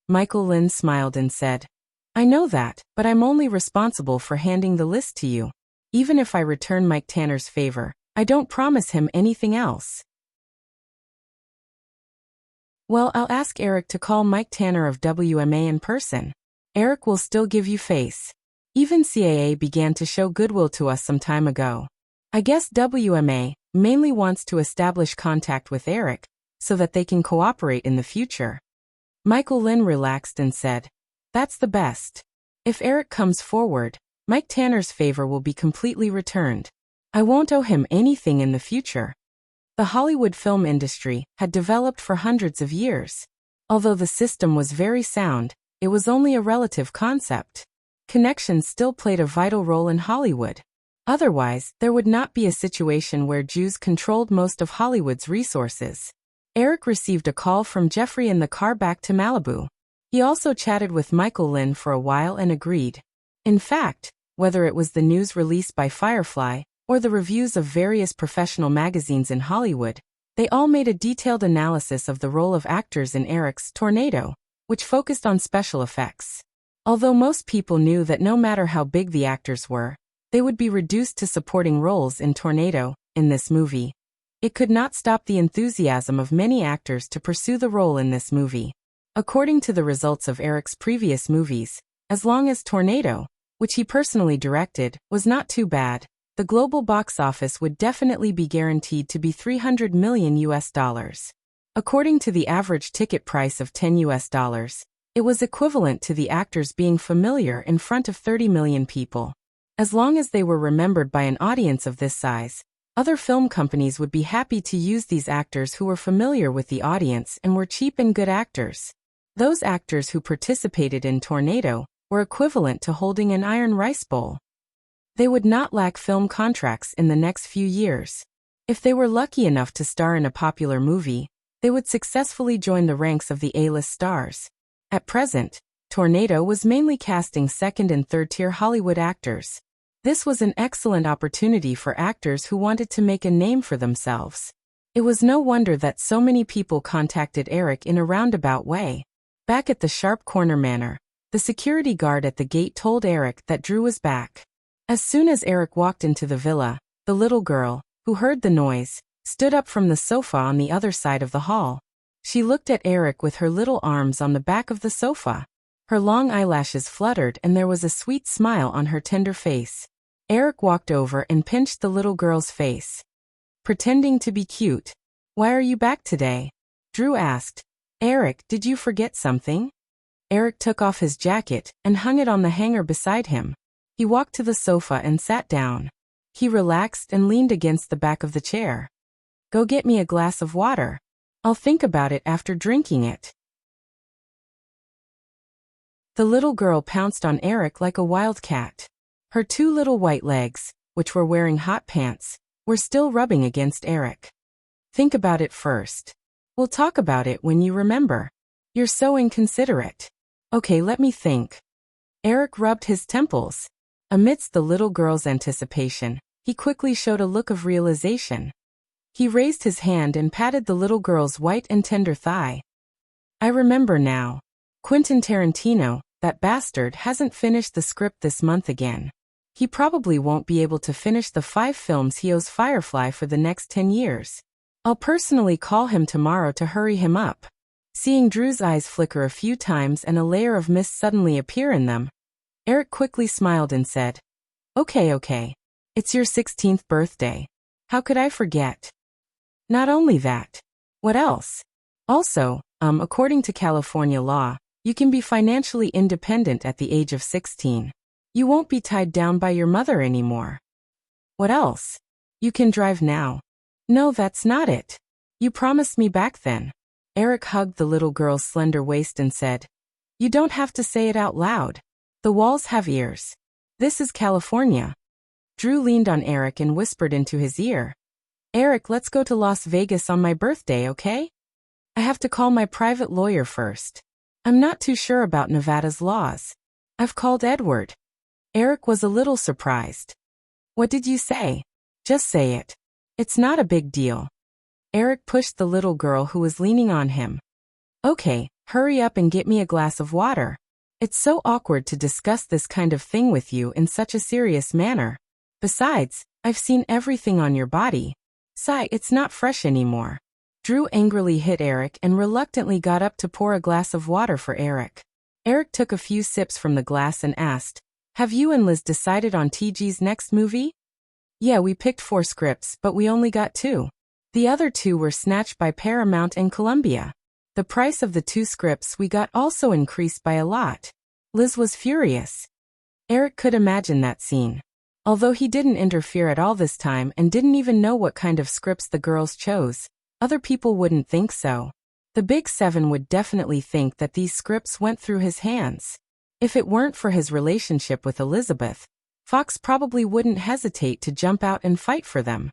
Michael Lynn smiled and said, "I know that, but I'm only responsible for handing the list to you. Even if I return Mike Tanner's favor, I don't promise him anything else." "Well, I'll ask Eric to call Mike Tanner of WMA in person. Eric will still give you face. Even CAA began to show goodwill to us some time ago. I guess WMA mainly wants to establish contact with Eric so that they can cooperate in the future." Michael Lynn relaxed and said, "That's the best. If Eric comes forward, Mike Tanner's favor will be completely returned. I won't owe him anything in the future." The Hollywood film industry had developed for hundreds of years. Although the system was very sound, it was only a relative concept. Connections still played a vital role in Hollywood. Otherwise, there would not be a situation where Jews controlled most of Hollywood's resources. Eric received a call from Jeffrey in the car back to Malibu. He also chatted with Michael Lynn for a while and agreed. In fact, whether it was the news released by Firefly or the reviews of various professional magazines in Hollywood, they all made a detailed analysis of the role of actors in Eric's Tornado, which focused on special effects. Although most people knew that no matter how big the actors were, they would be reduced to supporting roles in Tornado, in this movie. It could not stop the enthusiasm of many actors to pursue the role in this movie. According to the results of Eric's previous movies, as long as Tornado, which he personally directed, was not too bad, the global box office would definitely be guaranteed to be $300 million. According to the average ticket price of $10, it was equivalent to the actors being familiar in front of 30 million people. As long as they were remembered by an audience of this size, other film companies would be happy to use these actors who were familiar with the audience and were cheap and good actors. Those actors who participated in Tornado were equivalent to holding an iron rice bowl. They would not lack film contracts in the next few years. If they were lucky enough to star in a popular movie, they would successfully join the ranks of the A-list stars. At present, Tornado was mainly casting second- and third-tier Hollywood actors. This was an excellent opportunity for actors who wanted to make a name for themselves. It was no wonder that so many people contacted Eric in a roundabout way. Back at the Sharp Corner Manor, the security guard at the gate told Eric that Drew was back. As soon as Eric walked into the villa, the little girl, who heard the noise, stood up from the sofa on the other side of the hall. She looked at Eric with her little arms on the back of the sofa. Her long eyelashes fluttered and there was a sweet smile on her tender face. Eric walked over and pinched the little girl's face. Pretending to be cute. "Why are you back today?" Drew asked. "Eric, did you forget something?" Eric took off his jacket and hung it on the hanger beside him. He walked to the sofa and sat down. He relaxed and leaned against the back of the chair. "Go get me a glass of water. I'll think about it after drinking it." The little girl pounced on Eric like a wild cat. Her two little white legs, which were wearing hot pants, were still rubbing against Eric. "Think about it first. We'll talk about it when you remember. You're so inconsiderate." "Okay, let me think." Eric rubbed his temples. Amidst the little girl's anticipation, he quickly showed a look of realization. He raised his hand and patted the little girl's white and tender thigh. "I remember now. Quentin Tarantino, that bastard, hasn't finished the script this month again. He probably won't be able to finish the 5 films he owes Firefly for the next 10 years. I'll personally call him tomorrow to hurry him up." Seeing Drew's eyes flicker a few times and a layer of mist suddenly appear in them, Eric quickly smiled and said, Okay. It's your 16th birthday. How could I forget?" "Not only that. What else? Also, according to California law, you can be financially independent at the age of 16. You won't be tied down by your mother anymore." "What else? You can drive now." "No, that's not it. You promised me back then." Eric hugged the little girl's slender waist and said, "You don't have to say it out loud. The walls have ears. This is California." Drew leaned on Eric and whispered into his ear, "Eric, let's go to Las Vegas on my birthday, okay? I have to call my private lawyer first. I'm not too sure about Nevada's laws. I've called Edward." Eric was a little surprised. "What did you say?" "Just say it. It's not a big deal." Eric pushed the little girl who was leaning on him. "Okay, hurry up and get me a glass of water. It's so awkward to discuss this kind of thing with you in such a serious manner. Besides, I've seen everything on your body. Sigh, it's not fresh anymore." Drew angrily hit Eric and reluctantly got up to pour a glass of water for Eric. Eric took a few sips from the glass and asked, "Have you and Liz decided on TG's next movie?" "Yeah, we picked 4 scripts, but we only got 2. The other 2 were snatched by Paramount and Columbia. The price of the 2 scripts we got also increased by a lot." Liz was furious. Eric could imagine that scene. Although he didn't interfere at all this time and didn't even know what kind of scripts the girls chose, other people wouldn't think so. The Big 7 would definitely think that these scripts went through his hands. If it weren't for his relationship with Elizabeth, Fox probably wouldn't hesitate to jump out and fight for them.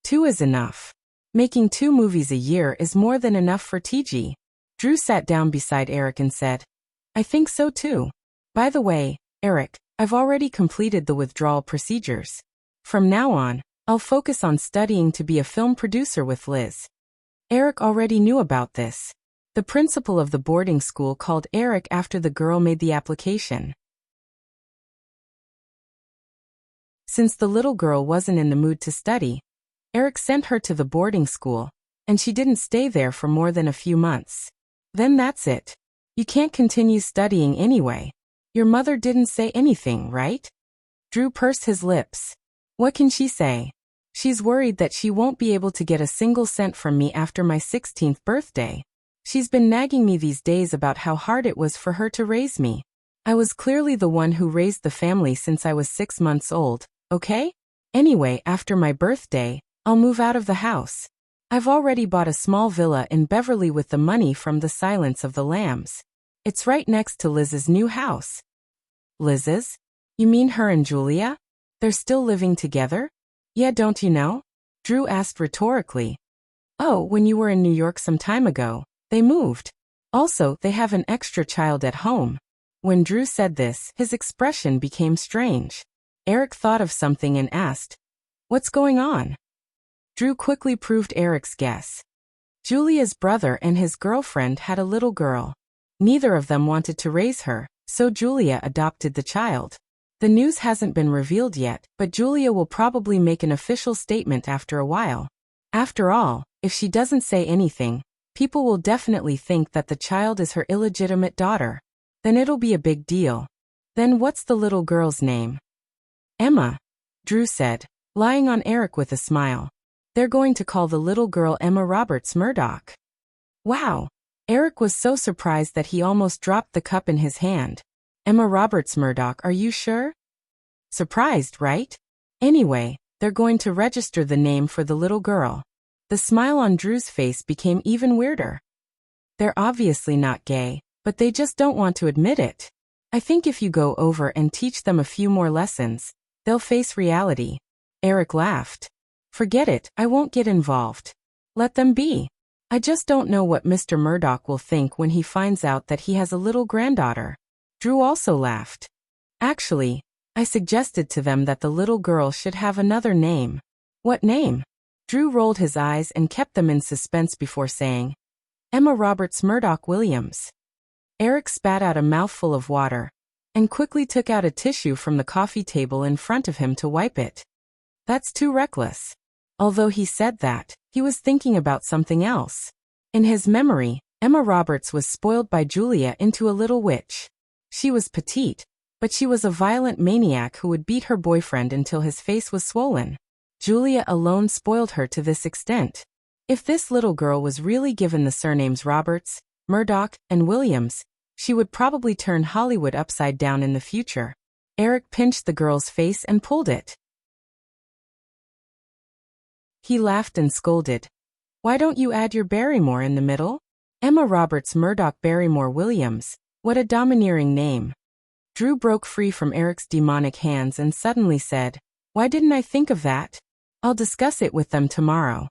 2 is enough. Making 2 movies a year is more than enough for TG. Drew sat down beside Eric and said, I think so too. By the way, Eric, I've already completed the withdrawal procedures. From now on, I'll focus on studying to be a film producer with Liz. Eric already knew about this. The principal of the boarding school called Eric after the girl made the application. Since the little girl wasn't in the mood to study, Eric sent her to the boarding school, and she didn't stay there for more than a few months. Then that's it. You can't continue studying anyway. Your mother didn't say anything, right? Drew pursed his lips. What can she say? She's worried that she won't be able to get a single cent from me after my 16th birthday. She's been nagging me these days about how hard it was for her to raise me. I was clearly the one who raised the family since I was 6 months old, okay? Anyway, after my birthday, I'll move out of the house. I've already bought a small villa in Beverly with the money from The Silence of the Lambs. It's right next to Liz's new house. Liz's? You mean her and Julia? They're still living together? Yeah, don't you know? Drew asked rhetorically. Oh, when you were in New York some time ago, they moved. Also, they have an extra child at home. When Drew said this, his expression became strange. Eric thought of something and asked, What's going on? Drew quickly proved Eric's guess. Julia's brother and his girlfriend had a little girl. Neither of them wanted to raise her, so Julia adopted the child. The news hasn't been revealed yet, but Julia will probably make an official statement after a while. After all, if she doesn't say anything, people will definitely think that the child is her illegitimate daughter. Then it'll be a big deal. Then what's the little girl's name? Emma, Drew said, lying on Eric with a smile. They're going to call the little girl Emma Roberts Murdoch. Wow! Eric was so surprised that he almost dropped the cup in his hand. Emma Roberts Murdoch, are you sure? Surprised, right? Anyway, they're going to register the name for the little girl. The smile on Drew's face became even weirder. They're obviously not gay, but they just don't want to admit it. I think if you go over and teach them a few more lessons, they'll face reality. Eric laughed. Forget it, I won't get involved. Let them be. I just don't know what Mr. Murdoch will think when he finds out that he has a little granddaughter. Drew also laughed. Actually, I suggested to them that the little girl should have another name. What name? Drew rolled his eyes and kept them in suspense before saying, Emma Roberts Murdoch Williams. Eric spat out a mouthful of water, and quickly took out a tissue from the coffee table in front of him to wipe it. That's too reckless. Although he said that, he was thinking about something else. In his memory, Emma Roberts was spoiled by Julia into a little witch. She was petite, but she was a violent maniac who would beat her boyfriend until his face was swollen. Julia alone spoiled her to this extent. If this little girl was really given the surnames Roberts, Murdoch, and Williams, she would probably turn Hollywood upside down in the future. Eric pinched the girl's face and pulled it. He laughed and scolded. Why don't you add your Barrymore in the middle? Emma Roberts Murdoch Barrymore Williams. What a domineering name. Drew broke free from Eric's demonic hands and suddenly said, Why didn't I think of that? I'll discuss it with them tomorrow.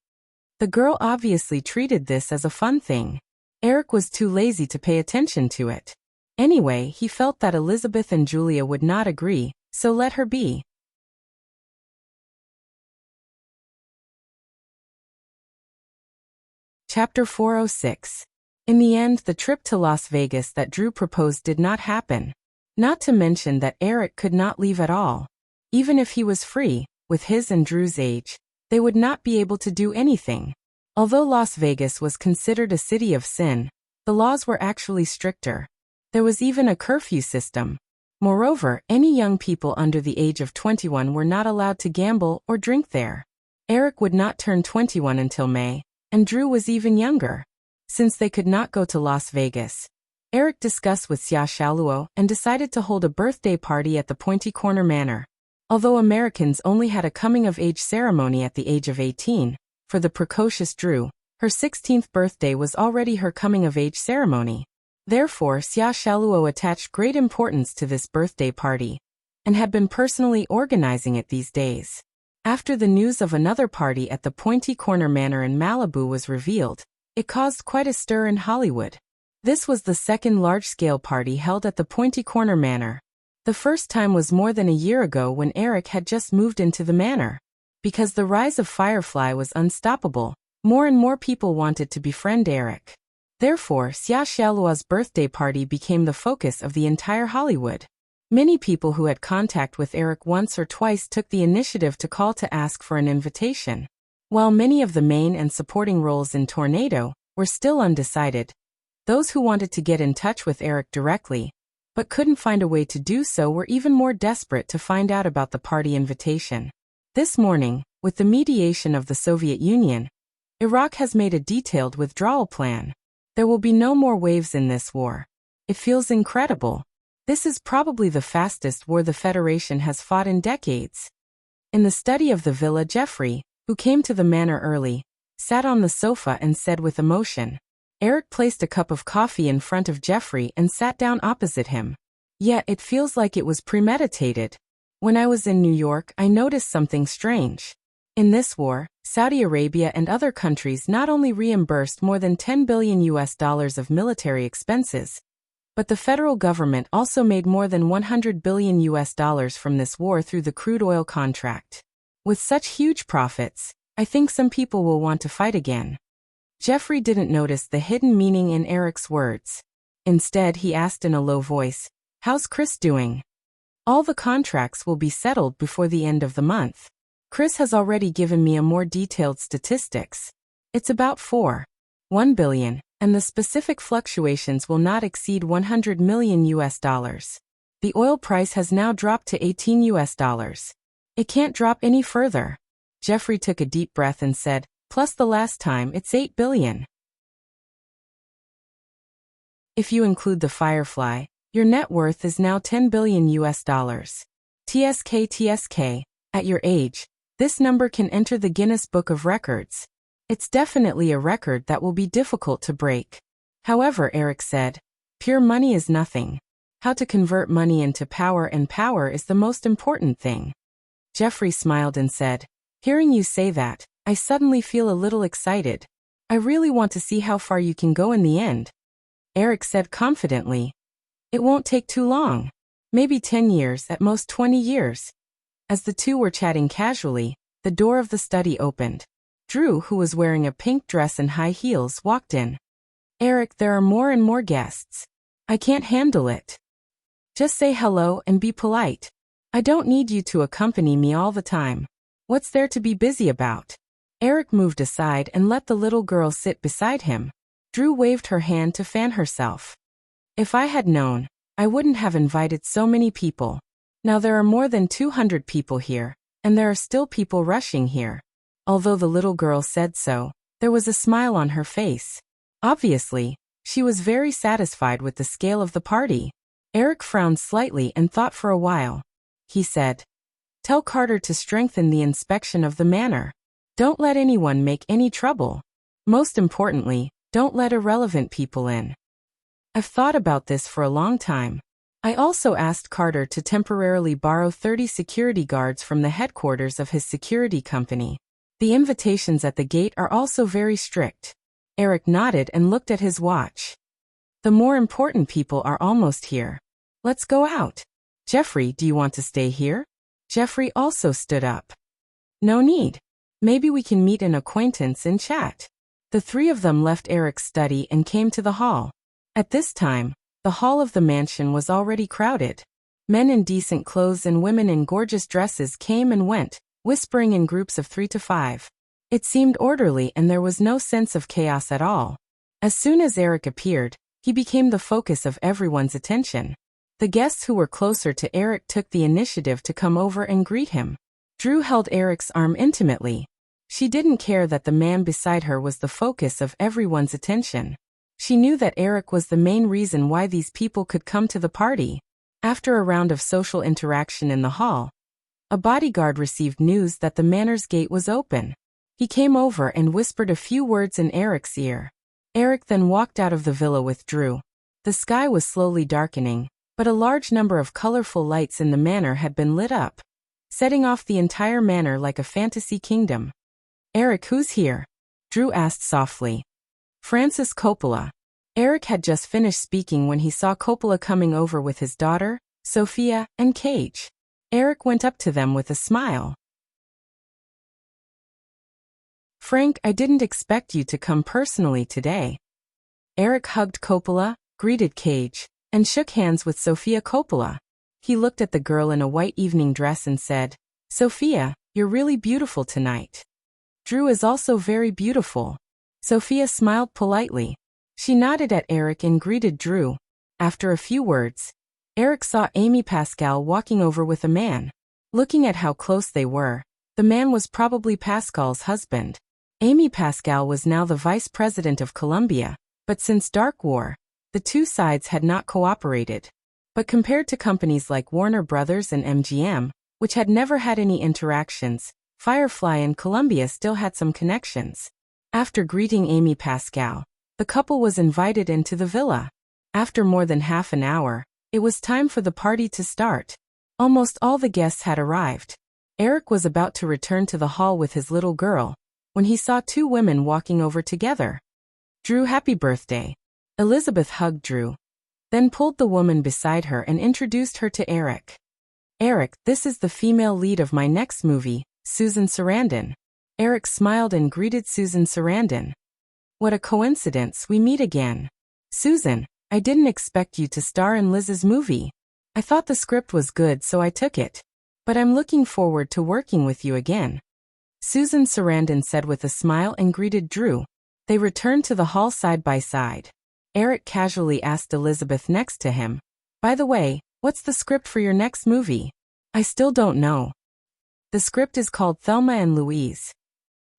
The girl obviously treated this as a fun thing. Eric was too lazy to pay attention to it. Anyway, he felt that Elizabeth and Julia would not agree, so let her be. Chapter 406. In the end, the trip to Las Vegas that Drew proposed did not happen. Not to mention that Eric could not leave at all. Even if he was free, with his and Drew's age, they would not be able to do anything. Although Las Vegas was considered a city of sin, the laws were actually stricter. There was even a curfew system. Moreover, any young people under the age of 21 were not allowed to gamble or drink there. Eric would not turn 21 until May, and Drew was even younger. Since they could not go to Las Vegas, Eric discussed with Xia Xiaoluo and decided to hold a birthday party at the Pointy Corner Manor. Although Americans only had a coming-of-age ceremony at the age of 18, for the precocious Drew, her 16th birthday was already her coming-of-age ceremony. Therefore, Xia Xiaoluo attached great importance to this birthday party. and had been personally organizing it these days. After the news of another party at the Pointy Corner Manor in Malibu was revealed, it caused quite a stir in Hollywood. This was the second large-scale party held at the Pointy Corner Manor. The first time was more than a year ago when Eric had just moved into the manor. Because the rise of Firefly was unstoppable, more and more people wanted to befriend Eric. Therefore, Xia Xiaolua's birthday party became the focus of the entire Hollywood. Many people who had contact with Eric once or twice took the initiative to call to ask for an invitation. While many of the main and supporting roles in Tornado were still undecided, those who wanted to get in touch with Eric directly, but couldn't find a way to do so, were even more desperate to find out about the party invitation. This morning, with the mediation of the Soviet Union, Iraq has made a detailed withdrawal plan. There will be no more waves in this war. It feels incredible. This is probably the fastest war the Federation has fought in decades. In the study of the villa, Jeffrey, who came to the manor early, sat on the sofa and said with emotion. Eric placed a cup of coffee in front of Jeffrey and sat down opposite him. Yet it feels like it was premeditated. When I was in New York, I noticed something strange. In this war, Saudi Arabia and other countries not only reimbursed more than $10 billion of military expenses, but the federal government also made more than $100 billion from this war through the crude oil contract. With such huge profits, I think some people will want to fight again. Jeffrey didn't notice the hidden meaning in Eric's words. Instead, he asked in a low voice, "How's Chris doing?" "All the contracts will be settled before the end of the month. Chris has already given me a more detailed statistics. It's about $4.1 billion, and the specific fluctuations will not exceed $100 million. The oil price has now dropped to $18. It can't drop any further." Jeffrey took a deep breath and said, "Plus the last time, it's $8 billion. If you include the Firefly, your net worth is now $10 billion. TSK, at your age, this number can enter the Guinness Book of Records. It's definitely a record that will be difficult to break." However, Eric said, "Pure money is nothing. How to convert money into power, and power is the most important thing." Jeffrey smiled and said, "Hearing you say that, I suddenly feel a little excited. I really want to see how far you can go in the end." Eric said confidently, "It won't take too long. Maybe 10 years, at most 20 years. As the two were chatting casually, the door of the study opened. Drew, who was wearing a pink dress and high heels, walked in. "Eric, there are more and more guests. I can't handle it. Just say hello and be polite. I don't need you to accompany me all the time. What's there to be busy about?" Eric moved aside and let the little girl sit beside him. Drew waved her hand to fan herself. "If I had known, I wouldn't have invited so many people. Now there are more than 200 people here, and there are still people rushing here." Although the little girl said so, there was a smile on her face. Obviously, she was very satisfied with the scale of the party. Eric frowned slightly and thought for a while. He said, "Tell Carter to strengthen the inspection of the manor. Don't let anyone make any trouble. Most importantly, don't let irrelevant people in. I've thought about this for a long time. I also asked Carter to temporarily borrow 30 security guards from the headquarters of his security company. The invitations at the gate are also very strict." Eric nodded and looked at his watch. "The more important people are almost here. Let's go out. Jeffrey, do you want to stay here?" Jeffrey also stood up. "No need. Maybe we can meet an acquaintance and chat." The three of them left Eric's study and came to the hall. At this time, the hall of the mansion was already crowded. Men in decent clothes and women in gorgeous dresses came and went, whispering in groups of 3 to 5. It seemed orderly and there was no sense of chaos at all. As soon as Eric appeared, he became the focus of everyone's attention. The guests who were closer to Eric took the initiative to come over and greet him. Drew held Eric's arm intimately. She didn't care that the man beside her was the focus of everyone's attention. She knew that Eric was the main reason why these people could come to the party. After a round of social interaction in the hall, a bodyguard received news that the manor's gate was open. He came over and whispered a few words in Eric's ear. Eric then walked out of the villa with Drew. The sky was slowly darkening, but a large number of colorful lights in the manor had been lit up, setting off the entire manor like a fantasy kingdom. "Eric, who's here?" Drew asked softly. "Francis Coppola." Eric had just finished speaking when he saw Coppola coming over with his daughter, Sophia, and Cage. Eric went up to them with a smile. "Frank, I didn't expect you to come personally today." Eric hugged Coppola, greeted Cage, and shook hands with Sophia Coppola. He looked at the girl in a white evening dress and said, "Sophia, you're really beautiful tonight." "Drew is also very beautiful." Sophia smiled politely. She nodded at Eric and greeted Drew. After a few words, Eric saw Amy Pascal walking over with a man. Looking at how close they were, the man was probably Pascal's husband. Amy Pascal was now the vice president of Columbia, but since Dark War, the two sides had not cooperated. But compared to companies like Warner Brothers and MGM, which had never had any interactions, Firefly and Columbia still had some connections. After greeting Amy Pascal, the couple was invited into the villa. After more than half an hour, it was time for the party to start. Almost all the guests had arrived. Eric was about to return to the hall with his little girl, when he saw two women walking over together. "Drew, happy birthday." Elizabeth hugged Drew, then pulled the woman beside her and introduced her to Eric. "Eric, this is the female lead of my next movie, Susan Sarandon." Eric smiled and greeted Susan Sarandon. "What a coincidence, we meet again." "Susan, I didn't expect you to star in Liz's movie. I thought the script was good so I took it. But I'm looking forward to working with you again." Susan Sarandon said with a smile and greeted Drew. They returned to the hall side by side. Eric casually asked Elizabeth next to him, "By the way, what's the script for your next movie?" "I still don't know. The script is called Thelma and Louise."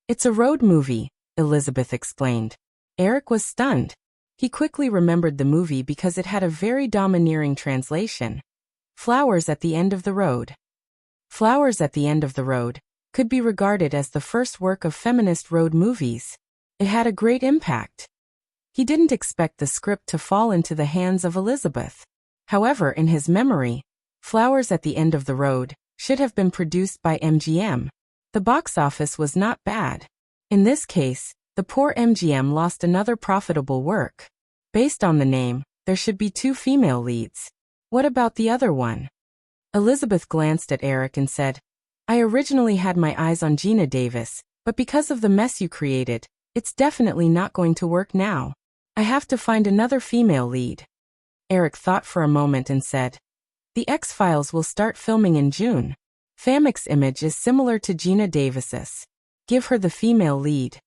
"It's a road movie," Elizabeth explained. Eric was stunned. He quickly remembered the movie because it had a very domineering translation. Flowers at the End of the Road. Flowers at the End of the Road could be regarded as the first work of feminist road movies. It had a great impact. He didn't expect the script to fall into the hands of Elizabeth. However, in his memory, Flowers at the End of the Road should have been produced by MGM. The box office was not bad. In this case, the poor MGM lost another profitable work. Based on the name, there should be two female leads. What about the other one? Elizabeth glanced at Eric and said, "I originally had my eyes on Gina Davis, but because of the mess you created, it's definitely not going to work now. I have to find another female lead." Eric thought for a moment and said, "The X-Files will start filming in June. Famke's image is similar to Gina Davis's. Give her the female lead."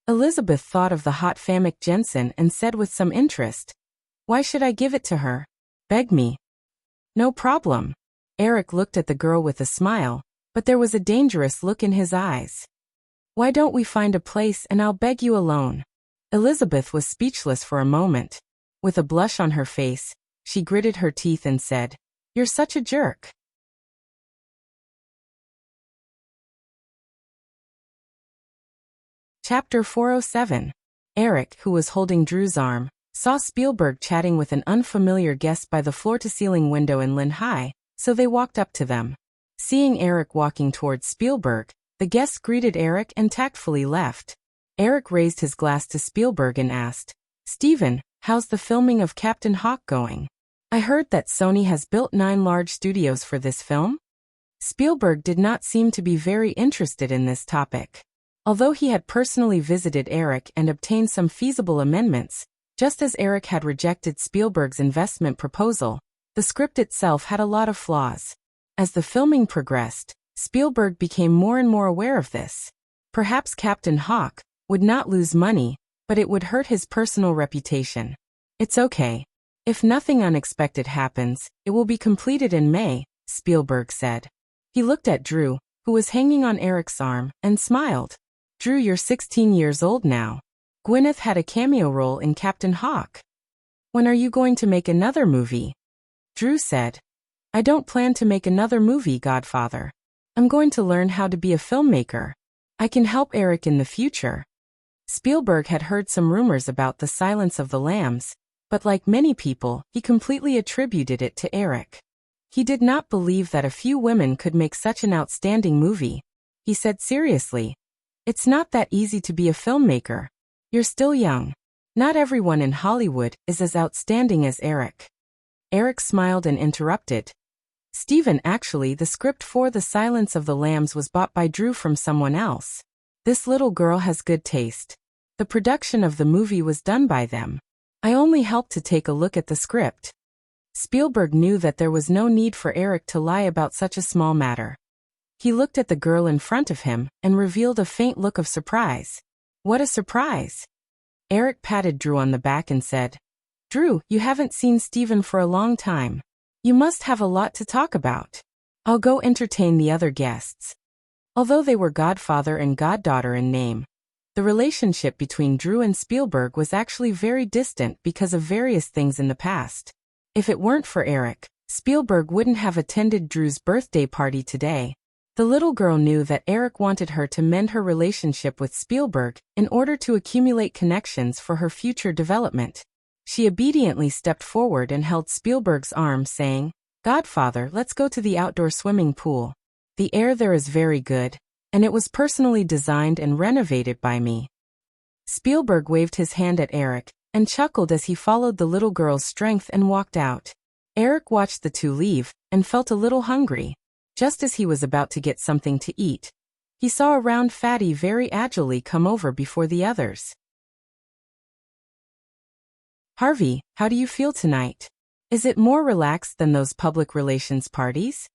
Elizabeth thought of the hot Famke Jensen and said with some interest, "Why should I give it to her? Beg me." "No problem." Eric looked at the girl with a smile, but there was a dangerous look in his eyes. "Why don't we find a place and I'll beg you alone?" Elizabeth was speechless for a moment. With a blush on her face, she gritted her teeth and said, "You're such a jerk." Chapter 407. Eric, who was holding Drew's arm, saw Spielberg chatting with an unfamiliar guest by the floor-to-ceiling window in Lynn High, so they walked up to them. Seeing Eric walking towards Spielberg, the guest greeted Eric and tactfully left. Eric raised his glass to Spielberg and asked, "Steven, how's the filming of Captain Hawk going? I heard that Sony has built 9 large studios for this film?" Spielberg did not seem to be very interested in this topic. Although he had personally visited Eric and obtained some feasible amendments, just as Eric had rejected Spielberg's investment proposal, the script itself had a lot of flaws. As the filming progressed, Spielberg became more and more aware of this. Perhaps Captain Hawk would not lose money, but it would hurt his personal reputation. "It's okay. If nothing unexpected happens, it will be completed in May," Spielberg said. He looked at Drew, who was hanging on Eric's arm, and smiled. "Drew, you're 16 years old now. Gwyneth had a cameo role in Captain Hawk. When are you going to make another movie?" Drew said, "I don't plan to make another movie, Godfather. I'm going to learn how to be a filmmaker. I can help Eric in the future." Spielberg had heard some rumors about The Silence of the Lambs, But like many people, he completely attributed it to Eric. He did not believe that a few women could make such an outstanding movie. He said seriously, "It's not that easy to be a filmmaker. You're still young. Not everyone in Hollywood is as outstanding as Eric." Eric smiled and interrupted. "Stephen, actually, the script for The Silence of the Lambs was bought by Drew from someone else. This little girl has good taste. The production of the movie was done by them. I only helped to take a look at the script." Spielberg knew that there was no need for Eric to lie about such a small matter. He looked at the girl in front of him and revealed a faint look of surprise. "What a surprise!" Eric patted Drew on the back and said, "Drew, you haven't seen Stephen for a long time. You must have a lot to talk about. I'll go entertain the other guests." Although they were godfather and goddaughter in name, the relationship between Drew and Spielberg was actually very distant because of various things in the past. If it weren't for Eric, Spielberg wouldn't have attended Drew's birthday party today. The little girl knew that Eric wanted her to mend her relationship with Spielberg in order to accumulate connections for her future development. She obediently stepped forward and held Spielberg's arm, saying, "Godfather, let's go to the outdoor swimming pool. The air there is very good, and it was personally designed and renovated by me." Spielberg waved his hand at Eric and chuckled as he followed the little girl's strength and walked out. Eric watched the two leave and felt a little hungry. Just as he was about to get something to eat, he saw a round fatty very agilely come over before the others. "Harvey, how do you feel tonight? Is it more relaxed than those public relations parties?"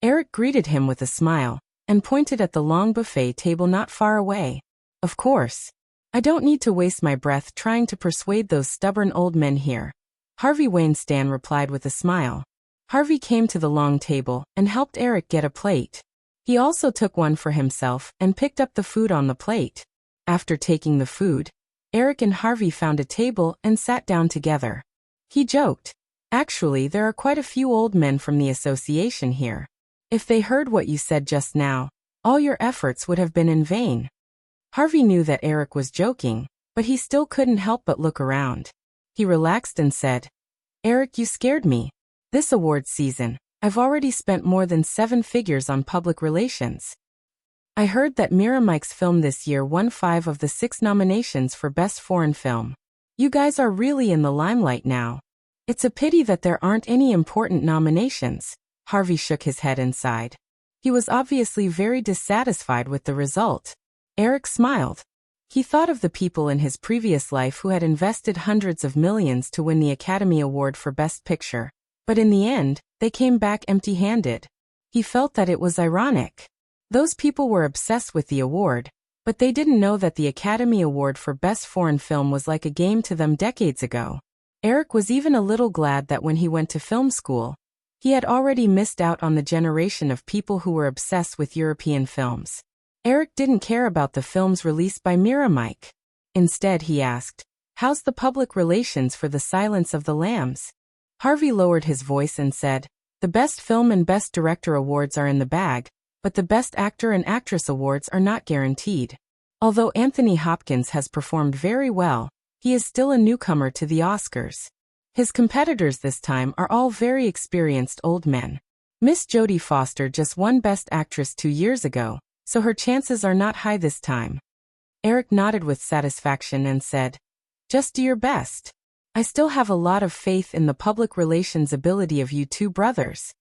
Eric greeted him with a smile and pointed at the long buffet table not far away. "Of course. I don't need to waste my breath trying to persuade those stubborn old men here," Harvey Weinstein replied with a smile. Harvey came to the long table and helped Eric get a plate. He also took one for himself and picked up the food on the plate. After taking the food, Eric and Harvey found a table and sat down together. He joked, "Actually, there are quite a few old men from the association here. If they heard what you said just now, all your efforts would have been in vain." Harvey knew that Eric was joking, but he still couldn't help but look around. He relaxed and said, "Eric, you scared me. This awards season, I've already spent more than 7 figures on public relations. I heard that Miramax's film this year won 5 of the 6 nominations for Best Foreign Film. You guys are really in the limelight now. It's a pity that there aren't any important nominations." Harvey shook his head and sighed. He was obviously very dissatisfied with the result. Eric smiled. He thought of the people in his previous life who had invested hundreds of millions to win the Academy Award for Best Picture. But in the end, they came back empty-handed. He felt that it was ironic. Those people were obsessed with the award, but they didn't know that the Academy Award for Best Foreign Film was like a game to them decades ago. Eric was even a little glad that when he went to film school, he had already missed out on the generation of people who were obsessed with European films. Eric didn't care about the films released by Miramax. Instead, he asked, "How's the public relations for The Silence of the Lambs?" Harvey lowered his voice and said, "The Best Film and Best Director awards are in the bag, but the Best Actor and Actress awards are not guaranteed. Although Anthony Hopkins has performed very well, he is still a newcomer to the Oscars. His competitors this time are all very experienced old men. Miss Jodie Foster just won Best Actress 2 years ago, so her chances are not high this time." Eric nodded with satisfaction and said, "Just do your best. I still have a lot of faith in the public relations ability of you two brothers."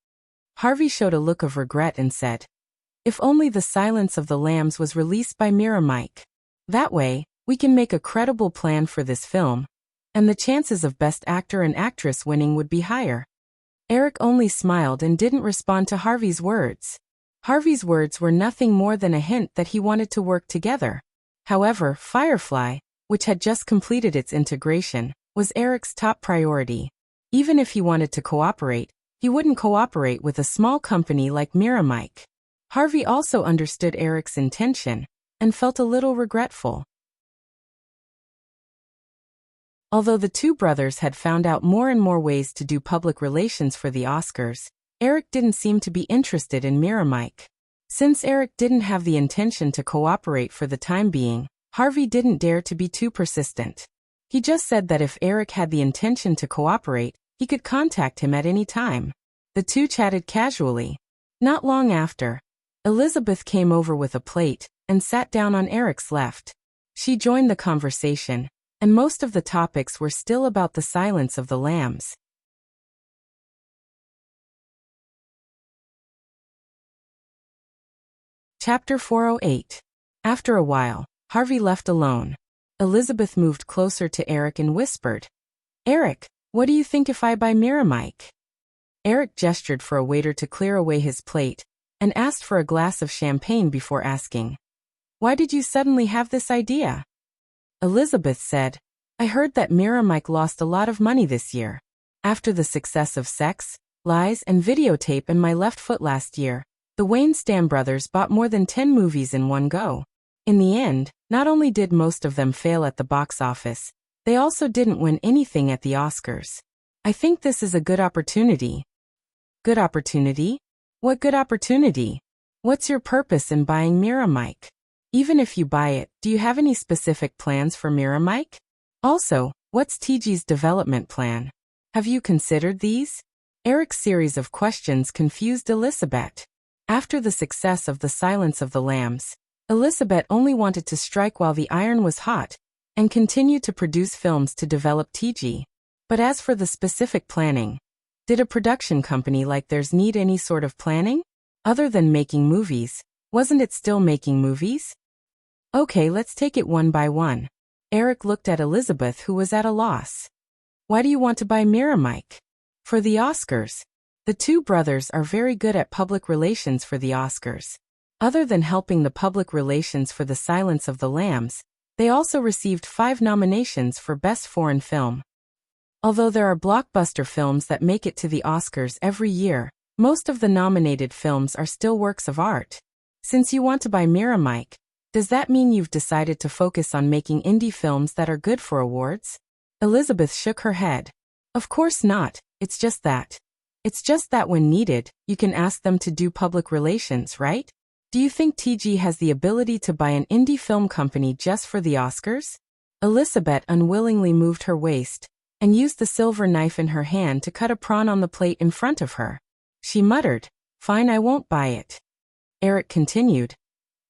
Harvey showed a look of regret and said, "If only The Silence of the Lambs was released by Miramax. That way, we can make a credible plan for this film, and the chances of Best Actor and Actress winning would be higher." Eric only smiled and didn't respond to Harvey's words. Harvey's words were nothing more than a hint that he wanted to work together. However, Firefly, which had just completed its integration, was Eric's top priority. Even if he wanted to cooperate, he wouldn't cooperate with a small company like Miramax. Harvey also understood Eric's intention and felt a little regretful. Although the two brothers had found out more and more ways to do public relations for the Oscars, Eric didn't seem to be interested in Miramax. Since Eric didn't have the intention to cooperate for the time being, Harvey didn't dare to be too persistent. He just said that if Eric had the intention to cooperate, he could contact him at any time. The two chatted casually. Not long after, Elizabeth came over with a plate and sat down on Eric's left. She joined the conversation, and most of the topics were still about the Silence of the Lambs. Chapter 408. After a while, Harvey left alone. Elizabeth moved closer to Eric and whispered, "Eric, what do you think if I buy Miramike?" Eric gestured for a waiter to clear away his plate and asked for a glass of champagne before asking, "Why did you suddenly have this idea?" Elizabeth said, "I heard that Miramike lost a lot of money this year. After the success of Sex, Lies, and Videotape and My Left Foot last year, the Wayne-Stam brothers bought more than 10 movies in one go. In the end, not only did most of them fail at the box office, they also didn't win anything at the Oscars. I think this is a good opportunity." Good opportunity? What good opportunity? What's your purpose in buying Miramike? Even if you buy it, do you have any specific plans for Miramike? Also, what's TG's development plan? Have you considered these? Eric's series of questions confused Elizabeth. After the success of The Silence of the Lambs, Elizabeth only wanted to strike while the iron was hot and continue to produce films to develop TG. But as for the specific planning, did a production company like theirs need any sort of planning? Other than making movies, wasn't it still making movies? Okay, let's take it one by one. Eric looked at Elizabeth, who was at a loss. Why do you want to buy Miramike? For the Oscars. The two brothers are very good at public relations for the Oscars. Other than helping the public relations for The Silence of the Lambs, they also received 5 nominations for Best Foreign Film. Although there are blockbuster films that make it to the Oscars every year, most of the nominated films are still works of art. Since you want to buy Miramike, does that mean you've decided to focus on making indie films that are good for awards? Elizabeth shook her head. Of course not, it's just that when needed, you can ask them to do public relations, right? Do you think TG has the ability to buy an indie film company just for the Oscars? Elizabeth unwillingly moved her waist and used the silver knife in her hand to cut a prawn on the plate in front of her. She muttered, "Fine, I won't buy it." Eric continued,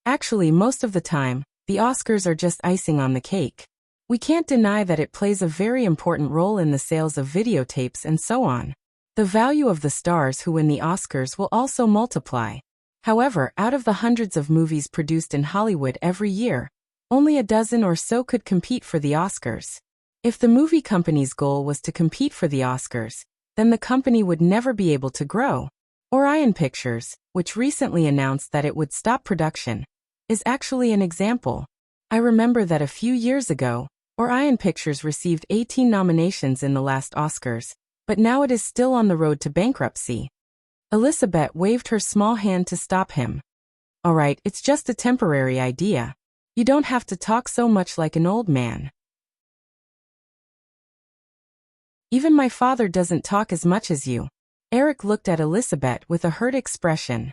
"Actually, most of the time, the Oscars are just icing on the cake. We can't deny that it plays a very important role in the sales of videotapes and so on. The value of the stars who win the Oscars will also multiply. However, out of the hundreds of movies produced in Hollywood every year, only a dozen or so could compete for the Oscars. If the movie company's goal was to compete for the Oscars, then the company would never be able to grow. Orion Pictures, which recently announced that it would stop production, is actually an example. I remember that a few years ago, Orion Pictures received 18 nominations in the last Oscars, but now it is still on the road to bankruptcy." Elizabeth waved her small hand to stop him. "All right, it's just a temporary idea. You don't have to talk so much like an old man. Even my father doesn't talk as much as you." Eric looked at Elizabeth with a hurt expression.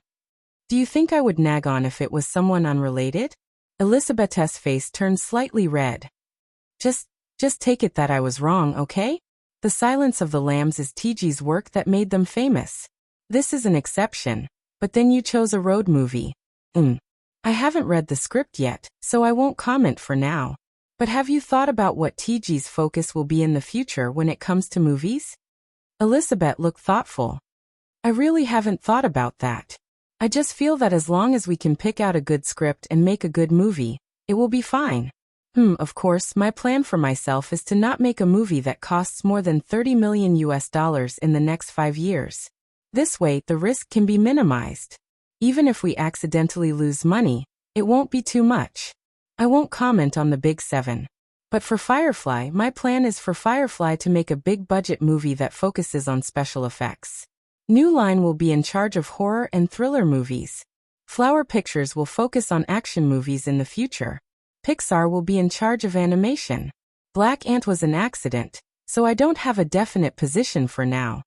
"Do you think I would nag on if it was someone unrelated?" Elizabeth's face turned slightly red. Just take it that I was wrong, okay? The Silence of the Lambs is TG's work that made them famous. This is an exception, but then you chose a road movie. I haven't read the script yet, so I won't comment for now. But have you thought about what TG's focus will be in the future when it comes to movies? Elizabeth looked thoughtful. I really haven't thought about that. I just feel that as long as we can pick out a good script and make a good movie, it will be fine. Of course, my plan for myself is to not make a movie that costs more than $30 million in the next 5 years. This way, the risk can be minimized. Even if we accidentally lose money, it won't be too much. I won't comment on the Big 7. But for Firefly, my plan is for Firefly to make a big-budget movie that focuses on special effects. New Line will be in charge of horror and thriller movies. Flower Pictures will focus on action movies in the future. Pixar will be in charge of animation. Black Ant was an accident, so I don't have a definite position for now.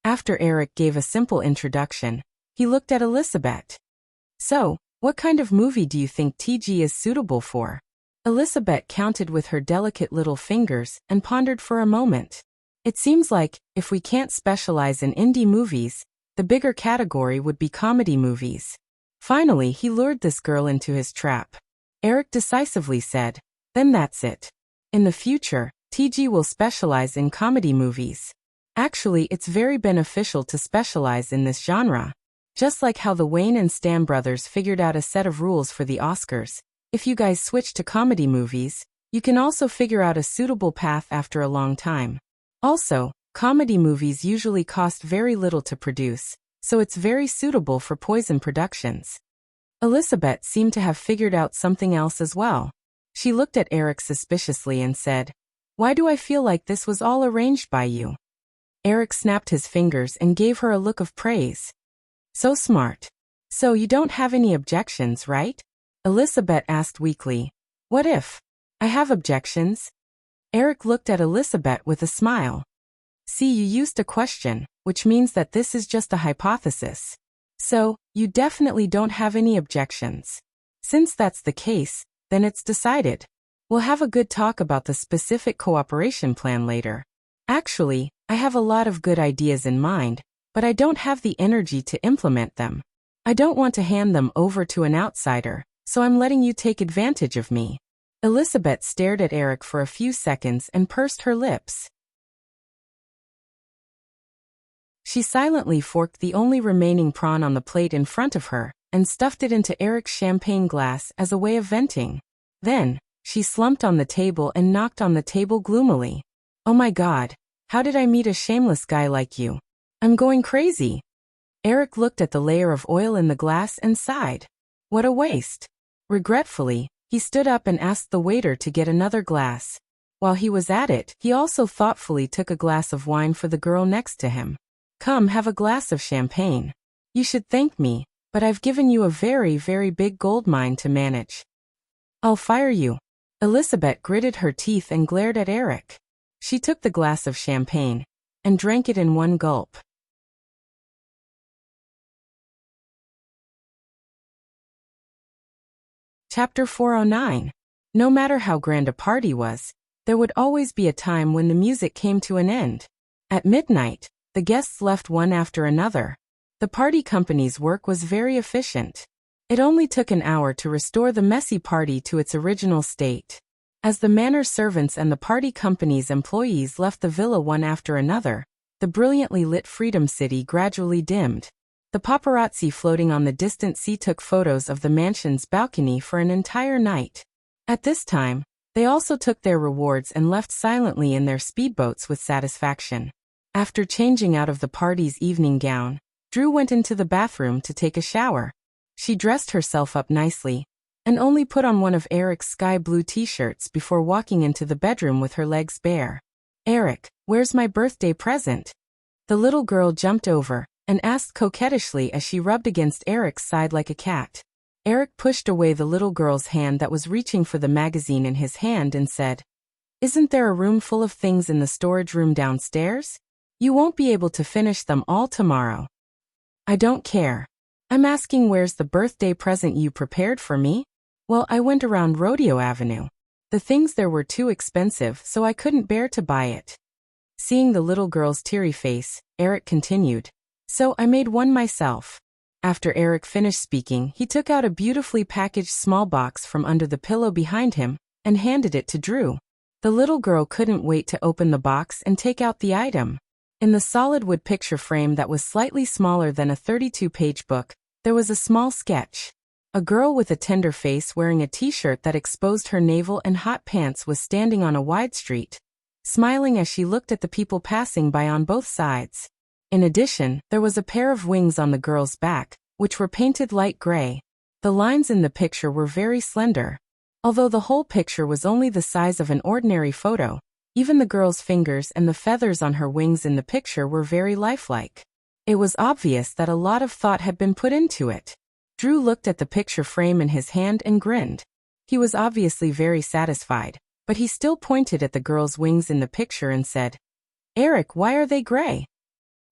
After Eric gave a simple introduction, he looked at Elizabeth. So, what kind of movie do you think TG is suitable for? Elizabeth counted with her delicate little fingers and pondered for a moment. It seems like, if we can't specialize in indie movies, the bigger category would be comedy movies. Finally, he lured this girl into his trap. Eric decisively said, "Then that's it. In the future, TG will specialize in comedy movies. Actually, it's very beneficial to specialize in this genre. Just like how the Wayne and Stam brothers figured out a set of rules for the Oscars, if you guys switch to comedy movies, you can also figure out a suitable path after a long time. Also, comedy movies usually cost very little to produce, so it's very suitable for Poison Productions." Elizabeth seemed to have figured out something else as well. She looked at Eric suspiciously and said, "Why do I feel like this was all arranged by you?" Eric snapped his fingers and gave her a look of praise. "So smart. So you don't have any objections, right?" Elizabeth asked weakly. "What if I have objections?" Eric looked at Elizabeth with a smile. "See, you used a question, which means that this is just a hypothesis. So, you definitely don't have any objections. Since that's the case, then it's decided. We'll have a good talk about the specific cooperation plan later. Actually, I have a lot of good ideas in mind, but I don't have the energy to implement them. I don't want to hand them over to an outsider, so I'm letting you take advantage of me." Elizabeth stared at Eric for a few seconds and pursed her lips. She silently forked the only remaining prawn on the plate in front of her and stuffed it into Eric's champagne glass as a way of venting. Then, she slumped on the table and knocked on the table gloomily. "Oh my God, how did I meet a shameless guy like you? I'm going crazy." Eric looked at the layer of oil in the glass and sighed. What a waste. Regretfully, he stood up and asked the waiter to get another glass. While he was at it, he also thoughtfully took a glass of wine for the girl next to him. "Come, have a glass of champagne. You should thank me, but I've given you a very, very big gold mine to manage. I'll fire you." Elizabeth gritted her teeth and glared at Eric. She took the glass of champagne and drank it in one gulp. Chapter 409. No matter how grand a party was, there would always be a time when the music came to an end. At midnight, the guests left one after another. The party company's work was very efficient. It only took an hour to restore the messy party to its original state. As the manor servants and the party company's employees left the villa one after another, the brilliantly lit Freedom City gradually dimmed. The paparazzi floating on the distant sea took photos of the mansion's balcony for an entire night. At this time, they also took their rewards and left silently in their speedboats with satisfaction. After changing out of the party's evening gown, Drew went into the bathroom to take a shower. She dressed herself up nicely, and only put on one of Eric's sky blue t-shirts before walking into the bedroom with her legs bare. "Eric, where's my birthday present?" The little girl jumped over and asked coquettishly as she rubbed against Eric's side like a cat. Eric pushed away the little girl's hand that was reaching for the magazine in his hand and said, "Isn't there a room full of things in the storage room downstairs? You won't be able to finish them all tomorrow." "I don't care. I'm asking where's the birthday present you prepared for me?" "Well, I went around Rodeo Avenue. The things there were too expensive, so I couldn't bear to buy it." Seeing the little girl's teary face, Eric continued, "So I made one myself." After Eric finished speaking, he took out a beautifully packaged small box from under the pillow behind him and handed it to Drew. The little girl couldn't wait to open the box and take out the item. In the solid wood picture frame that was slightly smaller than a 32-page book, there was a small sketch. A girl with a tender face wearing a t-shirt that exposed her navel and hot pants was standing on a wide street, smiling as she looked at the people passing by on both sides. In addition, there was a pair of wings on the girl's back, which were painted light gray. The lines in the picture were very slender. Although the whole picture was only the size of an ordinary photo, even the girl's fingers and the feathers on her wings in the picture were very lifelike. It was obvious that a lot of thought had been put into it. Drew looked at the picture frame in his hand and grinned. He was obviously very satisfied, but he still pointed at the girl's wings in the picture and said, "Eric, why are they gray?"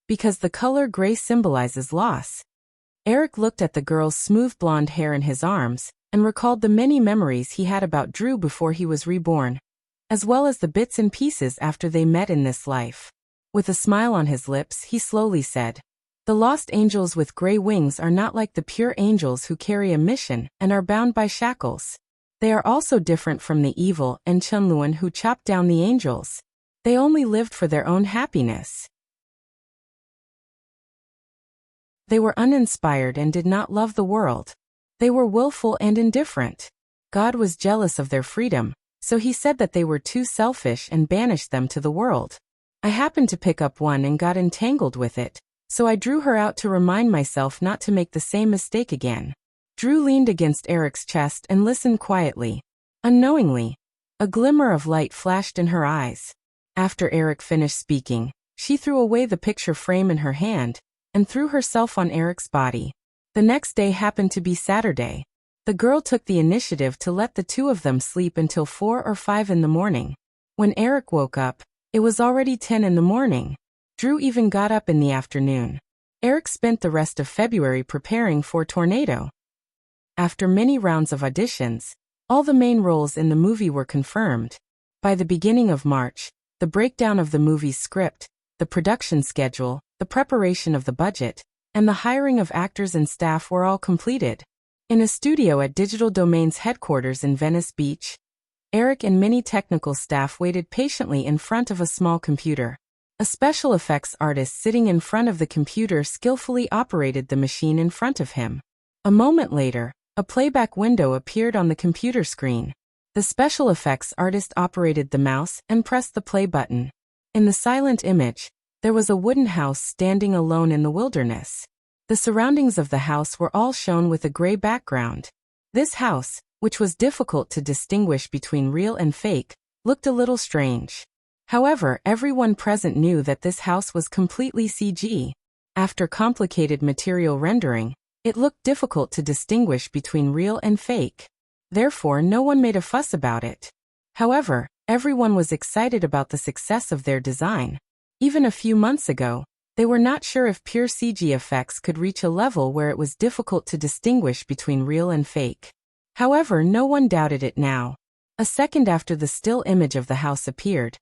"Because the color gray symbolizes loss." Eric looked at the girl's smooth blonde hair in his arms and recalled the many memories he had about Drew before he was reborn, as well as the bits and pieces after they met in this life. With a smile on his lips, he slowly said, "The lost angels with gray wings are not like the pure angels who carry a mission and are bound by shackles. They are also different from the evil and Chunluan who chopped down the angels. They only lived for their own happiness. They were uninspired and did not love the world. They were willful and indifferent. God was jealous of their freedom, so he said that they were too selfish and banished them to the world. I happened to pick up one and got entangled with it, so I drew her out to remind myself not to make the same mistake again." Drew leaned against Eric's chest and listened quietly. Unknowingly, a glimmer of light flashed in her eyes. After Eric finished speaking, she threw away the picture frame in her hand and threw herself on Eric's body. The next day happened to be Saturday. The girl took the initiative to let the two of them sleep until 4 or 5 in the morning. When Eric woke up, it was already 10 in the morning. Drew even got up in the afternoon. Eric spent the rest of February preparing for Tornado. After many rounds of auditions, all the main roles in the movie were confirmed. By the beginning of March, the breakdown of the movie's script, the production schedule, the preparation of the budget, and the hiring of actors and staff were all completed. In a studio at Digital Domain's headquarters in Venice Beach, Eric and many technical staff waited patiently in front of a small computer. A special effects artist sitting in front of the computer skillfully operated the machine in front of him. A moment later, a playback window appeared on the computer screen. The special effects artist operated the mouse and pressed the play button. In the silent image, there was a wooden house standing alone in the wilderness. The surroundings of the house were all shown with a gray background. This house, which was difficult to distinguish between real and fake, looked a little strange. However, everyone present knew that this house was completely CG. After complicated material rendering, it looked difficult to distinguish between real and fake. Therefore, no one made a fuss about it. However, everyone was excited about the success of their design. Even a few months ago, they were not sure if pure CG effects could reach a level where it was difficult to distinguish between real and fake. However, no one doubted it now. A second after the still image of the house appeared,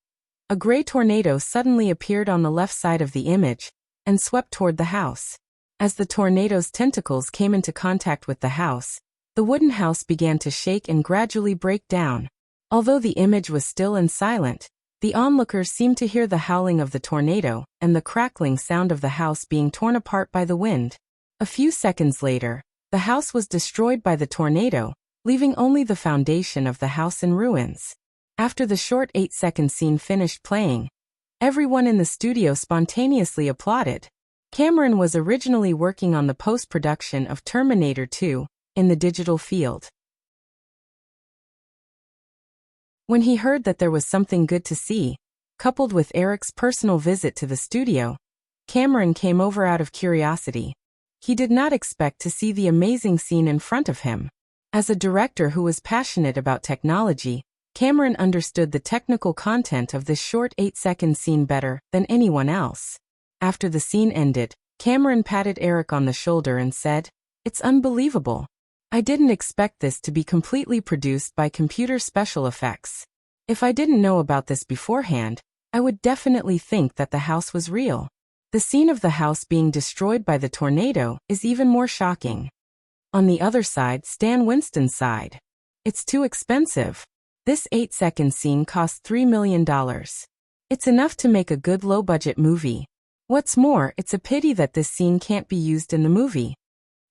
a gray tornado suddenly appeared on the left side of the image and swept toward the house. As the tornado's tentacles came into contact with the house, the wooden house began to shake and gradually break down. Although the image was still and silent, the onlookers seemed to hear the howling of the tornado and the crackling sound of the house being torn apart by the wind. A few seconds later, the house was destroyed by the tornado, leaving only the foundation of the house in ruins. After the short 8-second scene finished playing, everyone in the studio spontaneously applauded. Cameron was originally working on the post-production of Terminator 2 in the digital field. When he heard that there was something good to see, coupled with Eric's personal visit to the studio, Cameron came over out of curiosity. He did not expect to see the amazing scene in front of him. As a director who was passionate about technology, Cameron understood the technical content of this short 8-second scene better than anyone else. After the scene ended, Cameron patted Eric on the shoulder and said, "It's unbelievable. I didn't expect this to be completely produced by computer special effects. If I didn't know about this beforehand, I would definitely think that the house was real." The scene of the house being destroyed by the tornado is even more shocking. On the other side, Stan Winston's side. "It's too expensive. This 8-second scene cost $3 million. It's enough to make a good low-budget movie. What's more, it's a pity that this scene can't be used in the movie."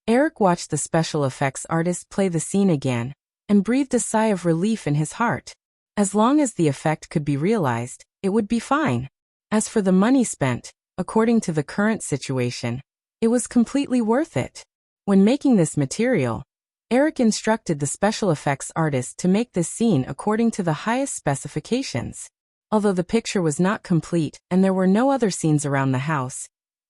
Eric watched the special effects artist play the scene again, and breathed a sigh of relief in his heart. As long as the effect could be realized, it would be fine. As for the money spent, according to the current situation, it was completely worth it. When making this material, Eric instructed the special effects artist to make this scene according to the highest specifications. Although the picture was not complete and there were no other scenes around the house,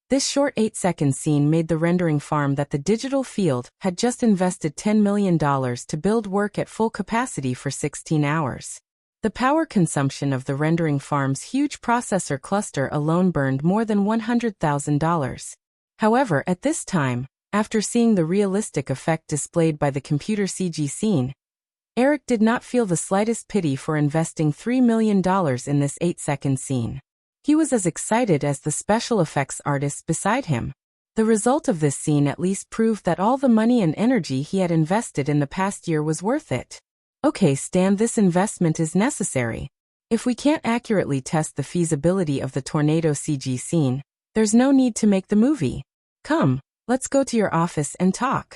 this short 8-second scene made the rendering farm that the digital field had just invested $10 million to build work at full capacity for 16 hours. The power consumption of the rendering farm's huge processor cluster alone burned more than $100,000. However, at this time, After seeing the realistic effect displayed by the computer CG scene, Eric did not feel the slightest pity for investing $3 million in this 8-second scene. He was as excited as the special effects artists beside him. The result of this scene at least proved that all the money and energy he had invested in the past year was worth it. Okay, Stan, this investment is necessary. If we can't accurately test the feasibility of the tornado CG scene, there's no need to make the movie. Come, let's go to your office and talk.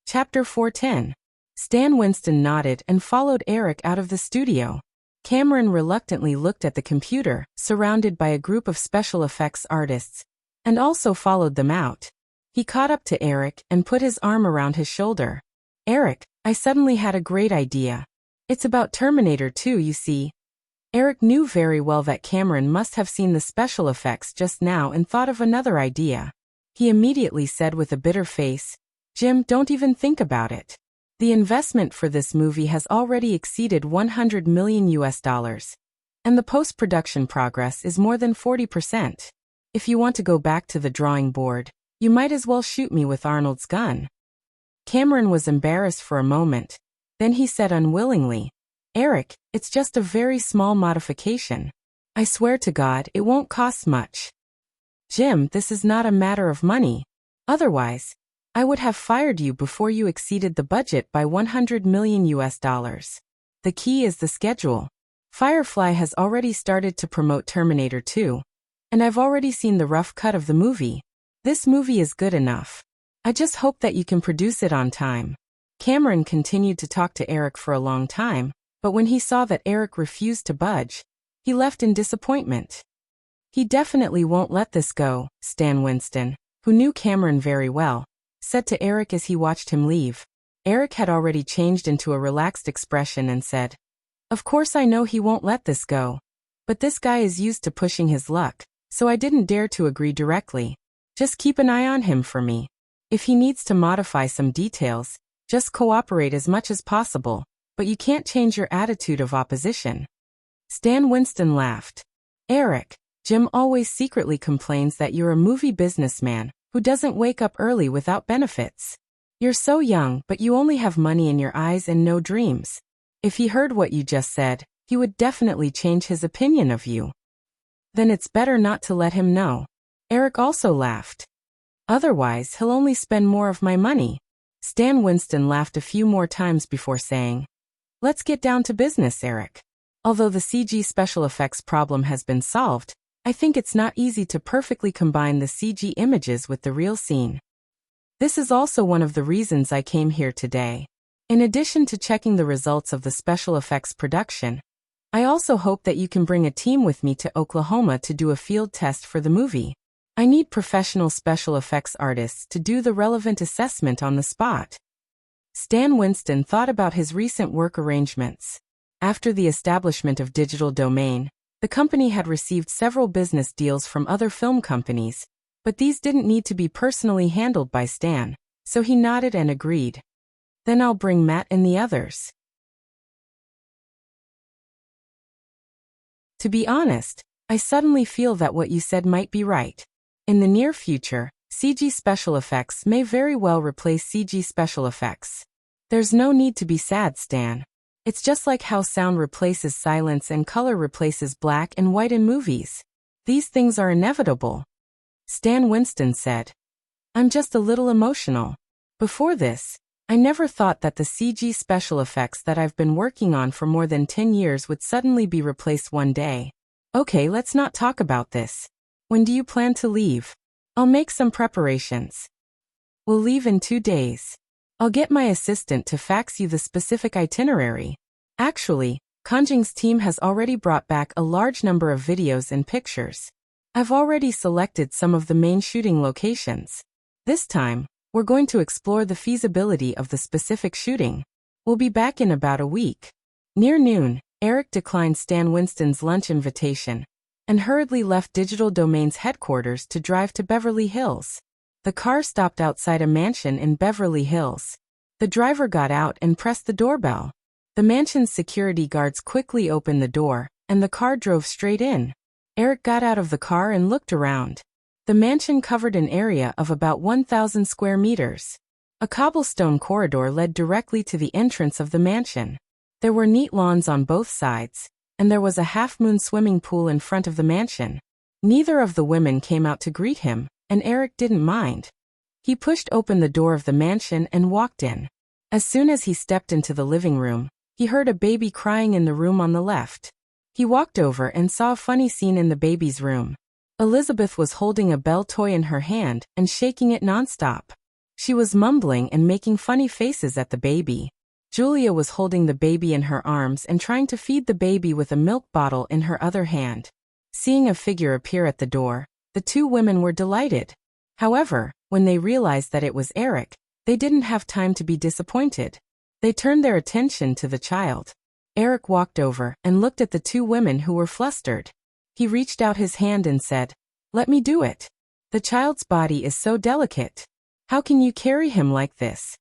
Chapter 410. Stan Winston nodded and followed Eric out of the studio. Cameron reluctantly looked at the computer, surrounded by a group of special effects artists, and also followed them out. He caught up to Eric and put his arm around his shoulder. Eric, I suddenly had a great idea. It's about Terminator 2, you see. Eric knew very well that Cameron must have seen the special effects just now and thought of another idea. He immediately said with a bitter face, Jim, don't even think about it. The investment for this movie has already exceeded $100 million, and the post-production progress is more than 40%. If you want to go back to the drawing board, you might as well shoot me with Arnold's gun. Cameron was embarrassed for a moment. Then he said unwillingly, Eric, it's just a very small modification. I swear to God, it won't cost much. Jim, this is not a matter of money. Otherwise, I would have fired you before you exceeded the budget by $100 million. The key is the schedule. Firefly has already started to promote Terminator 2, and I've already seen the rough cut of the movie. This movie is good enough. I just hope that you can produce it on time. Cameron continued to talk to Eric for a long time, but when he saw that Eric refused to budge, he left in disappointment. He definitely won't let this go, Stan Winston, who knew Cameron very well, said to Eric as he watched him leave. Eric had already changed into a relaxed expression and said, Of course I know he won't let this go. But this guy is used to pushing his luck, so I didn't dare to agree directly. Just keep an eye on him for me. If he needs to modify some details, just cooperate as much as possible, but you can't change your attitude of opposition. Stan Winston laughed. Eric, Jim always secretly complains that you're a movie businessman who doesn't wake up early without benefits. You're so young, but you only have money in your eyes and no dreams. If he heard what you just said, he would definitely change his opinion of you. Then it's better not to let him know. Eric also laughed. Otherwise, he'll only spend more of my money. Stan Winston laughed a few more times before saying, Let's get down to business, Eric. Although the CG special effects problem has been solved, I think it's not easy to perfectly combine the CG images with the real scene. This is also one of the reasons I came here today. In addition to checking the results of the special effects production, I also hope that you can bring a team with me to Oklahoma to do a field test for the movie. I need professional special effects artists to do the relevant assessment on the spot. Stan Winston thought about his recent work arrangements. After the establishment of Digital Domain, the company had received several business deals from other film companies, but these didn't need to be personally handled by Stan, so he nodded and agreed. Then I'll bring Matt and the others. To be honest, I suddenly feel that what you said might be right. In the near future, CG special effects may very well replace CG special effects. There's no need to be sad, Stan. It's just like how sound replaces silence and color replaces black and white in movies. These things are inevitable. Stan Winston said. I'm just a little emotional. Before this, I never thought that the CG special effects that I've been working on for more than 10 years would suddenly be replaced one day. Okay, let's not talk about this. When do you plan to leave? I'll make some preparations. We'll leave in 2 days. I'll get my assistant to fax you the specific itinerary. Actually, Conjing's team has already brought back a large number of videos and pictures. I've already selected some of the main shooting locations. This time, we're going to explore the feasibility of the specific shooting. We'll be back in about a week. Near noon, Eric declined Stan Winston's lunch invitation and hurriedly left Digital Domain's headquarters to drive to Beverly Hills. The car stopped outside a mansion in Beverly Hills. The driver got out and pressed the doorbell. The mansion's security guards quickly opened the door, and the car drove straight in. Eric got out of the car and looked around. The mansion covered an area of about 1,000 square meters. A cobblestone corridor led directly to the entrance of the mansion. There were neat lawns on both sides, and there was a half-moon swimming pool in front of the mansion. Neither of the women came out to greet him, and Eric didn't mind. He pushed open the door of the mansion and walked in. As soon as he stepped into the living room, he heard a baby crying in the room on the left. He walked over and saw a funny scene in the baby's room. Elizabeth was holding a bell toy in her hand and shaking it nonstop. She was mumbling and making funny faces at the baby. Julia was holding the baby in her arms and trying to feed the baby with a milk bottle in her other hand. Seeing a figure appear at the door, the two women were delighted. However, when they realized that it was Eric, they didn't have time to be disappointed. They turned their attention to the child. Eric walked over and looked at the two women who were flustered. He reached out his hand and said, "Let me do it. The child's body is so delicate. How can you carry him like this?"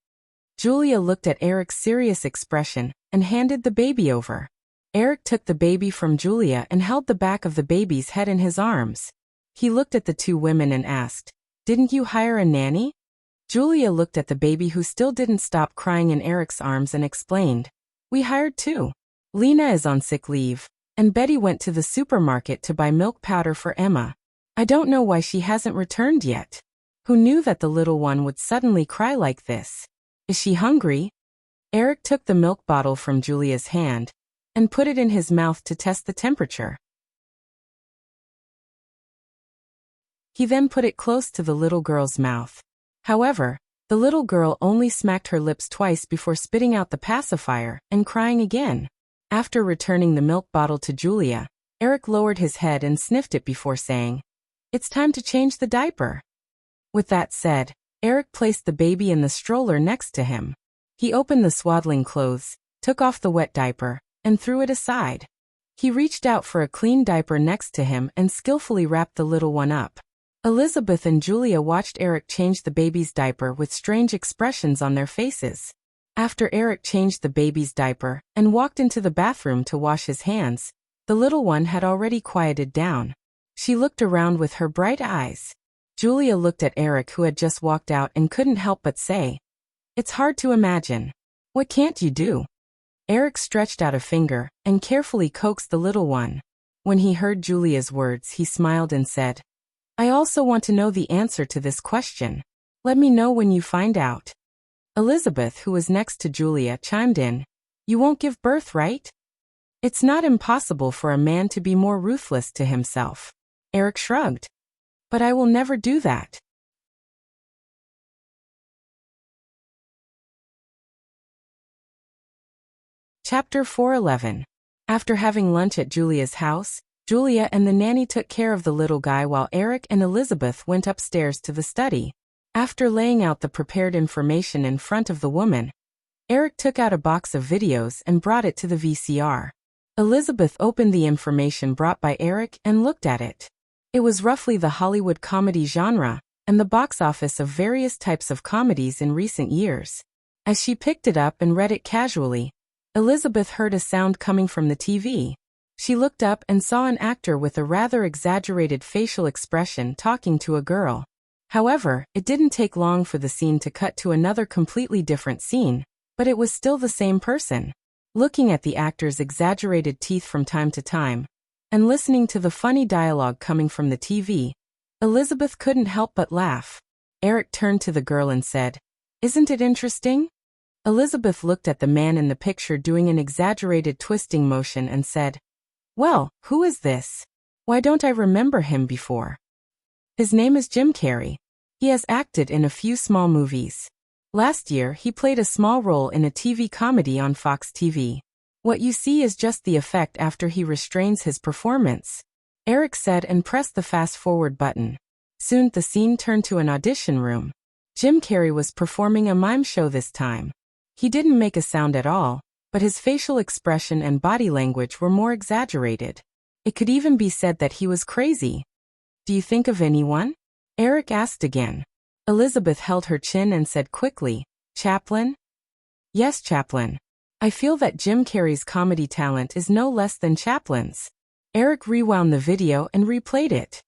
Julia looked at Eric's serious expression and handed the baby over. Eric took the baby from Julia and held the back of the baby's head in his arms. He looked at the two women and asked, "Didn't you hire a nanny?" Julia looked at the baby who still didn't stop crying in Eric's arms and explained, "We hired two. Lena is on sick leave, and Betty went to the supermarket to buy milk powder for Emma. I don't know why she hasn't returned yet. Who knew that the little one would suddenly cry like this? Is she hungry?" Eric took the milk bottle from Julia's hand and put it in his mouth to test the temperature. He then put it close to the little girl's mouth. However, the little girl only smacked her lips twice before spitting out the pacifier and crying again. After returning the milk bottle to Julia, Eric lowered his head and sniffed it before saying, "It's time to change the diaper." With that said, Eric placed the baby in the stroller next to him. He opened the swaddling clothes, took off the wet diaper, and threw it aside. He reached out for a clean diaper next to him and skillfully wrapped the little one up. Elizabeth and Julia watched Eric change the baby's diaper with strange expressions on their faces. After Eric changed the baby's diaper and walked into the bathroom to wash his hands, the little one had already quieted down. She looked around with her bright eyes. Julia looked at Eric, who had just walked out, and couldn't help but say, "It's hard to imagine. What can't you do?" Eric stretched out a finger and carefully coaxed the little one. When he heard Julia's words, he smiled and said, "I also want to know the answer to this question. Let me know when you find out." Elizabeth, who was next to Julia, chimed in, "You won't give birth, right? It's not impossible for a man to be more ruthless to himself." Eric shrugged. "But I will never do that." Chapter 411. After having lunch at Julia's house, Julia and the nanny took care of the little guy while Eric and Elizabeth went upstairs to the study. After laying out the prepared information in front of the woman, Eric took out a box of videos and brought it to the VCR. Elizabeth opened the information brought by Eric and looked at it. It was roughly the Hollywood comedy genre and the box office of various types of comedies in recent years. As she picked it up and read it casually, Elizabeth heard a sound coming from the TV. She looked up and saw an actor with a rather exaggerated facial expression talking to a girl. However, it didn't take long for the scene to cut to another completely different scene, but it was still the same person. Looking at the actor's exaggerated teeth from time to time, and listening to the funny dialogue coming from the TV, Elizabeth couldn't help but laugh. Eric turned to the girl and said, "Isn't it interesting?" Elizabeth looked at the man in the picture doing an exaggerated twisting motion and said, "Well, who is this? Why don't I remember him before?" "His name is Jim Carrey. He has acted in a few small movies. Last year, he played a small role in a TV comedy on Fox TV. What you see is just the effect after he restrains his performance," Eric said and pressed the fast-forward button. Soon the scene turned to an audition room. Jim Carrey was performing a mime show this time. He didn't make a sound at all, but his facial expression and body language were more exaggerated. It could even be said that he was crazy. "Do you think of anyone?" Eric asked again. Elizabeth held her chin and said quickly, "Chaplin?" "Yes, Chaplin. I feel that Jim Carrey's comedy talent is no less than Chaplin's." Eric rewound the video and replayed it.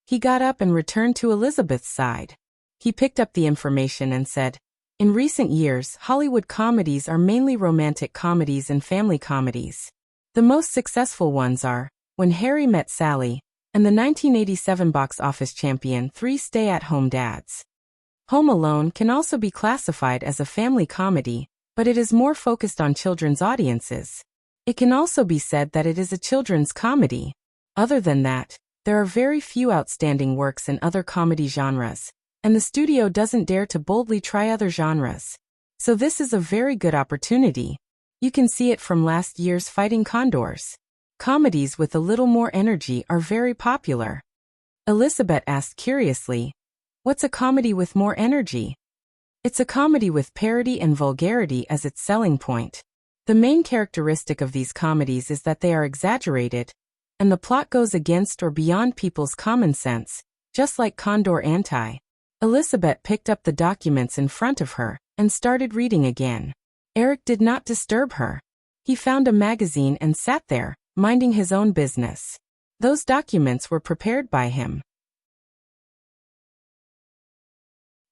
He got up and returned to Elizabeth's side. He picked up the information and said, "In recent years, Hollywood comedies are mainly romantic comedies and family comedies. The most successful ones are When Harry Met Sally and the 1987 box office champion Three Stay-at-Home Dads." Home Alone can also be classified as a family comedy, but it is more focused on children's audiences. It can also be said that it is a children's comedy. Other than that, there are very few outstanding works in other comedy genres, and the studio doesn't dare to boldly try other genres. So this is a very good opportunity. You can see it from last year's Fighting Condors. Comedies with a little more energy are very popular. Elizabeth asked curiously, "What's a comedy with more energy?" It's a comedy with parody and vulgarity as its selling point. The main characteristic of these comedies is that they are exaggerated, and the plot goes against or beyond people's common sense, just like Condor Anti. Elizabeth picked up the documents in front of her and started reading again. Eric did not disturb her. He found a magazine and sat there, minding his own business. Those documents were prepared by him.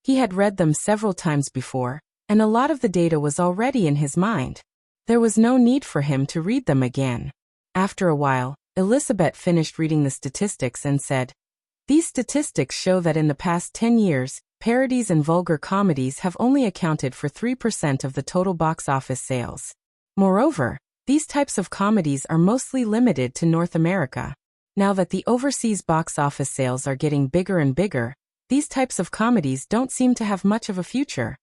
He had read them several times before, and a lot of the data was already in his mind. There was no need for him to read them again. After a while, Elizabeth finished reading the statistics and said, "These statistics show that in the past 10 years, parodies and vulgar comedies have only accounted for 3% of the total box office sales. Moreover, these types of comedies are mostly limited to North America. Now that the overseas box office sales are getting bigger and bigger, these types of comedies don't seem to have much of a future.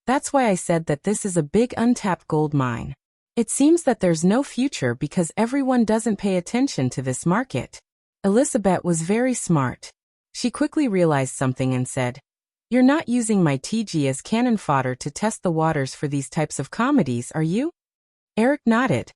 That's why I said that this is a big untapped gold mine. It seems that there's no future because everyone doesn't pay attention to this market." Elizabeth was very smart. She quickly realized something and said, "You're not using my TG as cannon fodder to test the waters for these types of comedies, are you?" Eric nodded.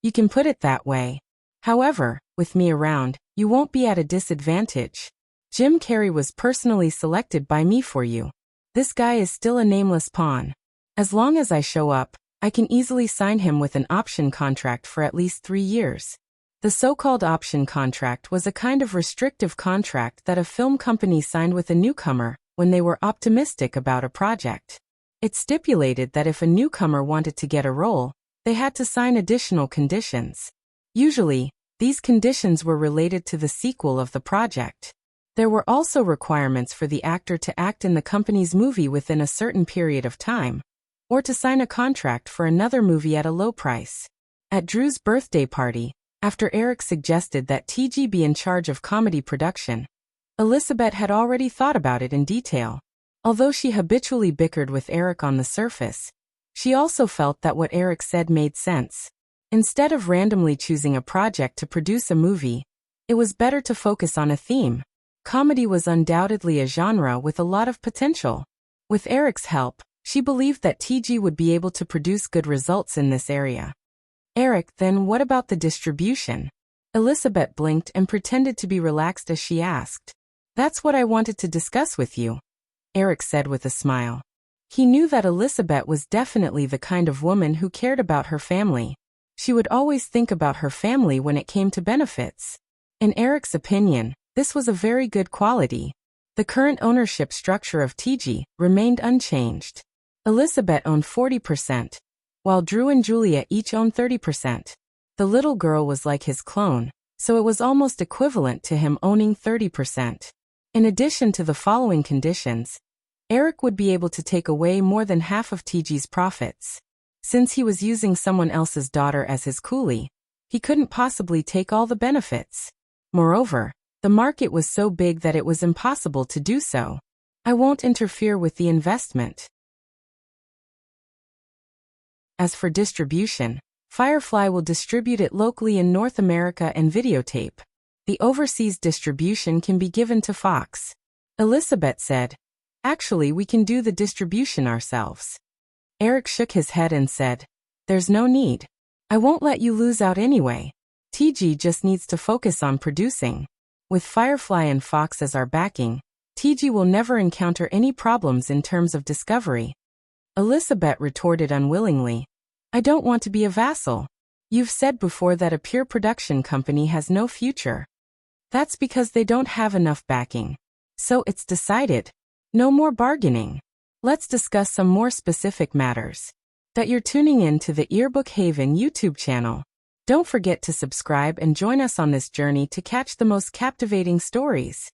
"You can put it that way. However, with me around, you won't be at a disadvantage. Jim Carrey was personally selected by me for you. This guy is still a nameless pawn. As long as I show up, I can easily sign him with an option contract for at least 3 years. The so-called option contract was a kind of restrictive contract that a film company signed with a newcomer when they were optimistic about a project. It stipulated that if a newcomer wanted to get a role, they had to sign additional conditions. Usually, these conditions were related to the sequel of the project. There were also requirements for the actor to act in the company's movie within a certain period of time, or to sign a contract for another movie at a low price. At Drew's birthday party, after Eric suggested that TG be in charge of comedy production, Elizabeth had already thought about it in detail. Although she habitually bickered with Eric on the surface, she also felt that what Eric said made sense. Instead of randomly choosing a project to produce a movie, it was better to focus on a theme. Comedy was undoubtedly a genre with a lot of potential. With Eric's help, she believed that TG would be able to produce good results in this area. "Eric, then what about the distribution?" Elizabeth blinked and pretended to be relaxed as she asked. "That's what I wanted to discuss with you," Eric said with a smile. He knew that Elizabeth was definitely the kind of woman who cared about her family. She would always think about her family when it came to benefits. In Eric's opinion, this was a very good quality. The current ownership structure of TG remained unchanged. Elizabeth owned 40%, while Drew and Julia each owned 30%. The little girl was like his clone, so it was almost equivalent to him owning 30%. In addition to the following conditions, Eric would be able to take away more than half of TG's profits. Since he was using someone else's daughter as his coolie, he couldn't possibly take all the benefits. Moreover, the market was so big that it was impossible to do so. "I won't interfere with the investment." As for distribution, Firefly will distribute it locally in North America and videotape. The overseas distribution can be given to Fox. Elizabeth said, "Actually, we can do the distribution ourselves." Eric shook his head and said, "There's no need. I won't let you lose out anyway. TG just needs to focus on producing. With Firefly and Fox as our backing, TG will never encounter any problems in terms of discovery." Elizabeth retorted unwillingly, "I don't want to be a vassal. You've said before that a pure production company has no future. That's because they don't have enough backing. So it's decided. No more bargaining. Let's discuss some more specific matters. That you're tuning in to the Earbook Haven YouTube channel. Don't forget to subscribe and join us on this journey to catch the most captivating stories.